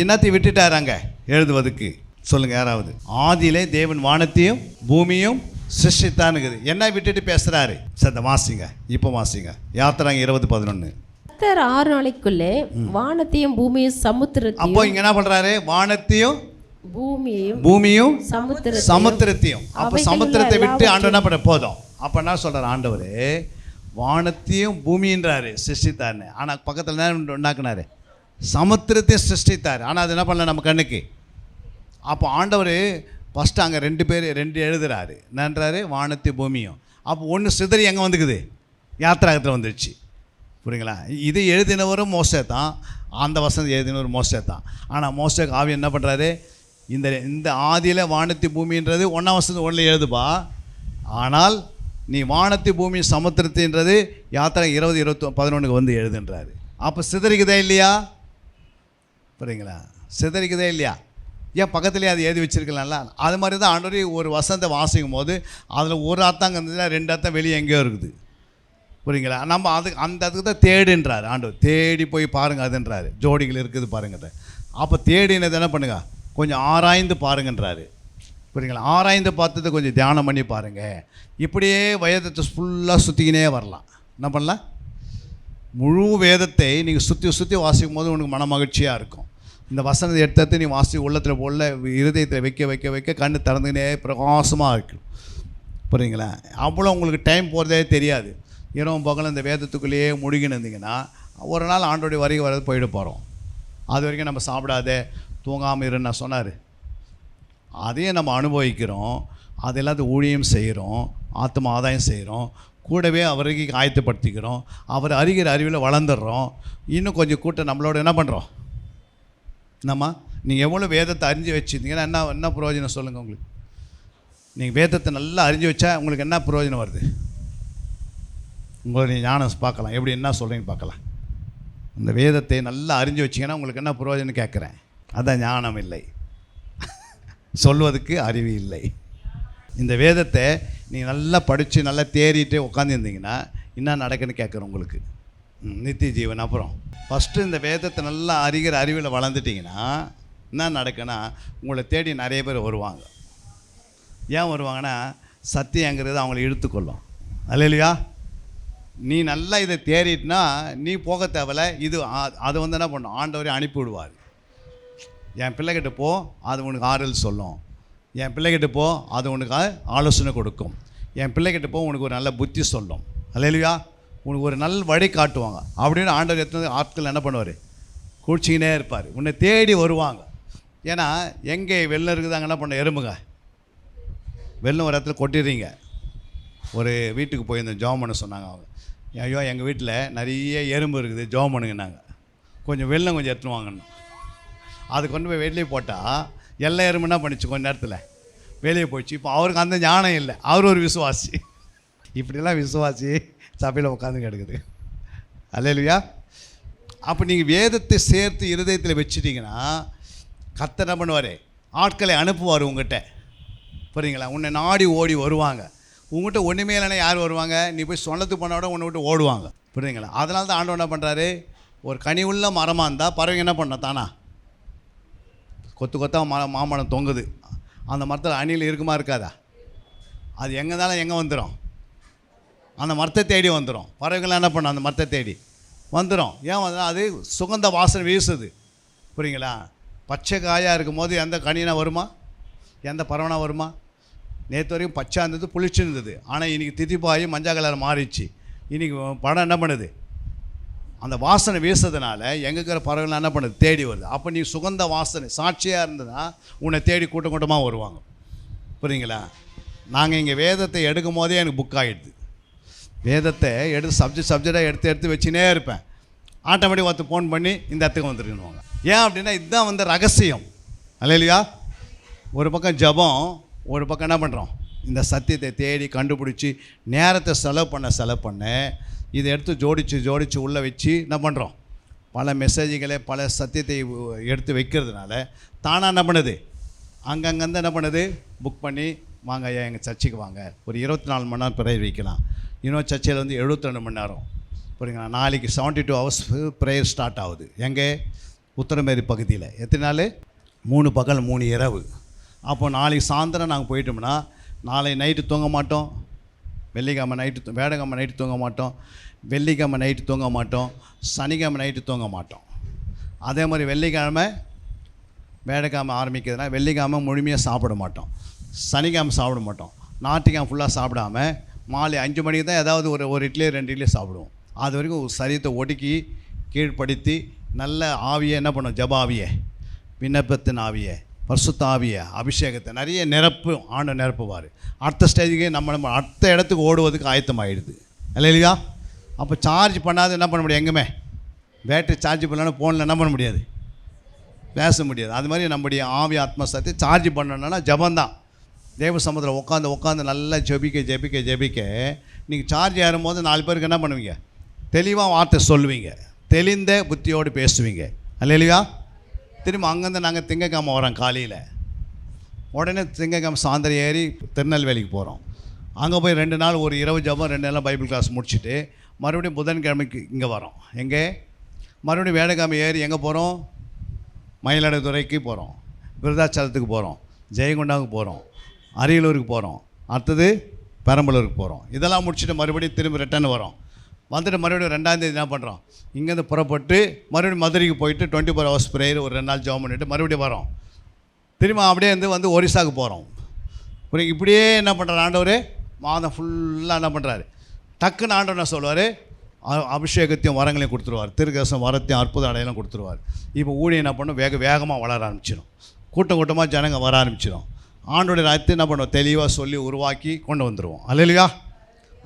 என்னத்தை விட்டுட்டார் அங்கே எழுதுவதுக்கு? சொல்லுங்கள் யாராவது. ஆதியிலே தேவன் வானத்தையும் பூமியும் சிருஷ்டித்தானுக்குது. என்ன விட்டுட்டு பேசுகிறாரு? சத்த வாசிங்க. இப்போ வாசிங்க. யாத்திராங்க 20:11. கர்த்தர் 6 நாளைக்குள்ளே வானத்தையும் பூமியும் சமுத்திரத்தையும். அப்போ இங்கே என்ன பண்ணுறாரு? வானத்தையும் பூமியையும் சமுத்திரத்தையும். அப்போ சமுத்திரத்தை விட்டு ஆண்டவர் என்ன பண்ண போதும். அப்போ என்ன சொல்கிறார் ஆண்டவர்? வானத்தையும் பூமின்றாரு சிருஷ்டித்தார்னு. ஆனால் பக்கத்தில் என்ன உண்டாக்குனாரு? சமுத்திரத்தையும் சிருஷ்டித்தார். ஆனால் அது என்ன பண்ணல நம்ம கண்ணுக்கு. அப்போ ஆண்டவர் ஃபஸ்ட்டு அங்கே 2 எழுதுறாரு. என்னன்றாரு? வானத்தை பூமியும். அப்போ ஒன்று சிதறி எங்கே வந்துக்குது? யாத்திராகத்தில் வந்துடுச்சு. புரியுங்களா? இது எழுதினவரும் மோசே தான், அந்த வசனம் எழுதினவரும் மோசே தான். ஆனால் மோசேக்கு ஆவி என்ன பண்ணுறாரு? இந்த ஆதியில் வானத்தை பூமின்றது 1ஆம் வசனம் 1 எழுதுப்பா. ஆனால் நீ வானத்தை பூமி சமுத்திரத்தின்றது யாத்திரை 20:11 வந்து எழுதுன்றாரு. அப்போ சிதறிக்குதே இல்லையா? புரியுங்களா? சிதறிக்குதே இல்லையா? ஏன் பக்கத்துலேயே அது எழுதி வச்சுருக்கலாம்ல? அது மாதிரி தான் ஆண்டவரே ஒரு வசனத்தை வாசிக்கும் போது அதில் ஒரு அர்த்தம் இருந்ததுன்னா 2 அர்த்தம் வெளியே எங்கேயோ இருக்குது. புரியுங்களா? நம்ம அதுக்கு தான் தேடுன்றார் ஆண்டவர். தேடி போய் பாருங்கள் அதுன்றாரு. ஜோடிகள் இருக்குது பாருங்க. அப்போ தேடினது என்ன பண்ணுங்க? கொஞ்சம் ஆராய்ந்து பாருங்கன்றாரு. புரியுங்களா? ஆராய்ந்து பார்த்தது கொஞ்சம் தியானம் பண்ணி பாருங்கள். இப்படியே வேதத்தை ஃபுல்லாக சுற்றிக்கினே வரலாம். என்ன பண்ணலாம்? முழு வேதத்தை நீங்கள் சுற்றி வாசிக்கும் போது உனக்கு மன மகிழ்ச்சியாக இருக்கும். இந்த வசனத்தை எடுத்து நீ உள்ளத்தில் உள்ள இருதயத்தில் வைக்க கண்ணு திறந்துக்கினே பிரகாசமாக இருக்கும். புரியுங்களா? அவ்வளோ உங்களுக்கு டைம் போகிறதே தெரியாது. இரவும் பகலும் இந்த வேதத்துக்குள்ளேயே முழுகின்னு இருந்தீங்கன்னா ஒரு நாள் ஆண்டோடைய வருகை வரது போயிட போகிறோம். அது வரைக்கும் நம்ம சாப்பிடாத தூங்காமல் இருன்னு நான் சொன்னார். அதையும் நம்ம அனுபவிக்கிறோம். அது எல்லாத்தையும் ஊழியம் செய்கிறோம், ஆத்ம ஆதாயம் செய்கிறோம், கூடவே அவருக்கு ஆயத்தப்படுத்திக்கிறோம். அவர் அறிகிற அறிவில் வளர்ந்துடுறோம். இன்னும் கொஞ்சம் கூட்டம் நம்மளோட என்ன பண்ணுறோம்? நீங்கள் எவ்வளோ வேதத்தை அறிஞ்சு வச்சுருந்தீங்கன்னா என்ன பிரயோஜனம் சொல்லுங்கள் உங்களுக்கு? நீங்கள் வேதத்தை நல்லா அறிஞ்சு வச்சா உங்களுக்கு என்ன பிரயோஜனம் வருது? உங்களை ஞானம் பார்க்கலாம். எப்படி என்ன சொல்கிறீங்கன்னு பார்க்கலாம். இந்த வேதத்தை நல்லா அறிஞ்சு வச்சிங்கன்னா உங்களுக்கு என்ன பிரயோஜனம் கேட்குறேன். அதான் ஞானம் இல்லை, சொல்வதுக்கு அறிவு இல்லை. இந்த வேதத்தை நீங்கள் நல்லா படித்து நல்லா தேறிட்டு உட்காந்துருந்தீங்கன்னா என்ன நடக்குன்னு கேட்குறேன் உங்களுக்கு. நித்திய ஜீவன். அப்புறம் ஃபஸ்ட்டு இந்த வேதத்தை நல்லா அறிகிற அறிவில் வளர்ந்துட்டிங்கன்னா என்ன நடக்குன்னா உங்களை தேடி நிறைய பேர் வருவாங்க. ஏன் வருவாங்கன்னா சத்தியங்கிறது அவங்கள இழுத்துக்கொள்ளும். அல்லேலூயா. நீ நல்லா இதை தேறிட்டுனா நீ போக தேவையில்ல. அது வந்து என்ன பண்ணும்? ஆண்டவரே அனுப்பிவிடுவார். என் பிள்ளைகிட்ட போ, அது உனக்கு ஆறுதல் சொல்லும். என் பிள்ளைகிட்ட போ, அது உனக்கு ஆலோசனை கொடுக்கும். என் பிள்ளைகிட்ட போ, உனக்கு ஒரு நல்ல புத்தி சொல்லும். அல்லேலூயா. உனக்கு ஒரு நல்ல வழி காட்டுவாங்க. அப்படின்னு ஆண்டவர் எத்தனை ஆட்கள் என்ன பண்ணுவார்? குடிச்சிக்கினே இருப்பார். உன்னை தேடி வருவாங்க. ஏன்னா எங்கே வெள்ளம் இருக்குது அங்கே என்ன பண்ண எறும்புங்க வெள்ளம் ஒரு இடத்துல கொட்டிடுறீங்க. ஒரு வீட்டுக்கு போயிருந்தேன், ஜோம் பண்ண சொன்னாங்க அவங்க. ஐயோ எங்கள் வீட்டில் நிறைய எறும்பு இருக்குது, ஜோம் பண்ணுங்கன்னாங்க. கொஞ்சம் வெள்ளம் கொஞ்சம் எடுத்துன்னு வாங்கணும். அது கொண்டு போய் வெளியே போட்டால் எல்லா எறும்பு என்ன பண்ணிச்சு, கொஞ்ச நேரத்தில் வெளியே போச்சு. இப்போ அவருக்கு அந்த ஞானம் இல்லை, அவர் ஒரு விசுவாசி. இப்படிலாம் விசுவாசி சபையில் உட்காந்து கிடக்குது. அல்லேலூயா. அப்போ நீங்கள் வேதத்தை சேர்த்து இருதயத்தில் வச்சுட்டிங்கன்னா கர்த்தர் என்ன பண்ணுவார், ஆட்களை அனுப்புவார் உங்கள்கிட்ட. புரியுங்களா? உன்னை நாடி ஓடி வருவாங்க. உங்கள்கிட்ட ஒன்றுமே இல்லைன்னா யார் வருவாங்க, நீ போய் சொன்னது போன விட உன்னை விட்டு ஓடுவாங்க. புரியுங்களா? அதனால தான் ஆண்டவர் என்ன பண்ணுறாரு, ஒரு கனி உள்ள மரமாக இருந்தால் பறவைங்க என்ன பண்ண தானா கொத்து கொத்தாக மாமரம் தொங்குது. அந்த மரத்தில் அணில் இருக்குமா இருக்காதா? அது எங்கே இருந்தாலும் எங்கே வந்துடும், அந்த மரத்தை தேடி வந்துடும். பறவைகள்லாம் என்ன பண்ணும், அந்த மரத்தை தேடி வந்துடும். ஏன் வந்து அது சுகந்த வாசனை வீசுது. புரியுங்களா? பச்சை காயாக இருக்கும் போது எந்த கனினா வருமா, எந்த பறவைனா வருமா? நேற்று வரைக்கும் பச்சை இருந்தது, புளிச்சு இருந்தது. ஆனால் இன்றைக்கி தித்திப்பாகி மஞ்சள் கலர் மாறிடுச்சு. இன்றைக்கி படம் என்ன பண்ணுது, அந்த வாசனை வீசுறதுனால எங்கே இருக்கிற பறவைலாம் என்ன பண்ணுது, தேடி வருது. அப்போ நீ சுகந்த வாசனை சாட்சியாக இருந்ததுன்னா உன்னை தேடி கூட்டம் கூட்டமாக வருவாங்க. புரியுங்களா? நாங்கள் இங்கே வேதத்தை எடுக்கும் போதே எனக்கு புக் ஆகிடுது. வேதத்தை எடுத்து சப்ஜெக்டாக எடுத்து வச்சுனே இருப்பேன். ஆட்டோமேட்டிக் ஒருத்தர் ஃபோன் பண்ணி இந்த இடத்துக்கு வந்துருக்குன்னுவாங்க. ஏன் அப்படின்னா இதுதான் வந்து ரகசியம். அல்லேலூயா. ஒரு பக்கம் ஜபம், ஒரு பக்கம் என்ன பண்ணுறோம், இந்த சத்தியத்தை தேடி கண்டுபிடிச்சி நேரத்தை செலவு பண்ண இதை எடுத்து ஜோடித்து உள்ளே வச்சு என்ன பண்ணுறோம், பல மெசேஜுகளை பல சத்தியத்தை எடுத்து வைக்கிறதுனால தானாக என்ன பண்ணுது, அங்கங்கேருந்து என்ன பண்ணுது, புக் பண்ணி வாங்க ஐயா எங்கள் சர்ச்சுக்கு வாங்க, ஒரு 24 மணி நேரம் ப்ரேயர் வைக்கலாம். இன்னொரு சர்ச்சையில் வந்து 72 மணி நேரம். புரியுங்களா? நாளைக்கு 72 ஹவர்ஸ் ப்ரேயர் ஸ்டார்ட் ஆகுது. எங்கே, உத்தரமேரி பகுதியில். எத்தனை நாள், 3 பகல் 3 இரவு. அப்போ நாளைக்கு சாயந்தரம் நாங்கள் போயிட்டோம்னா நாளைக்கு நைட்டு தூங்க மாட்டோம், வேடக்கிழமை நைட்டு தூங்க மாட்டோம், வெள்ளிக்கிழமை நைட்டு தூங்க மாட்டோம், சனிக்கிழமை நைட்டு தூங்க மாட்டோம். அதே மாதிரி வெள்ளிக்கிழமை வேடக்கிழமை ஆரம்பிக்கிறதுனா வெள்ளிக்கிழமை முழுமையாக சாப்பிட மாட்டோம், சனிக்கிழமை சாப்பிட மாட்டோம், ஞாயிற்றுக்கிழமை ஃபுல்லாக சாப்பிடாம மாலை 5 மணிக்கு தான் ஏதாவது ஒரு இட்லி 2 இட்லி சாப்பிடுவோம். அது வரைக்கும் சரீரத்தை ஒடுக்கி கீழ்ப்படுத்தி நல்ல ஆவியை என்ன பண்ணும், ஜப ஆவியை, விண்ணப்பத்தின் ஆவியை, பரிசுத்த ஆவியை, அபிஷேகத்தை நிறைய ஆண்டு நிரப்புவார். அடுத்த ஸ்டேஜுக்கு நம்ம அடுத்த இடத்துக்கு ஓடுவதுக்கு ஆயத்தமாகிடுது. இல்லையா? அப்போ சார்ஜ் பண்ணாத என்ன பண்ண முடியும், எங்கேயுமே பேட்டரி சார்ஜ் பண்ணலன்னா ஃபோனில் என்ன பண்ண முடியாது, பேச முடியாது. அது மாதிரி நம்முடைய ஆவி ஆத்மா சக்தி சார்ஜ் பண்ணணுன்னா ஜபந்தான். தேவ சமுதிரம் உட்காந்து நல்லா ஜெபிக்க நீங்கள் சார்ஜ் ஏறும்போது 4 பேருக்கு என்ன பண்ணுவீங்க, தெளிவாக வார்த்தை சொல்லுவீங்க, தெளிந்த புத்தியோடு பேசுவீங்க. இல்லையா? திரும்ப அங்கேருந்து நாங்கள் திங்கக்கிழமை வரோம் காலையில், உடனே திங்கக்கிழமை சாயந்தரம் ஏறி திருநெல்வேலிக்கு போகிறோம். அங்கே போய் 2 நாள் ஒரு இரவு ஜபம், 2 நாள் பைபிள் கிளாஸ் முடிச்சுட்டு மறுபடியும் புதன்கிழமைக்கு இங்கே வரோம். எங்கே, மறுபடியும் வேடக்கிழமை ஏறி எங்கே போகிறோம், மயிலாடுதுறைக்கு போகிறோம், விருதாச்சலத்துக்கு போகிறோம், ஜெயங்கொண்டாவுக்கு போகிறோம், அரியலூருக்கு போகிறோம், அடுத்தது பெரம்பலூருக்கு போகிறோம். இதெல்லாம் முடிச்சுட்டு மறுபடியும் திரும்ப ரிட்டர்ன் வரோம். வந்துட்டு மறுபடியும் 2ஆம் தேதி என்ன பண்ணுறோம், இங்கேருந்து புறப்பட்டு மறுபடியும் மதுரைக்கு போயிட்டு 24 ஹவர்ஸ் ப்ரேயர் ஒரு 2 நாள் ஜாம் பண்ணிவிட்டு மறுபடியும் வரோம். திரும்ப அப்படியே வந்து ஒரிசாவுக்கு போகிறோம். அப்புறம் இப்படியே என்ன பண்ணுறாரு ஆண்டவர், மாதம் ஃபுல்லாக என்ன பண்ணுறாரு, டக்குன்னு ஆண்டவர் என்ன சொல்லுவார், அபிஷேகத்தையும் வரங்களையும் கொடுத்துருவார், திருக்கரசம் வரத்தையும் அற்புத அடையாளம் கொடுத்துருவார். இப்போ ஊழியம் என்ன பண்ணும், வேகமாக வளர ஆரம்பிச்சிடும், கூட்டமாக ஜனங்க வர ஆரம்பிச்சிடும். ஆண்டோடைய ராஜ்யத்தை என்ன பண்ணுவோம், தெளிவாக சொல்லி உருவாக்கி கொண்டு வந்துடுவோம். அல்லேலூயா.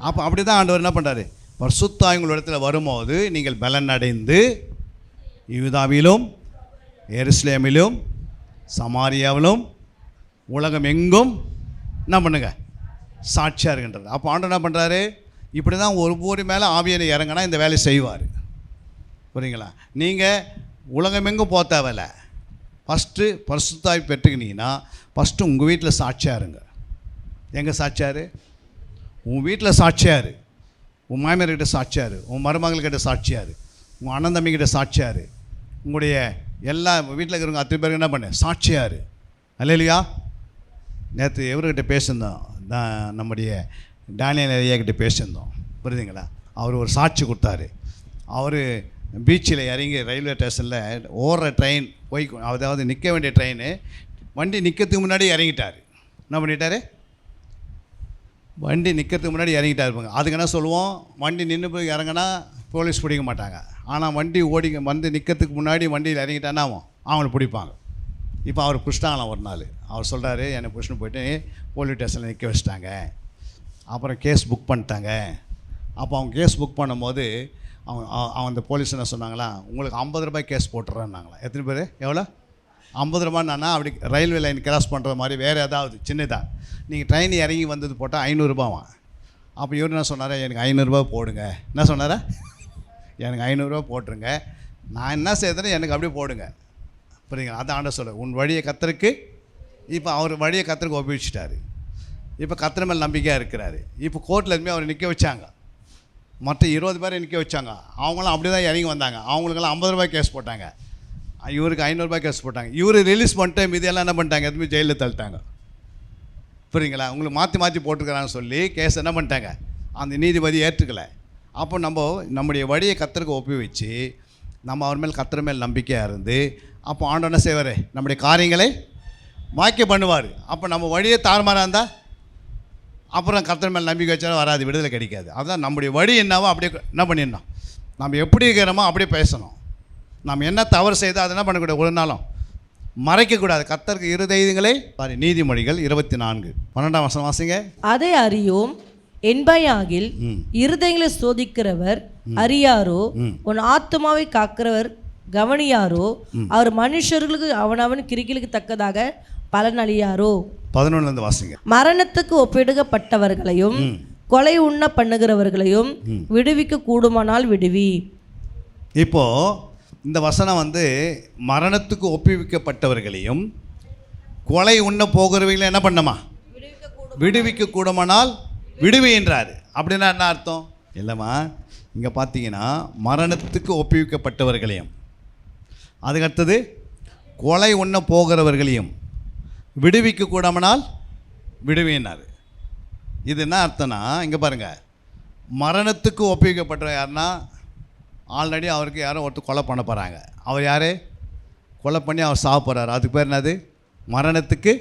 அப்போ அப்படி தான் ஆண்டவர் என்ன பண்ணுறாரு, பரிசுத்த உங்களிடத்தில் வரும்போது நீங்கள் பலன் அடைந்து யூதாவிலும் எருசலேமிலும் சமாரியாவிலும் உலகம் எங்கும் என்ன பண்ணுங்க, சாட்சியாக இருக்கின்றது. அப்போ ஆண்டவர் என்ன பண்ணுறாரு, இப்படி தான் ஒவ்வொரு மேலே ஆவியனை இறங்கினா இந்த வேலையை செய்வார். புரியுங்களா? நீங்கள் உலகமெங்கும் போக தேவையில்ல. ஃபஸ்ட்டு பரிசுத்தாவி பெற்றுக்கினீங்கன்னா ஃபஸ்ட்டு உங்கள் வீட்டில் சாட்சியாக இருங்க. எங்கே சாட்சியார், உன் வீட்டில் சாட்சியார், உன் மாமியார்கிட்ட சாட்சியார், உன் மருமகள்கிட்ட சாட்சியார், உன் அண்ணன் தம்பிக்கிட்ட சாட்சியார், உங்களுடைய எல்லா வீட்டில் இருக்கிறவங்க அத்தனை பேருக்கு என்ன பண்ண சாட்சியார். அல்லேலூயா. நேற்று எவர்கிட்ட பேசியிருந்தோம், நம்முடைய டேனியல் ஐயாக்கிட்ட பேசியிருந்தோம். புரியுதுங்களா? அவர் ஒரு சாட்சி கொடுத்தாரு. அவர் பீச்சில் இறங்கி ரயில்வே ஸ்டேஷனில் ஓடுற ட்ரெயின் போய், அதாவது நிற்க வேண்டிய ட்ரெயின் வண்டி நிற்கிறதுக்கு முன்னாடி இறங்கிட்டார். என்ன பண்ணிட்டார், வண்டி நிற்கிறதுக்கு முன்னாடி இறங்கிட்டாருப்பாங்க. அதுக்கு என்ன சொல்லுவோம், வண்டி நின்று போய் இறங்கினா போலீஸ் பிடிக்க மாட்டாங்க. ஆனால் வண்டி வந்து நிற்கிறதுக்கு முன்னாடி வண்டியில் இறங்கிட்டான்னா அவங்களை பிடிப்பாங்க. இப்போ அவர் பிடிச்சிட்டாங்களாம். ஒரு நாள் அவர் சொல்கிறாரு, என்னை பிடிச்சின்னு போய்ட்டு போலீஸ் ஸ்டேஷனில் நிற்க வச்சுட்டாங்க, அப்புறம் கேஸ் புக் பண்ணிட்டாங்க. அப்போ அவங்க கேஸ் புக் பண்ணும்போது அவங்க அந்த போலீஸ் என்ன சொன்னாங்களா, உங்களுக்கு 50 ரூபாய் கேஸ் போட்டுறேன்னாங்களா. எத்தனை பேர், எவ்வளோ, 50 ரூபான்னா அப்படி ரயில்வே லைன் கிராஸ் பண்ணுற மாதிரி வேறு ஏதாவது சின்னதாக நீங்கள் ட்ரெயின் இறங்கி வந்தது போட்டால் 500 ரூபாவா. அப்போ இவர் என்ன சொன்னார், எனக்கு 500 ரூபா போடுங்க. என்ன சொன்னாரா, எனக்கு 500 ரூபா போட்டுருங்க, நான் என்ன செய்யறேன்னு எனக்கு அப்படியே போடுங்க. புரியுங்களா? அதான் ஆண்டவர் சொல்ல, உன் வழியை கர்த்தருக்கு. இப்போ அவர் வழியை கர்த்தருக்கு ஒப்புவிச்சிட்டாரு. இப்போ கர்த்தர் மேல் நம்பிக்கையாக இருக்கிறாரு. இப்போ கோர்ட்டில் எதுவுமே அவர் நிற்க வச்சாங்க, மற்ற 20 பேரை நிற்க வச்சாங்க. அவங்களாம் அப்படி தான் இறங்கி வந்தாங்க. அவங்களுக்கெல்லாம் 50 ரூபாய் கேஸ் போட்டாங்க, இவருக்கு 500 ரூபாய் கேஸ் போட்டாங்க. இவர் ரிலீஸ் பண்ணிட்டு மீதியெல்லாம் என்ன பண்ணிட்டாங்க, எதுவுமே ஜெயிலில் தள்ளிட்டாங்க. புரியுங்களா? உங்களுக்கு மாற்றி மாற்றி போட்டிருக்கிறான்னு சொல்லி கேஸ் என்ன பண்ணிட்டாங்க, அந்த நீதிபதி ஏற்றுக்கலை. அப்போ நம்முடைய வழியை கர்த்தருக்கு ஒப்பி வச்சு நம்ம அவர் மேல் கர்த்தர் மேல் நம்பிக்கையாக இருந்து அப்போ ஆண்டவர் என்ன செய்வார், நம்முடைய காரியங்களை வாக்கிய பண்ணுவார். அப்போ நம்ம வழியை தாறுமாறாக இருந்தால் அப்புறம் கர்த்தர் மேல் நம்பிக்கை வச்சாலும் வராது, விடுதலை கிடைக்காது. அதுதான் நம்முடைய வழி என்னவோ அப்படியே என்ன பண்ணிடணும், நம்ம எப்படி இருக்கிறோமோ அப்படியே பேசணும். நம்ம என்ன தவறு செய்தோ அதை என்ன பண்ணக்கூடாது, ஒரு நாளும் மறைக்கக்கூடாது. கர்த்தருக்கு இருதயங்களை நீதிமொழிகள் 24 12ஆம் வசனம் வாசிங்க. அதை அறியோம் என்பாயாகில் இருதயங்களை சோதிக்கிறவர் அறியாரோ, உன் ஆத்மாவை காக்கிறவர் கவனியாரோ, அவர் மனுஷர்களுக்கு அவனவன் கிரிகளுக்கு தக்கதாக பலன் அளியாரோ. 11 வாசிங்க. மரணத்துக்கு ஒப்பிடுகப்பட்டவர்களையும் கொலை உண்ண பண்ணுகிறவர்களையும் விடுவிக்க கூடுமானால் விடுவி. இப்போ இந்த வசனம் மரணத்துக்கு ஒப்புவிக்கப்பட்டவர்களையும் கொலை உண்ண போகிறவங்களை என்ன பண்ணமா, விடுவிக்க கூடுமானால் விடுவி என்றார். அப்படின்னா என்ன அர்த்தம்? இல்லைம்மா, இங்கே பார்த்தீங்கன்னா மரணத்துக்கு ஒப்புவிக்கப்பட்டவர்களையும் அதுக்கடுத்தது கொலை உண்ண போகிறவர்களையும் விடுவிக்க கூடாமனால் விடுவினார். இது என்ன அர்த்தம்னா, இங்கே பாருங்கள், மரணத்துக்கு ஒப்புவிக்கப்பட்ட யாருன்னா ஆல்ரெடி அவருக்கு யாரோ ஒருத்தர் கொலை பண்ண போகிறாங்க. அவர் யார், கொலை பண்ணி அவர் சாவ போகிறார். அதுக்கு பேர் என்னது, மரணத்துக்கு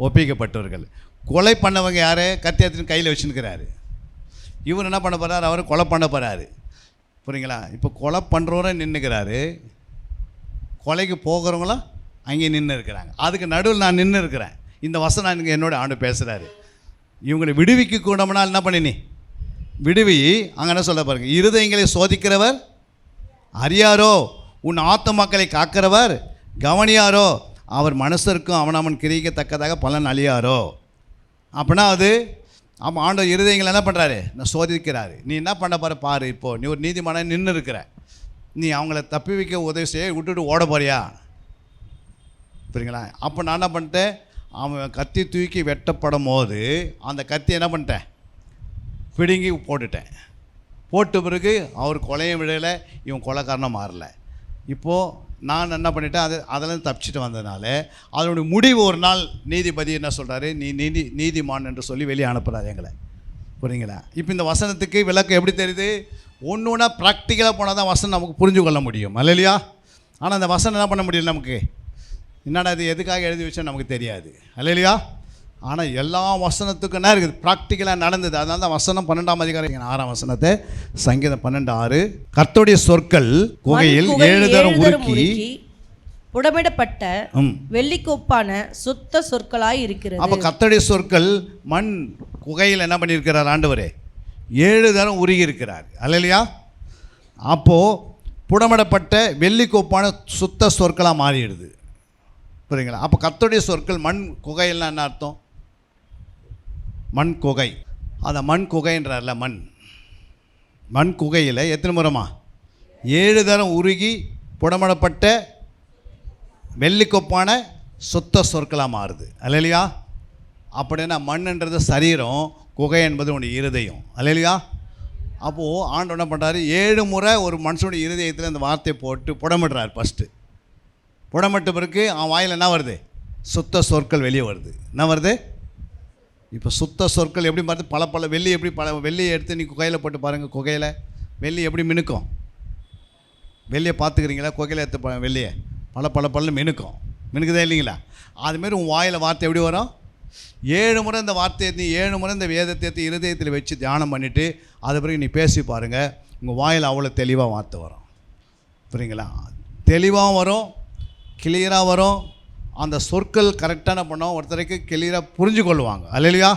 ஒப்புவிக்கப்பட்டவர்கள். கொலை பண்ணவங்க யார், கத்தி எடுத்துன்னு கையில் வச்சுருக்கிறாரு. இவர் என்ன பண்ண போகிறார், அவர் கொலை பண்ண போகிறாரு. புரியுங்களா? இப்போ கொலை பண்ணுறவரும் நின்றுக்கிறாரு, கொலைக்கு போகிறவங்களாம் அங்கே நின்று இருக்கிறாங்க. அதுக்கு நடுவில் நான் நின்று இருக்கிறேன். இந்த வசனம் எனக்கு என்னோட ஆண்டு பேசுகிறாரு. இவங்களை விடுவிக்க கூடம்னால் என்ன பண்ணினி விடுவி. அங்கே என்ன சொல்ல பாருங்க, இருதயங்களை சோதிக்கிறவர் அறியாரோ, உன் ஆத்துமாக்களை காக்கிறவர் கவனியாரோ, அவர் மனுஷருக்கும் அவனவன் கிரிக்கத்தக்கதாக பலன் அழியாரோ. அப்படின்னா அது ஆமாம், ஆண்டவர் இருதயங்களை என்ன பண்ணுறாரு, நான் சோதிக்கிறாரு. நீ என்ன பண்ண பாரு. இப்போது நீ ஒரு நீதிமன்றம் நின்று இருக்கிற, நீ அவங்கள தப்பி வைக்க உதவி செய்ய விட்டுட்டு ஓட போறியா? புரியுங்களா? அப்போ நான் என்ன பண்ணிட்டேன், அவன் கத்தி தூக்கி வெட்டப்படும் போது அந்த கத்தி என்ன பண்ணிட்டேன், பிடுங்கி போட்டுட்டேன். போட்ட பிறகு அவர் கொலையும் விடலை, இவன் கொலைக்காரனாக மாறலை. இப்போது நான் என்ன பண்ணிட்டேன், அதெல்லாம் தப்பிச்சுட்டு வந்ததுனால அதனுடைய முடிவு ஒரு நாள் நீதிபதி என்ன சொல்கிறாரு, நீ நீதிமான் என்று சொல்லி வெளியே அனுப்புகிறாரு எங்களை. புரியுங்களா? இப்போ இந்த வசனத்துக்கு விளக்கம் எப்படி தெரியுது, ஒன்று ஒன்றா ப்ராக்டிக்கலாக போனால் தான் வசனம் நமக்கு புரிஞ்சு கொள்ள முடியும், அல்லையா? ஆனால் அந்த வசனம் என்ன பண்ண முடியல, நமக்கு என்னடா இது எதுக்காக எழுதி வச்சோன்னு நமக்கு தெரியாது, அல்லையா? ஆனால் எல்லா வசனத்துக்கும் என்ன இருக்குது, ப்ராக்டிக்கலாக நடந்தது. அதனால தான் வசனம் 12ஆம் அதிகாரம் 6ஆம் வசனத்தை சங்கீதம் 12:6, கர்த்தருடைய சொற்கள் குகையில் 7 தரம் உருக்கி புடமிடப்பட்ட வெள்ளிக்கோப்பான சுத்த சொற்களாய் இருக்கிறது. அப்போ கர்த்தருடைய சொற்கள் மண் குகையில் என்ன பண்ணியிருக்கிறார் ஆண்டவரே, 7 தரம் உருகி இருக்கிறார், அல்லையா? அப்போது புடமிடப்பட்ட வெள்ளிக்கோப்பான சுத்த சொற்களாக மாறிடுது. புரியுங்களா? அப்போ கர்த்தருடைய சொற்கள் மண் குகையெல்லாம் என்ன அர்த்தம், மண் குகை. அந்த மண் குகைன்றார்ல, மண் குகையில் எத்தனை முறைமா 7 தரம் உருகி புடமிடப்பட்ட வெள்ளிக்கொப்பான சுத்த சொற்களாக மாறுது, அல்லையா? அப்படின்னா மண்ணுன்றது சரீரம், குகை என்பது உன்னுடைய இருதயம், அல்லையா? அப்போது ஆண்டவர் என்ன பண்ணுறாரு, 7 முறை ஒரு மனுஷனுடைய இருதயத்தில் அந்த வார்த்தையை போட்டு புடமிடுறார். ஃபஸ்ட்டு புடமிட்ட பிறகு அவன் வாயில் என்ன வருது, சுத்த சொற்கள் வெளியே வருது. என்ன வருது இப்போ சுத்த சொற்கள் எப்படி பார்த்து பல வெள்ளி எப்படி வெள்ளியை எடுத்து நீ குகையில் போட்டு பாருங்கள், குகையில் வெள்ளி எப்படி மினுக்கும், வெள்ளியை பார்த்துக்கிறீங்களா? குகையில் எடுத்து வெள்ளியை பல மினுக்குதே இல்லைங்களா? அதுமாரி உன் வாயில் வார்த்தை எப்படி வரும், 7 முறை இந்த வார்த்தையை நீ 7 முறை இந்த வேதத்தை எடுத்து இருதயத்தில் வச்சு தியானம் பண்ணிவிட்டு அது பிறகு நீ பேசி பாருங்கள், உங்கள் வாயில் அவ்வளோ தெளிவாக வார்த்தை வரும். புரியுங்களா? தெளிவாகவும் வரும், கிளியராக வரும். அந்த சொற்கள் கரெக்டான பண்ணோம், ஒருத்தருக்கு கிளியராக புரிஞ்சு கொள்வாங்க, அல்லையா?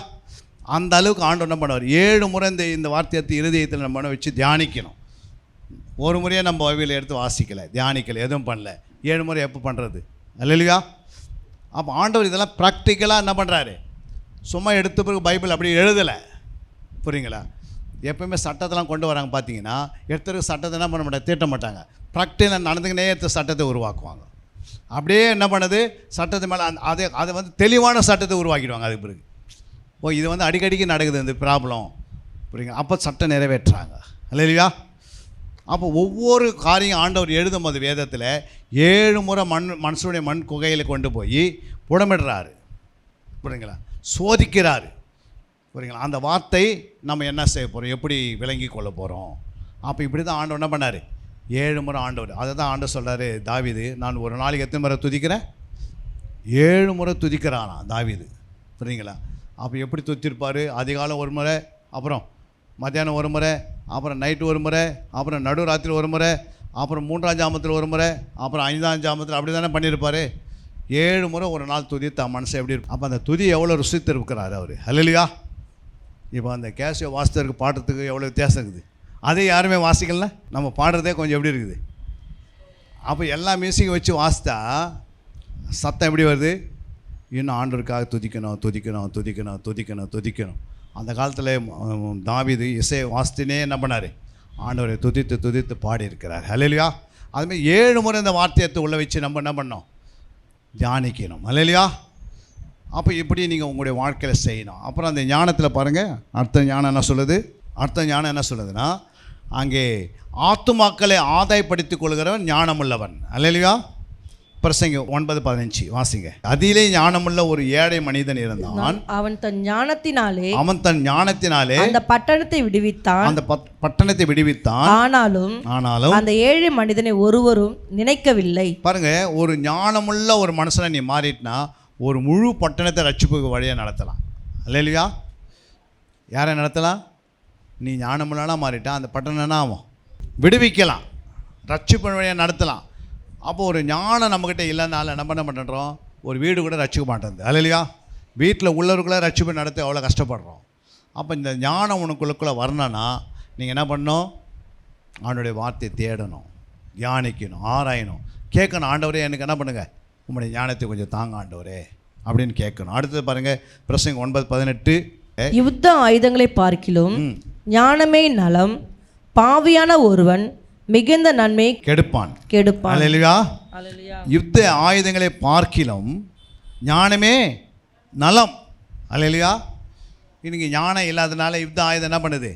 அந்த அளவுக்கு ஆண்டவர் என்ன பண்ணுவார், 7 முறை இந்த வார்த்தையை இருதயத்தில் நம்ம வச்சு தியானிக்கணும். ஒரு முறையாக நம்ம பைபிளை எடுத்து வாசிக்கலை, தியானிக்கலை, எதுவும் பண்ணல. 7 முறை எப்போ பண்ணுறது, அல்லேலூயா. அப்போ ஆண்டவர் இதெல்லாம் ப்ராக்டிக்கலாக என்ன பண்ணுறாரு, சும்மா எடுத்த பிறகு பைபிள் அப்படி எழுதலை, புரியுங்களா? எப்போயுமே சட்டத்தெல்லாம் கொண்டு வராங்க பார்த்தீங்கன்னா, எடுத்துருக்கு சட்டத்தை என்ன பண்ண மாட்டாங்க, தீட்ட மாட்டாங்க. ப்ராக்டிக்கலாக நடந்துக்கினே எடுத்த சட்டத்தை உருவாக்குவாங்க. அப்படியே என்ன பண்ணுது, சட்டத்து மேலே அதை வந்து தெளிவான சட்டத்தை உருவாக்கிடுவாங்க. அதுக்கு பிறகு இது வந்து அடிக்கடிக்கு நடக்குது இந்த ப்ராப்ளம், புரியுங்க. அப்போ சட்டம் நிறைவேற்றுறாங்க. அல்லேலூயா. அப்போ ஒவ்வொரு காரியம் ஆண்டவர் எழுதும் போது வேதத்தில் 7 முறை மனுஷனுடைய மண் குகையில் கொண்டு போய் புடமிடுறாரு, புரியுங்களா, சோதிக்கிறாரு, புரியுங்களா. அந்த வார்த்தை நம்ம என்ன செய்ய போகிறோம், எப்படி விளங்கி கொள்ள போகிறோம். அப்போ இப்படி தான் ஆண்டவர் என்ன பண்ணார், 7 முறை ஆண்டவர். அதை தான் ஆண்டவர் சொல்கிறாரு, தாவீது நான் ஒரு நாளைக்கு எத்தனை முறை துதிக்கிறேன், 7 முறை துதிக்கிறானா தாவீது, புரியுங்களா. அப்போ எப்படி துதிச்சிருப்பார், அதிகாலம் ஒரு முறை, அப்புறம் மத்தியானம் ஒரு முறை, அப்புறம் நைட்டு ஒரு முறை, அப்புறம் நடுராத்திரி ஒரு முறை, அப்புறம் 3ஆம் ஜாமத்தில் ஒரு முறை, அப்புறம் 5ஆம் ஜாமத்தில், அப்படி தானே பண்ணியிருப்பார். 7 முறை ஒரு நாள் துதித்த மனசு எப்படி இருக்கும். அப்போ அந்த துதி எவ்வளோ ருசித்து இருக்கிறார் அவர். அல்லேலூயா. இப்போ அந்த கேசியோ வாசித்தருக்கு பாடுறதுக்கு எவ்வளோ வித்தியாசம் இருக்குது. அதே யாருமே வாசிக்கல, நம்ம பாடுறதே கொஞ்சம் எப்படி இருக்குது. அப்போ எல்லா மியூசிக்கை வச்சு வாசித்தா சத்தம் எப்படி வருது, இன்னும் ஆண்டவருக்காக துதிக்கணும் துதிக்கணும் துதிக்கணும் துதிக்கணும் துதிக்கணும். அந்த காலத்தில் தாவீது இசை வாசித்தினே என்ன பண்ணார், ஆண்டவரை துதித்து துதித்து பாடியிருக்கிறார். அல்லேலூயா. அதுமாதிரி 7 முறை இந்த வார்த்தையத்தை உள்ள வச்சு நம்ம என்ன பண்ணோம், தியானிக்கணும். அல்லேலூயா. அப்போ இப்படி நீங்கள் உங்களுடைய வாழ்க்கையில் செய்யணும். அப்புறம் அந்த ஞானத்தில் பாருங்கள், அடுத்த ஞானம் என்ன சொல்லுது, அடுத்த ஞானம் என்ன சொல்லுதுன்னா, அங்கே ஆத்துமாக்களை ஆதாயப்படுத்திக் கொள்கிறவன் ஞானமுள்ளவன். அல்லேலூயா. பிரசங்க 9:15 வாசிங்க. அதிலே ஞானமுள்ள ஒரு ஏழை மனிதன் இருந்தான். அவன் தன் ஞானத்தினாலே அந்த பட்டணத்தை விடுவித்தான். ஆனாலும் அந்த ஏழை மனிதனை ஒருவரும் நினைக்கவில்லை. பாருங்க, ஒரு ஞானமுள்ள ஒரு மனுஷனை நீ மாறிட்டுனா ஒரு முழு பட்டணத்தை ரட்சிப்புக்கு வழியாக நடத்தலாம். அல்லேலூயா. யாரை நடத்தலாம், நீ ஞானமுள்ளனா மாறிட்டா அந்த பட்டணம் என்ன ஆகும், விடுவிக்கலாம், ரட்சிப்பு வழியாக நடத்தலாம். அப்போ ஒரு ஞானம் நம்மக்கிட்ட இல்லைனால நம்ம என்ன பண்ணுறோம், ஒரு வீடு கூட ரட்சிக்க மாட்டேங்குது. அல்லேலூயா. வீட்டில் உள்ளவர்களே ரட்சிப்பு நடத்த எவ்வளோ கஷ்டப்படுறோம். அப்போ இந்த ஞானம் உனக்குள்ளே வரணும்னா நீங்கள் என்ன பண்ணணும், ஆண்டவருடைய வார்த்தையை தேடணும், தியானிக்கணும், ஆராயணும், கேட்கணும். ஆண்டவரே எனக்கு என்ன பண்ணுங்கள், உங்களுடைய ஞானத்தை கொஞ்சம் தாங்க ஆண்டவரே அப்படின்னு கேட்கணும். அடுத்தது பாருங்கள், பிரசங்க 9:18 யுத்த ஆயுதங்களை பார்க்கிலும் ஞானமே நலம், பாவியான ஒருவன் மிகுந்த நன்மை கெடுப்பான். அல்லேலூயா. யுத்த ஆயுதங்களை பார்க்கிலும் ஞானமே நலம். அல்லேலூயா. இன்னைக்கு ஞானம் இல்லாதனால யுத்த ஆயுதம் என்ன பண்ணுது,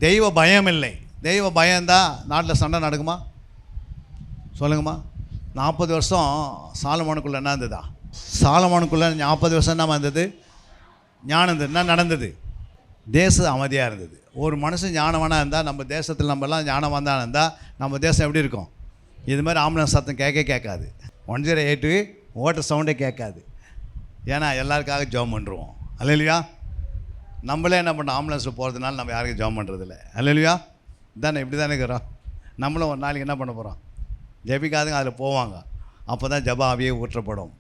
தெய்வ பயம் இல்லை. தெய்வ பயம்தான் நாட்டில் சண்டை நடக்குமா சொல்லுங்கம்மா. 40 வருஷம் சாலமோனுக்குள்ளே என்ன இருந்ததா, சாலமோனுக்குள்ளே 40 வருஷம் என்ன இருந்தது, ஞானம் இருந்தது. என்ன நடந்தது, தேசம் அமைதியாக இருந்தது. ஒரு மனுஷன் ஞானவானாக இருந்தால், நம்ம தேசத்தில் நம்மலாம் ஞானவான் இருந்தால் நம்ம தேசம் எப்படி இருக்கும், இது மாதிரி ஆம்புலன்ஸ் சத்தம் கேட்காது, 108 ஓட்ட சவுண்டே கேட்காது. ஏன்னா எல்லாருக்காக ஜெபம் பண்ணுருவோம். அல்லேலூயா. நம்மளே என்ன பண்ணுறோம், ஆம்புலன்ஸில் போகிறதுனால நம்ம யாருக்கும் ஜெபம் பண்ணுறதில்ல. அல்லேலூயா. தானே, இப்படி தானே இருக்கிறோம். நம்மளும் ஒரு நாளைக்கு என்ன பண்ண போகிறோம், ஜெபிக்காதுங்க அதில் போவாங்க. அப்போ தான் ஜெப ஆவியே ஊற்றப்படும்.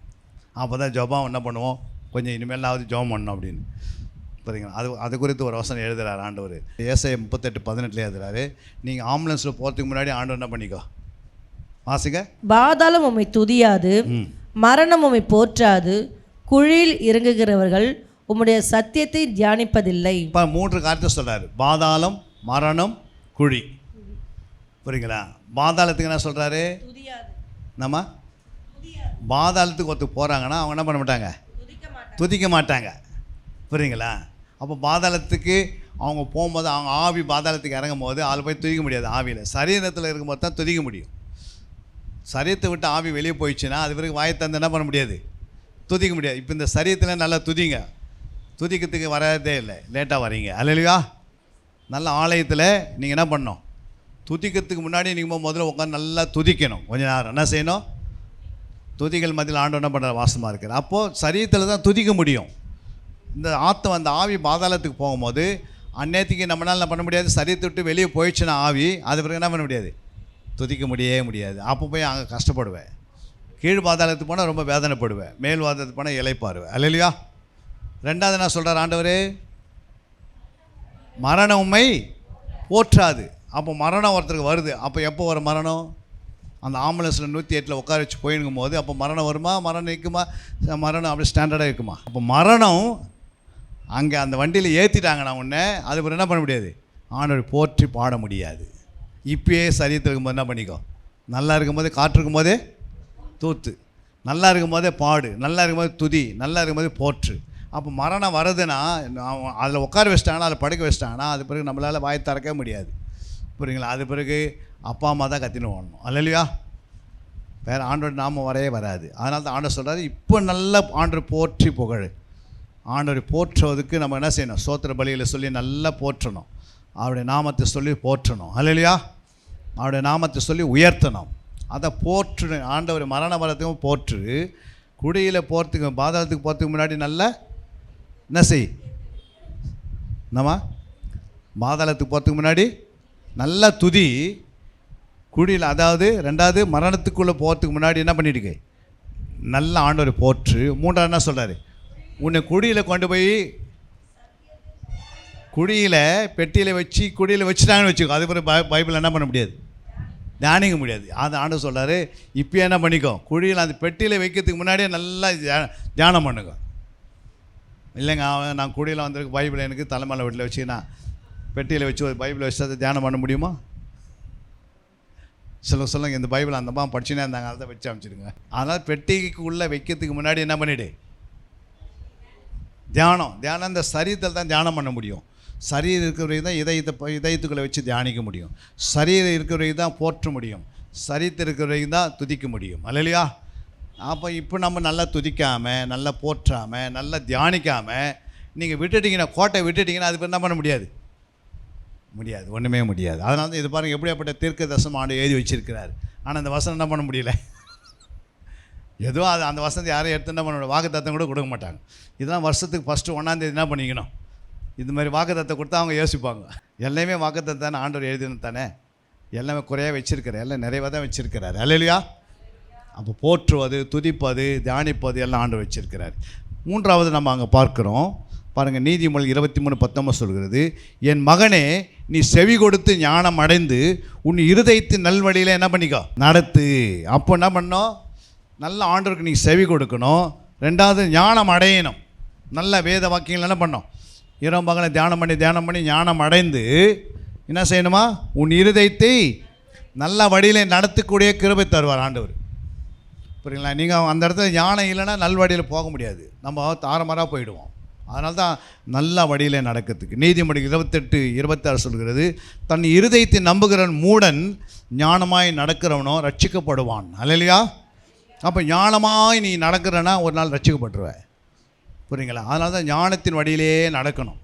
அப்போ தான் ஜெபம் என்ன பண்ணுவோம், கொஞ்சம் இனிமேலாவது ஜெபம் பண்ணணும் அப்படின்னு. பார்த்தீங்கன்னா அது குறித்து ஒரு வசனம் எழுதுகிறார் ஆண்டவர். ஏசாயா 38:18 எழுதுகிறாரு, நீங்கள் ஆம்புலன்ஸில் போகிறதுக்கு முன்னாடி ஆண்டவர் என்ன பண்ணிக்கோ, வாசிங்க. பாதாளம் உம்மை துதியாது, மரணம் உம்மை போற்றாது, குழியில் இறங்குகிறவர்கள் உம்முடைய சத்தியத்தை தியானிப்பதில்லை. இப்போ 3 காரியத்தை சொல்கிறாரு, பாதாளம், மரணம், குழி. புரியுங்களா. பாதாளத்துக்கு என்ன சொல்கிறாரு, நம்ம பாதாளத்துக்கு ஒருத்தர் போகிறாங்கன்னா அவங்க என்ன பண்ண மாட்டாங்க, துதிக்க மாட்டாங்க. புரியுங்களா. அப்போ பாதாளத்துக்கு அவங்க போகும்போது, அவங்க ஆவி பாதாளத்துக்கு இறங்கும் போது அதில் போய் துதிக்க முடியாது. ஆவியில் சரீரத்தில் இருக்கும்போது தான் துதிக்க முடியும். சரீரத்தை விட்டு ஆவி வெளியே போயிடுச்சுன்னா அது பிறகு வாயை தந்து என்ன பண்ண முடியாது, துதிக்க முடியாது. இப்போ இந்த சரீரத்தில் நல்லா துதிங்க, துதிக்கிறதுக்கு வரதே இல்லை, லேட்டாக வரீங்க. அல்லேலூயா. நல்ல ஆலயத்தில் நீங்கள் என்ன பண்ணணும், துதிக்கிறதுக்கு முன்னாடி நீங்கள் முதல்ல உட்காந்து நல்லா துதிக்கணும். கொஞ்ச நேரம் என்ன செய்யணும், துதிகள் மத்தியில் ஆண்டவர் என்ன பண்ணுற வாசமாக இருக்கிற. அப்போது சரீரத்தில் தான் துதிக்க முடியும். இந்த அந்த ஆவி பாதாளத்துக்கு போகும்போது அந்நேரத்துக்கு நம்மளால் என்ன பண்ண முடியாது, சரீரத்தை விட்டு வெளியே போயிடுச்சுன்னா ஆவி, அது பிறகு என்ன பண்ண முடியாது, துதிக்க முடியாது. அப்போ போய் அங்கே கஷ்டப்படுவேன். கீழ் பாதாளத்துக்கு போனால் ரொம்ப வேதனைப்படுவேன், மேல் பாதாளத்துக்கு போனால் இளைப்பாருவேன். அல்லேலூயா. 2வது என்ன சொல்கிறார் ஆண்டவர், மரணம் உம்மை போற்றாது. அப்போ மரணம் ஒருத்தருக்கு வருது. அப்போ எப்போ வரும் மரணம், அந்த ஆம்புலன்ஸில் 108 உட்கார வச்சு போயிருக்கும் போது அப்போ மரணம் வருமா, மரணம் நிற்குமா, மரணம் அப்படி ஸ்டாண்டர்டாக இருக்குமா? அப்போ மரணம் அங்கே அந்த வண்டியில் ஏற்றிட்டாங்கன்னா உடனே அதுக்கு என்ன பண்ண முடியாது, ஆண்டவரை போற்றி பாட முடியாது. இப்பயே சரீரத்தில் இருக்கும்போது என்ன பண்ணிக்கோ, நல்லா இருக்கும்போது காற்று இருக்கும்போதே தூத்து, நல்லா இருக்கும்போதே பாடு, நல்லா இருக்கும்போது துதி, நல்லா இருக்கும்போது போற்று. அப்போ மரணம் வருதுன்னா அதில் உட்கார வச்சிட்டாங்கன்னா, அதில் படுக்க வச்சிட்டாங்கன்னா அது பிறகு நம்மளால் வாய் திறக்க முடியாது. புரியுங்களா? அது பிறகு அப்பா அம்மா தான் கத்தின்னு ஓடணும். அல்லையா? வேறு ஆண்டோட நாம வரவே வராது. அதனால தான் ஆண்டவர் சொல்கிறாரு, இப்போ நல்ல ஆண்டவர் போற்றி புகழ். ஆண்டவரை போற்றுவதுக்கு நம்ம என்ன செய்யணும், ஸ்தோத்திர பலிகளை சொல்லி நல்லா போற்றணும், அவருடைய நாமத்தை சொல்லி போற்றணும். அல்லையா? அவருடைய நாமத்தை சொல்லி உயர்த்தணும். அதை போற்று. ஆண்டவர் மரண வரத்துக்கும் போற்று, குடியில் போகிறதுக்கு பாதாளத்துக்கு போகிறதுக்கு முன்னாடி நல்லா என்ன செய், நம்ம பாதாளத்துக்கு போகிறதுக்கு முன்னாடி நல்லா துதி, குடியில் அதாவது ரெண்டாவது மரணத்துக்குள்ளே போகிறதுக்கு முன்னாடி என்ன பண்ணிட்டுக்கு நல்ல ஆண்டவரை போற்று. மூன்றாவது என்ன சொல்கிறாரு, உன்னை குடியில் கொண்டு போய் குடியில் பெட்டியில் வச்சு குடியில் வச்சுட்டாங்கன்னு வச்சுக்கோ, அது பிறகு பைபிள் என்ன பண்ண முடியாது, தியானிக்க முடியாது. அது ஆண்டவர் சொல்கிறாரு, இப்போ என்ன பண்ணிக்கோ, குழியில் அந்த பெட்டியில் வைக்கிறதுக்கு முன்னாடியே நல்லா தியானம் பண்ணுங்க. இல்லைங்க நான் குழியில் வந்திருக்கு, பைபிளை எனக்கு தலைமையில் வீட்டில் வச்சுக்கினா பெட்டியில் வச்சு ஒரு பைபிளை வச்சு அதை தியானம் பண்ண முடியுமா? சொல்லுங்க, இந்த பைபிள் அந்த அம்மா படிச்சுனே இருந்தாங்க, அதை வச்சு அமைச்சிடுங்க. அதனால் பெட்டிக்கு உள்ளே வைக்கிறதுக்கு முன்னாடி என்ன பண்ணிவிடு, தியானம். இந்த சரீரத்தில் தான் தியானம் பண்ண முடியும். சரீரம் இருக்கிறவரையும் தான் இதயத்துக்குள்ளே வச்சு தியானிக்க முடியும். சரீரம் இருக்கிறவரையும் தான் போற்ற முடியும். சரீரத்தில் இருக்கிறவரையும் தான் துதிக்க முடியும். அல்லையா? அப்போ இப்போ நம்ம நல்லா துதிக்காமல், நல்லா போற்றாமல், நல்லா தியானிக்காமல் நீங்கள் விட்டுட்டிங்கன்னா, கோட்டை விட்டுட்டிங்கன்னா அது என்ன பண்ண முடியாது, ஒன்றுமே முடியாது. அதனால தான் இது பாருங்கள், எப்படியாப்பட்ட தீர்க்க தரிசனம் ஆண்டு எழுதி வச்சிருக்கிறார். ஆனால் அந்த வசனம் என்ன பண்ண முடியல, ஏதோ அது அந்த வசனத்தை யாரும் எடுத்து என்ன பண்ண, வாக்குத்தத்தம் கூட கொடுக்க மாட்டாங்க. இதெல்லாம் வருஷத்துக்கு ஃபஸ்ட்டு 1ஆம் தேதி என்ன பண்ணிக்கணும், இது மாதிரி வாக்குத்தத்தை கொடுத்தா அவங்க யோசிப்பாங்க. எல்லாமே வாக்குத்தத்தானே ஆண்டவர் எழுதினது தானே, எல்லாமே குறையாக வச்சுருக்கிறார், எல்லாம் நிறைவாக தான் வச்சுருக்கிறார். அல்லையா? அப்போ போற்றுவது, துதிப்பது, தியானிப்பது எல்லாம் ஆண்டவர் வச்சுருக்கிறார். மூன்றாவது நம்ம அங்கே பார்க்குறோம் பாருங்கள், நீதிமொழி 23:19 சொல்கிறது, என் மகனே நீ செவி கொடுத்து ஞானம் அடைந்து உன் இருதயத்தின் நல்வழியில் என்ன பண்ணிக்கோ நடத்து. அப்போ என்ன பண்ணோம், நல்ல ஆண்டவருக்கு நீ செவி கொடுக்கணும். ரெண்டாவது ஞானம் அடையணும். நல்ல வேத வாக்கியங்கள் என்ன பண்ணோம், இரவு பகலை தியானம் பண்ணி ஞானம் அடைந்து என்ன செய்யணுமா, உன் இருதயத்தை நல்ல வழியில் நடத்தக்கூடிய கிருபை தருவார் ஆண்டவர். புரியுங்களா? நீங்கள் அந்த இடத்துல ஞானம் இல்லைன்னா நல்வழியில் போக முடியாது, நம்ம தாறுமாறாக போயிடுவோம். அதனால தான் நல்ல வழியில் நடக்கிறதுக்கு நீதிமொழி 28:26 சொல்கிறது, தன் இருதயத்தை நம்புகிறவன் மூடன் ஞானமாய் நடக்கிறவனோ ரட்சிக்கப்படுவான். அல்லையா? அப்போ ஞானமாய் நீ நடக்கிறன்னா ஒரு நாள் ரட்சிக்கப்பட்டுருவேன். புரியுங்களா? அதனால தான் ஞானத்தின் வழியிலே நடக்கணும்.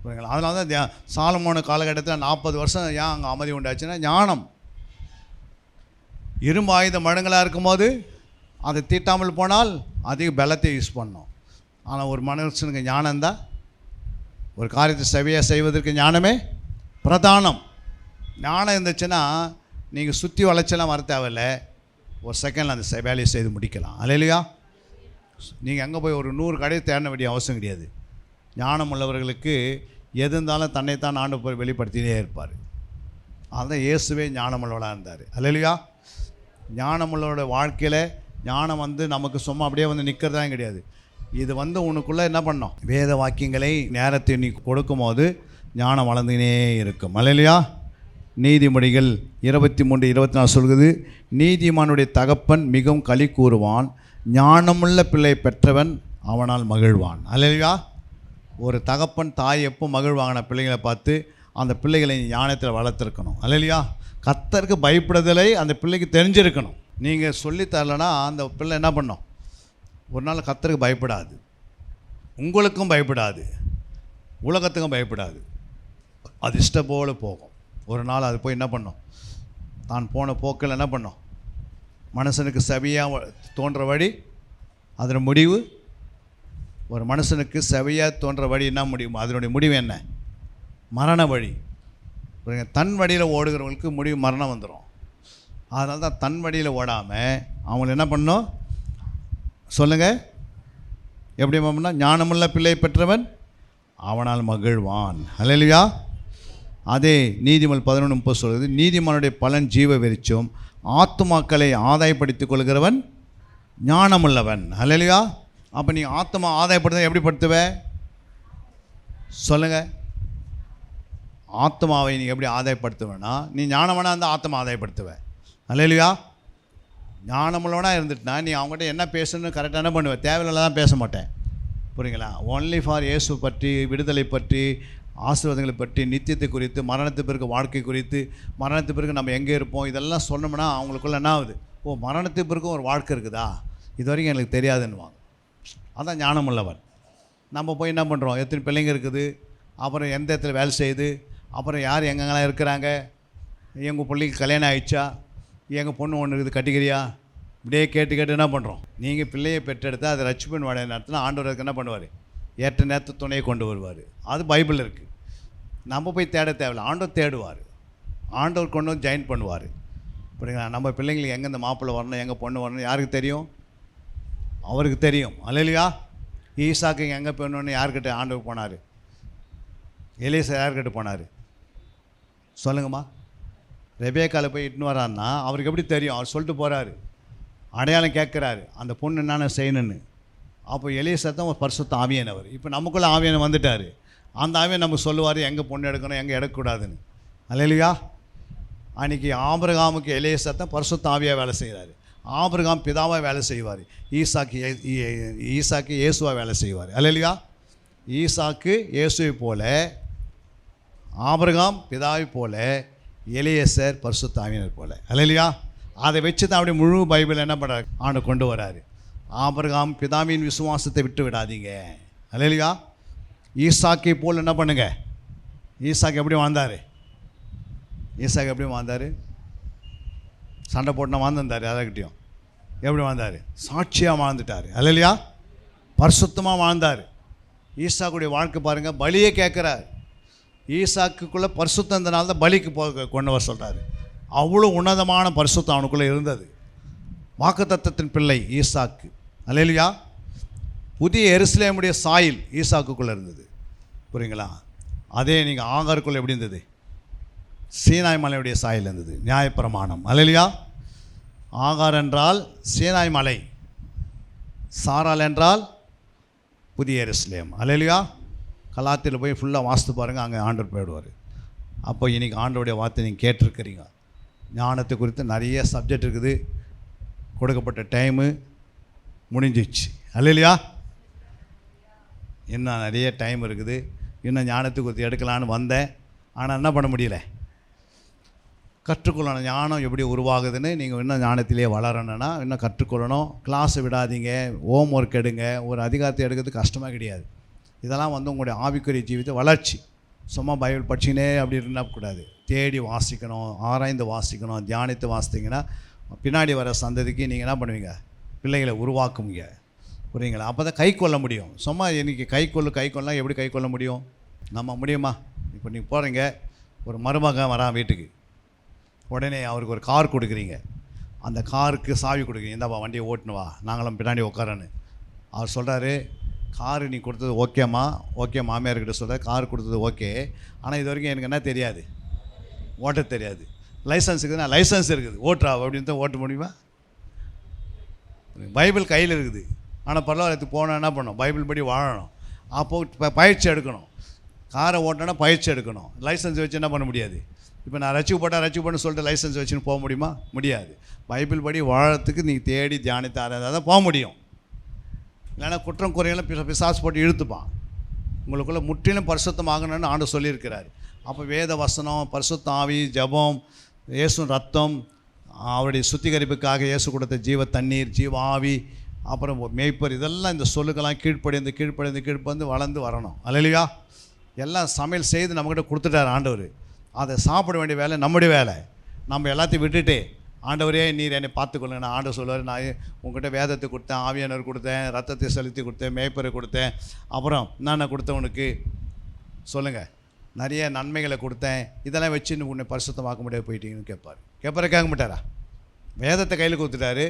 புரியுங்களா? அதனால தான் சாலமோனு காலகட்டத்தில் 40 வருஷம் ஏன் அங்கே அமைதி உண்டாச்சுன்னா ஞானம். இரும்பு ஆயுத மடங்களாக இருக்கும்போது அதை தீட்டாமல் போனால் அதிக பலத்தை யூஸ் பண்ணோம். ஆனால் ஒரு மனுஷனுக்கு ஞானம் தான், ஒரு காரியத்தை செவியாக செய்வதற்கு ஞானமே பிரதானம். ஞானம் இருந்துச்சுன்னா நீங்கள் சுற்றி வளைச்செல்லாம் வர தேவையில்லை, ஒரு செகண்டில் அந்த வேலையை செய்து முடிக்கலாம். அல்லையா? நீங்கள் அங்கே போய் ஒரு 100 கடையை தேட வேண்டிய அவசியம் கிடையாது. ஞானம் உள்ளவர்களுக்கு எது இருந்தாலும் தன்னைத்தான் ஆண்டு போய் வெளிப்படுத்தினே இருப்பார். அதுதான் இயேசுவே ஞானமுள்ளவளாக இருந்தார். அல்லையா? ஞானமுள்ளவரோட வாழ்க்கையில் ஞானம் நமக்கு சும்மா அப்படியே நிற்கிறதா கிடையாது. இது உனக்குள்ளே என்ன பண்ணோம், வேத வாக்கியங்களை நேரத்தை நீ கொடுக்கும் போது ஞானம் வளர்ந்துனே இருக்கும். அல்லையா? நீதிமொழிகள் 23:24 சொல்கிறது, நீதிமானுடைய தகப்பன் மிகவும் களி கூறுவான், ஞானமுள்ள பிள்ளை பெற்றவன் அவனால் மகிழ்வான். அல்லையா? ஒரு தகப்பன் தாய் எப்போ மகிழ்வாங்கின பிள்ளைகளை பார்த்து அந்த பிள்ளைகளை ஞானத்தில் வளர்த்துருக்கணும். அல்லையா? கர்த்தருக்கு பயப்படுதலை அந்த பிள்ளைக்கு தெரிஞ்சிருக்கணும். நீங்கள் சொல்லித்தரலன்னா அந்த பிள்ளை என்ன பண்ணோம், ஒரு நாள் கர்த்தருக்கு பயப்படாது, உங்களுக்கும் பயப்படாது, உலகத்துக்கும் பயப்படாது, அது இஷ்டம் போல போகும். ஒரு நாள் அது போய் என்ன பண்ணோம், தான் போன போக்கில் என்ன பண்ணோம், மனுஷனுக்கு செவியாக தோன்ற வழி அதோட முடிவு, ஒரு மனுஷனுக்கு செவியாக தோன்ற வழி என்ன முடியும், அதனுடைய முடிவு என்ன, மரண வழி. தன் வழியில் ஓடுகிறவங்களுக்கு முடிவு மரணம் வந்துடும். அதனால தான் தன் வழியில் ஓடாமல் அவங்கள என்ன பண்ணோம் சொல்லுங்கள், எப்படி பண்ணால் ஞானமுள்ள பிள்ளை பெற்றவன் அவனால் மகிழ்வான். அல்லேலூயா? அதே நீதிமொழி 11:30 சொல்கிறது, நீதிமானுடைய பலன் ஜீவ வெறிச்சும், ஆத்துமாக்களை ஆதாயப்படுத்திக் கொள்கிறவன் ஞானமுள்ளவன். அல்லேலூயா. அப்போ நீ ஆத்மா ஆதாயப்படுத்த எப்படி படுத்துவ சொல்லுங்கள்? ஆத்மாவை நீ எப்படி ஆதாயப்படுத்துவேன்னா, நீ ஞானவனாக இருந்தால் ஆத்மா ஆதாயப்படுத்துவேன். அல்லேலூயா. ஞானமுள்ளவனாக இருந்துட்டுனா நீ அவங்ககிட்ட என்ன பேசணும்னு கரெக்டாக என்ன பண்ணுவேன்? தேவையில்லை தான் பேச மாட்டேன். புரியுங்களா? ஒன்லி ஃபார் இயேசு பற்றி, விடுதலை பற்றி, ஆசீர்வாதங்களை பற்றி, நித்தியத்தை குறித்து, மரணத்து பிறகு வாழ்க்கை குறித்து, மரணத்து பிறகு நம்ம எங்கே இருப்போம், இதெல்லாம் சொன்னோம்னா அவங்களுக்குள்ள என்ன ஆகுது? ஓ, மரணத்து பிறகு ஒரு வாழ்க்கை இருக்குதா, இது வரைக்கும் எனக்கு தெரியாதுன்னுவாங்க. அதான் ஞானமுள்ளவன். நம்ம போய் என்ன பண்ணுறோம்? எத்தனை பிள்ளைங்க இருக்குது, அப்புறம் எந்த இடத்துல வேலை செய்யுது, அப்புறம் யார் எங்கெங்கெல்லாம் இருக்கிறாங்க, எங்கள் பிள்ளைக்கு கல்யாணம் ஆகிடுச்சா, எங்கள் பொண்ணு ஒன்று இருக்குது கட்டிக்கிறியா, இப்படியே கேட்டு கேட்டு என்ன பண்ணுறோம்? நீங்கள் பிள்ளையை பெற்றெடுத்தால் அதை ரட்சிப்பின் வாடகை நேரத்தில் ஆண்டவருக்கு என்ன பண்ணுவார்? ஏற்ற நேரத்து துணையை கொண்டு வருவார். அது பைபிள் இருக்குது. நம்ம போய் தேட தேவையில்லை, ஆண்டவர் தேடுவார். ஆண்டவர் கொண்டு வந்து ஜாயின் பண்ணுவார். புரியுங்களா? நம்ம பிள்ளைங்களுக்கு எங்கே இந்த மாப்பிள்ளை வரணும், எங்கே பொண்ணு வரணும் யாருக்கு தெரியும்? அவருக்கு தெரியும். அல்லேலூயா. ஈசாக்கு எங்கே போகணுன்னு யார்கிட்ட ஆண்டவர் போனார்? எலிசா யார்கிட்ட போனார் சொல்லுங்கம்மா? ரெபேக்கால போய் இட்டுன்னு வரான்னா அவருக்கு எப்படி தெரியும்? அவர் சொல்லிட்டு போகிறாரு, அடையாளம் கேட்குறாரு, அந்த பொண்ணு என்னென்ன செய்யணுன்னு. அப்போ எலிசா தான் ஒரு பரிசுத்த ஆவியானவர். இப்போ நமக்குள்ளே ஆவியானவர் வந்துட்டார். அந்த ஆவியன் நம்ம சொல்லுவார் எங்கே பொண்ணு எடுக்கணும், எங்கே எடுக்கக்கூடாதுன்னு. அல்லேலூயா. அன்றைக்கி ஆபிரகாமுக்கு எலிசா தான் பரிசுத்த ஆவியாக வேலை செய்கிறாரு. ஆபிரகாம் பிதாவாக வேலை செய்வார். ஈசாக்கு இயேசுவாக வேலை செய்வார். அல்லேலூயா. ஈசாக்கு இயேசுவை போல, ஆபிரகாம் பிதாவை போல, எலியேசர் பரிசுத்த ஆவியானவர் போல. அல்லேலூயா. அதை வச்சு தான் அப்படியே முழு பைபிள் என்ன பண்ணுறாரு? ஆண்டு கொண்டு வராரு. ஆபிரகாம் பிதாவின் விசுவாசத்தை விட்டு விடாதீங்க. அல்லேலூயா. ஈசாக்கை போல் என்ன பண்ணுங்க? ஈசாக்கு எப்படி வாழ்ந்தார்? ஈசாக்கு எப்படி வாழ்ந்தார்? சண்டை போட்டுனா வாழ்ந்துருந்தார். யார்கிட்டையும் எப்படி வாழ்ந்தார்? சாட்சியாக வாழ்ந்துட்டார். அல்லேலூயா. பரிசுத்தமாக வாழ்ந்தார். ஈசாக்குடைய வாழ்க்கை பாருங்கள், பலியே கேட்குறார். ஈசாக்குக்குள்ளே பரிசுத்தம் இருந்தனால தான் பலிக்கு கொண்டு வர சொல்கிறாரு. அவ்வளோ உன்னதமான பரிசுத்தம் அவனுக்குள்ளே இருந்தது. வாக்குத்தத்தத்தின் பிள்ளை ஈசாக்கு. அல்லேலூயா. புதிய எருசலேமுடைய சாயில் ஈசாக்குக்குள்ளே இருந்தது. புரியுங்களா? அதே நீங்கள் ஆகாருக்குள்ளே எப்படி இருந்தது? சீனாய் மலையுடைய சாயில் இருந்தது. நியாயப்பிரமாணம். அல்லேலூயா. ஆகார் என்றால் சீனாய் மலை, சாரால் என்றால் புதிய எருசலேம். அல்லேலூயா. கலாத்தியில் போய் ஃபுல்லாக வாஸ்து பாருங்கள், அங்கே ஆண்டவர் போயிடுவார். அப்போ இன்றைக்கி ஆண்டவருடைய வார்த்தை நீங்கள் கேட்டிருக்கிறீங்க. ஞானத்தை குறித்து நிறைய சப்ஜெக்ட் இருக்குது. கொடுக்கப்பட்ட டைமு முடிஞ்சிச்சு. அல்லேலூயா. இன்னும் நிறைய டைம் இருக்குது. இன்னும் ஞானத்தை குறித்து எடுக்கலான்னு வந்தேன். ஆனால் என்ன பண்ண முடியல? கற்றுக்கொள்ளணும். ஞானம் எப்படி உருவாகுதுன்னு நீங்கள் இன்னும் ஞானத்திலே வளரணுன்னா இன்னும் கற்றுக்கொள்ளணும். கிளாஸை விடாதீங்க, ஹோம் ஒர்க் எடுங்க. ஒரு அதிகாரத்தை எடுக்கிறது கஷ்டமாக கிடையாது. இதெல்லாம் உங்களுடைய ஆவிக்குரிய ஜீவித்த வளர்ச்சி. சும்மா பைபிள் படிச்சுனே அப்படி இருக்கக்கூடாது. தேடி வாசிக்கணும், ஆராய்ந்து வாசிக்கணும். தியானித்து வாசித்தீங்கன்னா பின்னாடி வர சந்ததிக்கு நீங்கள் என்ன பண்ணுவீங்க? பிள்ளைகளை உருவாக்குவீங்க. புரியுங்களா? அப்போ தான் கை கொள்ள முடியும். சும்மா இன்றைக்கி கை கொள்ளலாம். எப்படி கை கொள்ள முடியும்? நம்ம முடியுமா? இப்போ நீங்கள் போகிறீங்க, ஒரு மருமகன் வரான் வீட்டுக்கு, உடனே அவருக்கு ஒரு கார் கொடுக்குறீங்க. அந்த காருக்கு சாவி கொடுக்குறீங்க, இந்தாப்பா வண்டியை ஓட்டுன்னு வா, நாங்களும் பின்னாடி உட்காரன்னு. அவர் சொல்கிறாரு, காரு நீ கொடுத்தது ஓகேம்மா, ஓகே. மாமியார்கிட்ட சொல்கிறார், கார் கொடுத்தது ஓகே, ஆனால் இது வரைக்கும் எனக்கு என்ன தெரியாது, ஓட்ட தெரியாது. லைசன்ஸ் இருக்குதுன்னா லைசன்ஸ் இருக்குது, ஓட்டுறா அப்படின்னு தான் ஓட்ட முடியுமா? பைபிள் கையில் இருக்குது. ஆனால் பரவாயில்லத்துக்கு போனால் என்ன பண்ணணும்? பைபிள் படி வாழணும். அப்போது பயிற்சி எடுக்கணும். காரை ஓட்டினா பயிற்சி எடுக்கணும். லைசன்ஸ் வச்சு என்ன பண்ண முடியாது? இப்போ நான் ரசிக்கப்பட்டு சொல்லிட்டு லைசன்ஸ் வச்சுன்னு போக முடியுமா? முடியாது. பைபிள் படி வாழறதுக்கு நீங்கள் தேடி தியானித்து ஆராய்ந்தால் தான் போக முடியும். இல்லைன்னா குற்றம் குறையெல்லாம் பிசாசு போட்டு இழுத்துப்பான். உங்களுக்குள்ளே முற்றிலும் பரிசுத்தமாகணும்னு ஆண்டு சொல்லியிருக்கிறார். அப்போ வேத வசனம், பரிசுத்த ஆவி, ஜபம், இயேசு ரத்தம், அவருடைய சுத்திகரிப்புக்காக இயேசு கொடுத்த ஜீவ தண்ணீர், ஜீவ ஆவி, அப்புறம் மேய்ப்பர், இதெல்லாம் இந்த சொல்லுக்கெல்லாம் கீழ்ப்படிந்து வளர்ந்து வரணும். அல்லேலூயா. எல்லாம் சமையல் செய்து நம்மக்கிட்ட கொடுத்துட்டார் ஆண்டவர். அதை சாப்பிட வேண்டிய வேலை நம்முடைய வேலை. நம்ம எல்லாத்தையும் விட்டுட்டு, ஆண்டவரே நீர் என்னை பார்த்துக்கொள்ளுங்க. நான் ஆண்டவர் சொல்லுவார், நான் உங்கள்கிட்ட வேதத்தை கொடுத்தேன், ஆவியானவர் கொடுத்தேன், ரத்தத்தை செலுத்தி கொடுத்தேன், மேய்ப்பரை கொடுத்தேன், அப்புறம் என்னென்ன கொடுத்தேன் உனக்கு சொல்லுங்கள், நிறைய நன்மைகளை கொடுத்தேன், இதெல்லாம் வச்சு உன்னை பரிசுத்தமாக்க முடியாது போயிட்டீங்கன்னு கேட்பார். கேட்க மாட்டாரா? வேதத்தை கையில் கொடுத்துட்டாரு.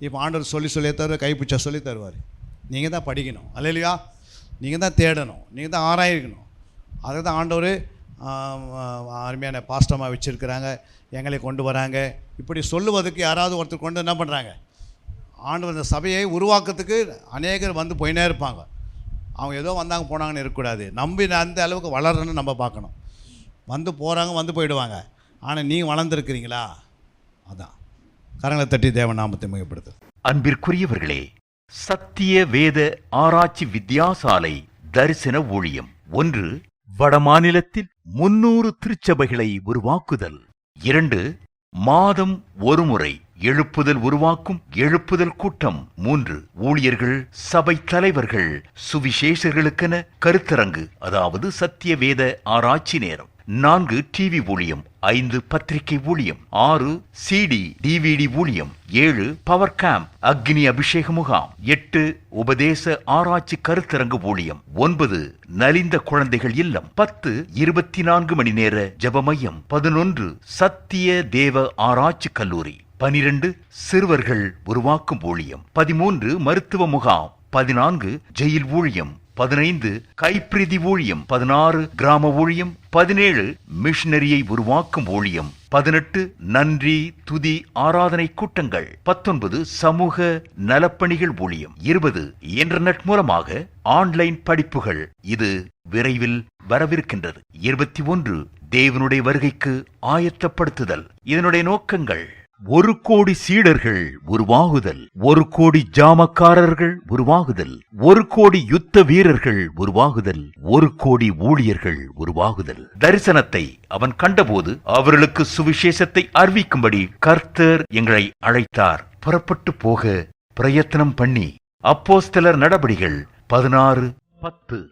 இப்போ ஆண்டவர் சொல்லி தருவார், கைப்பிச்சா சொல்லி தருவார். நீங்கள் தான் படிக்கணும். அல்லேலூயா. நீங்கள் தான் தேடணும், நீங்கள் தான் ஆராயிக்கணும். அதை தான் ஆண்டவர் அருமையான பாஸ்டமாக வச்சுருக்கிறாங்க, எங்களை கொண்டு வராங்க. இப்படி சொல்லுவதுக்கு யாராவது ஒருத்தர் கொண்டு என்ன பண்ணுறாங்க, ஆண்டவர் இந்த சபையை உருவாக்கத்துக்கு அநேகர் வந்து போயினே இருப்பாங்க. அவங்க ஏதோ வந்தாங்க போனாங்கன்னு இருக்கக்கூடாது. நம்பி அந்த அளவுக்கு வளரணும்னு நம்ம பார்க்கணும். வந்து போகிறாங்க, வந்து போயிடுவாங்க. ஆனால் நீ வளர்ந்துருக்கிறீங்களா? அதான் கரங்களை தட்டி தேவ நாமத்தை மிகப்படுத்து. அன்பிற்குரியவர்களே, சத்திய வேத ஆராய்ச்சி வித்தியாசாலை தரிசன ஊழியம் 1. வடமாநிலத்தில் 300 திருச்சபைகளை உருவாக்குதல். 2. மாதம் ஒருமுறை எழுப்புதல் உருவாக்கும் எழுப்புதல் கூட்டம். 3. ஊழியர்கள், சபை தலைவர்கள், சுவிசேஷர்களுக்கென கருத்தரங்கு, அதாவது சத்திய வேத ஆராய்ச்சி நேரம். 4. டிவி ஊழியம். 5. பத்திரிகை ஊழியம். 6. CD DVD ஊழியம். 7. பவர் கேம்ப் அக்னி அபிஷேக முகாம். 8. உபதேச ஆராய்ச்சி கருத்தரங்கு ஊழியம். 9. நலிந்த குழந்தைகள் இல்லம். 10. 24 மணி நேர ஜெப மையம். 11. சத்திய தேவ ஆராய்ச்சி கல்லூரி. 12. சிறுவர்கள் உருவாக்கும் ஊழியம். 13. மருத்துவ முகாம். 14. ஜெயில் ஊழியம். 15 கைப்பிரதி ஊழியம். 16 கிராம ஊழியம். 17 மிஷனரியை உருவாக்கும் ஊழியம். 18 நன்றி துதி ஆராதனை கூட்டங்கள். 19 சமூக நலப்பணிகள் ஊழியம். 20 இன்டர்நெட் மூலமாக ஆன்லைன் படிப்புகள். இது விரைவில் வரவிருக்கின்றது. 21 தேவனுடைய வருகைக்கு ஆயத்தப்படுத்துதல். இதனுடைய நோக்கங்கள்: 1 கோடி சீடர்கள் உருவாகுதல், 1 கோடி ஜாமக்காரர்கள் உருவாகுதல், 1 கோடி யுத்த வீரர்கள் உருவாகுதல், 1 கோடி ஊழியர்கள் உருவாகுதல். தரிசனத்தை அவன் கண்டபோது அவர்களுக்கு சுவிசேஷத்தை அறிவிக்கும்படி கர்த்தர் எங்களை அழைத்தார். புறப்பட்டு போக பிரயத்தனம் பண்ணி. அப்போஸ்தலர் நடபடிகள் 16:10.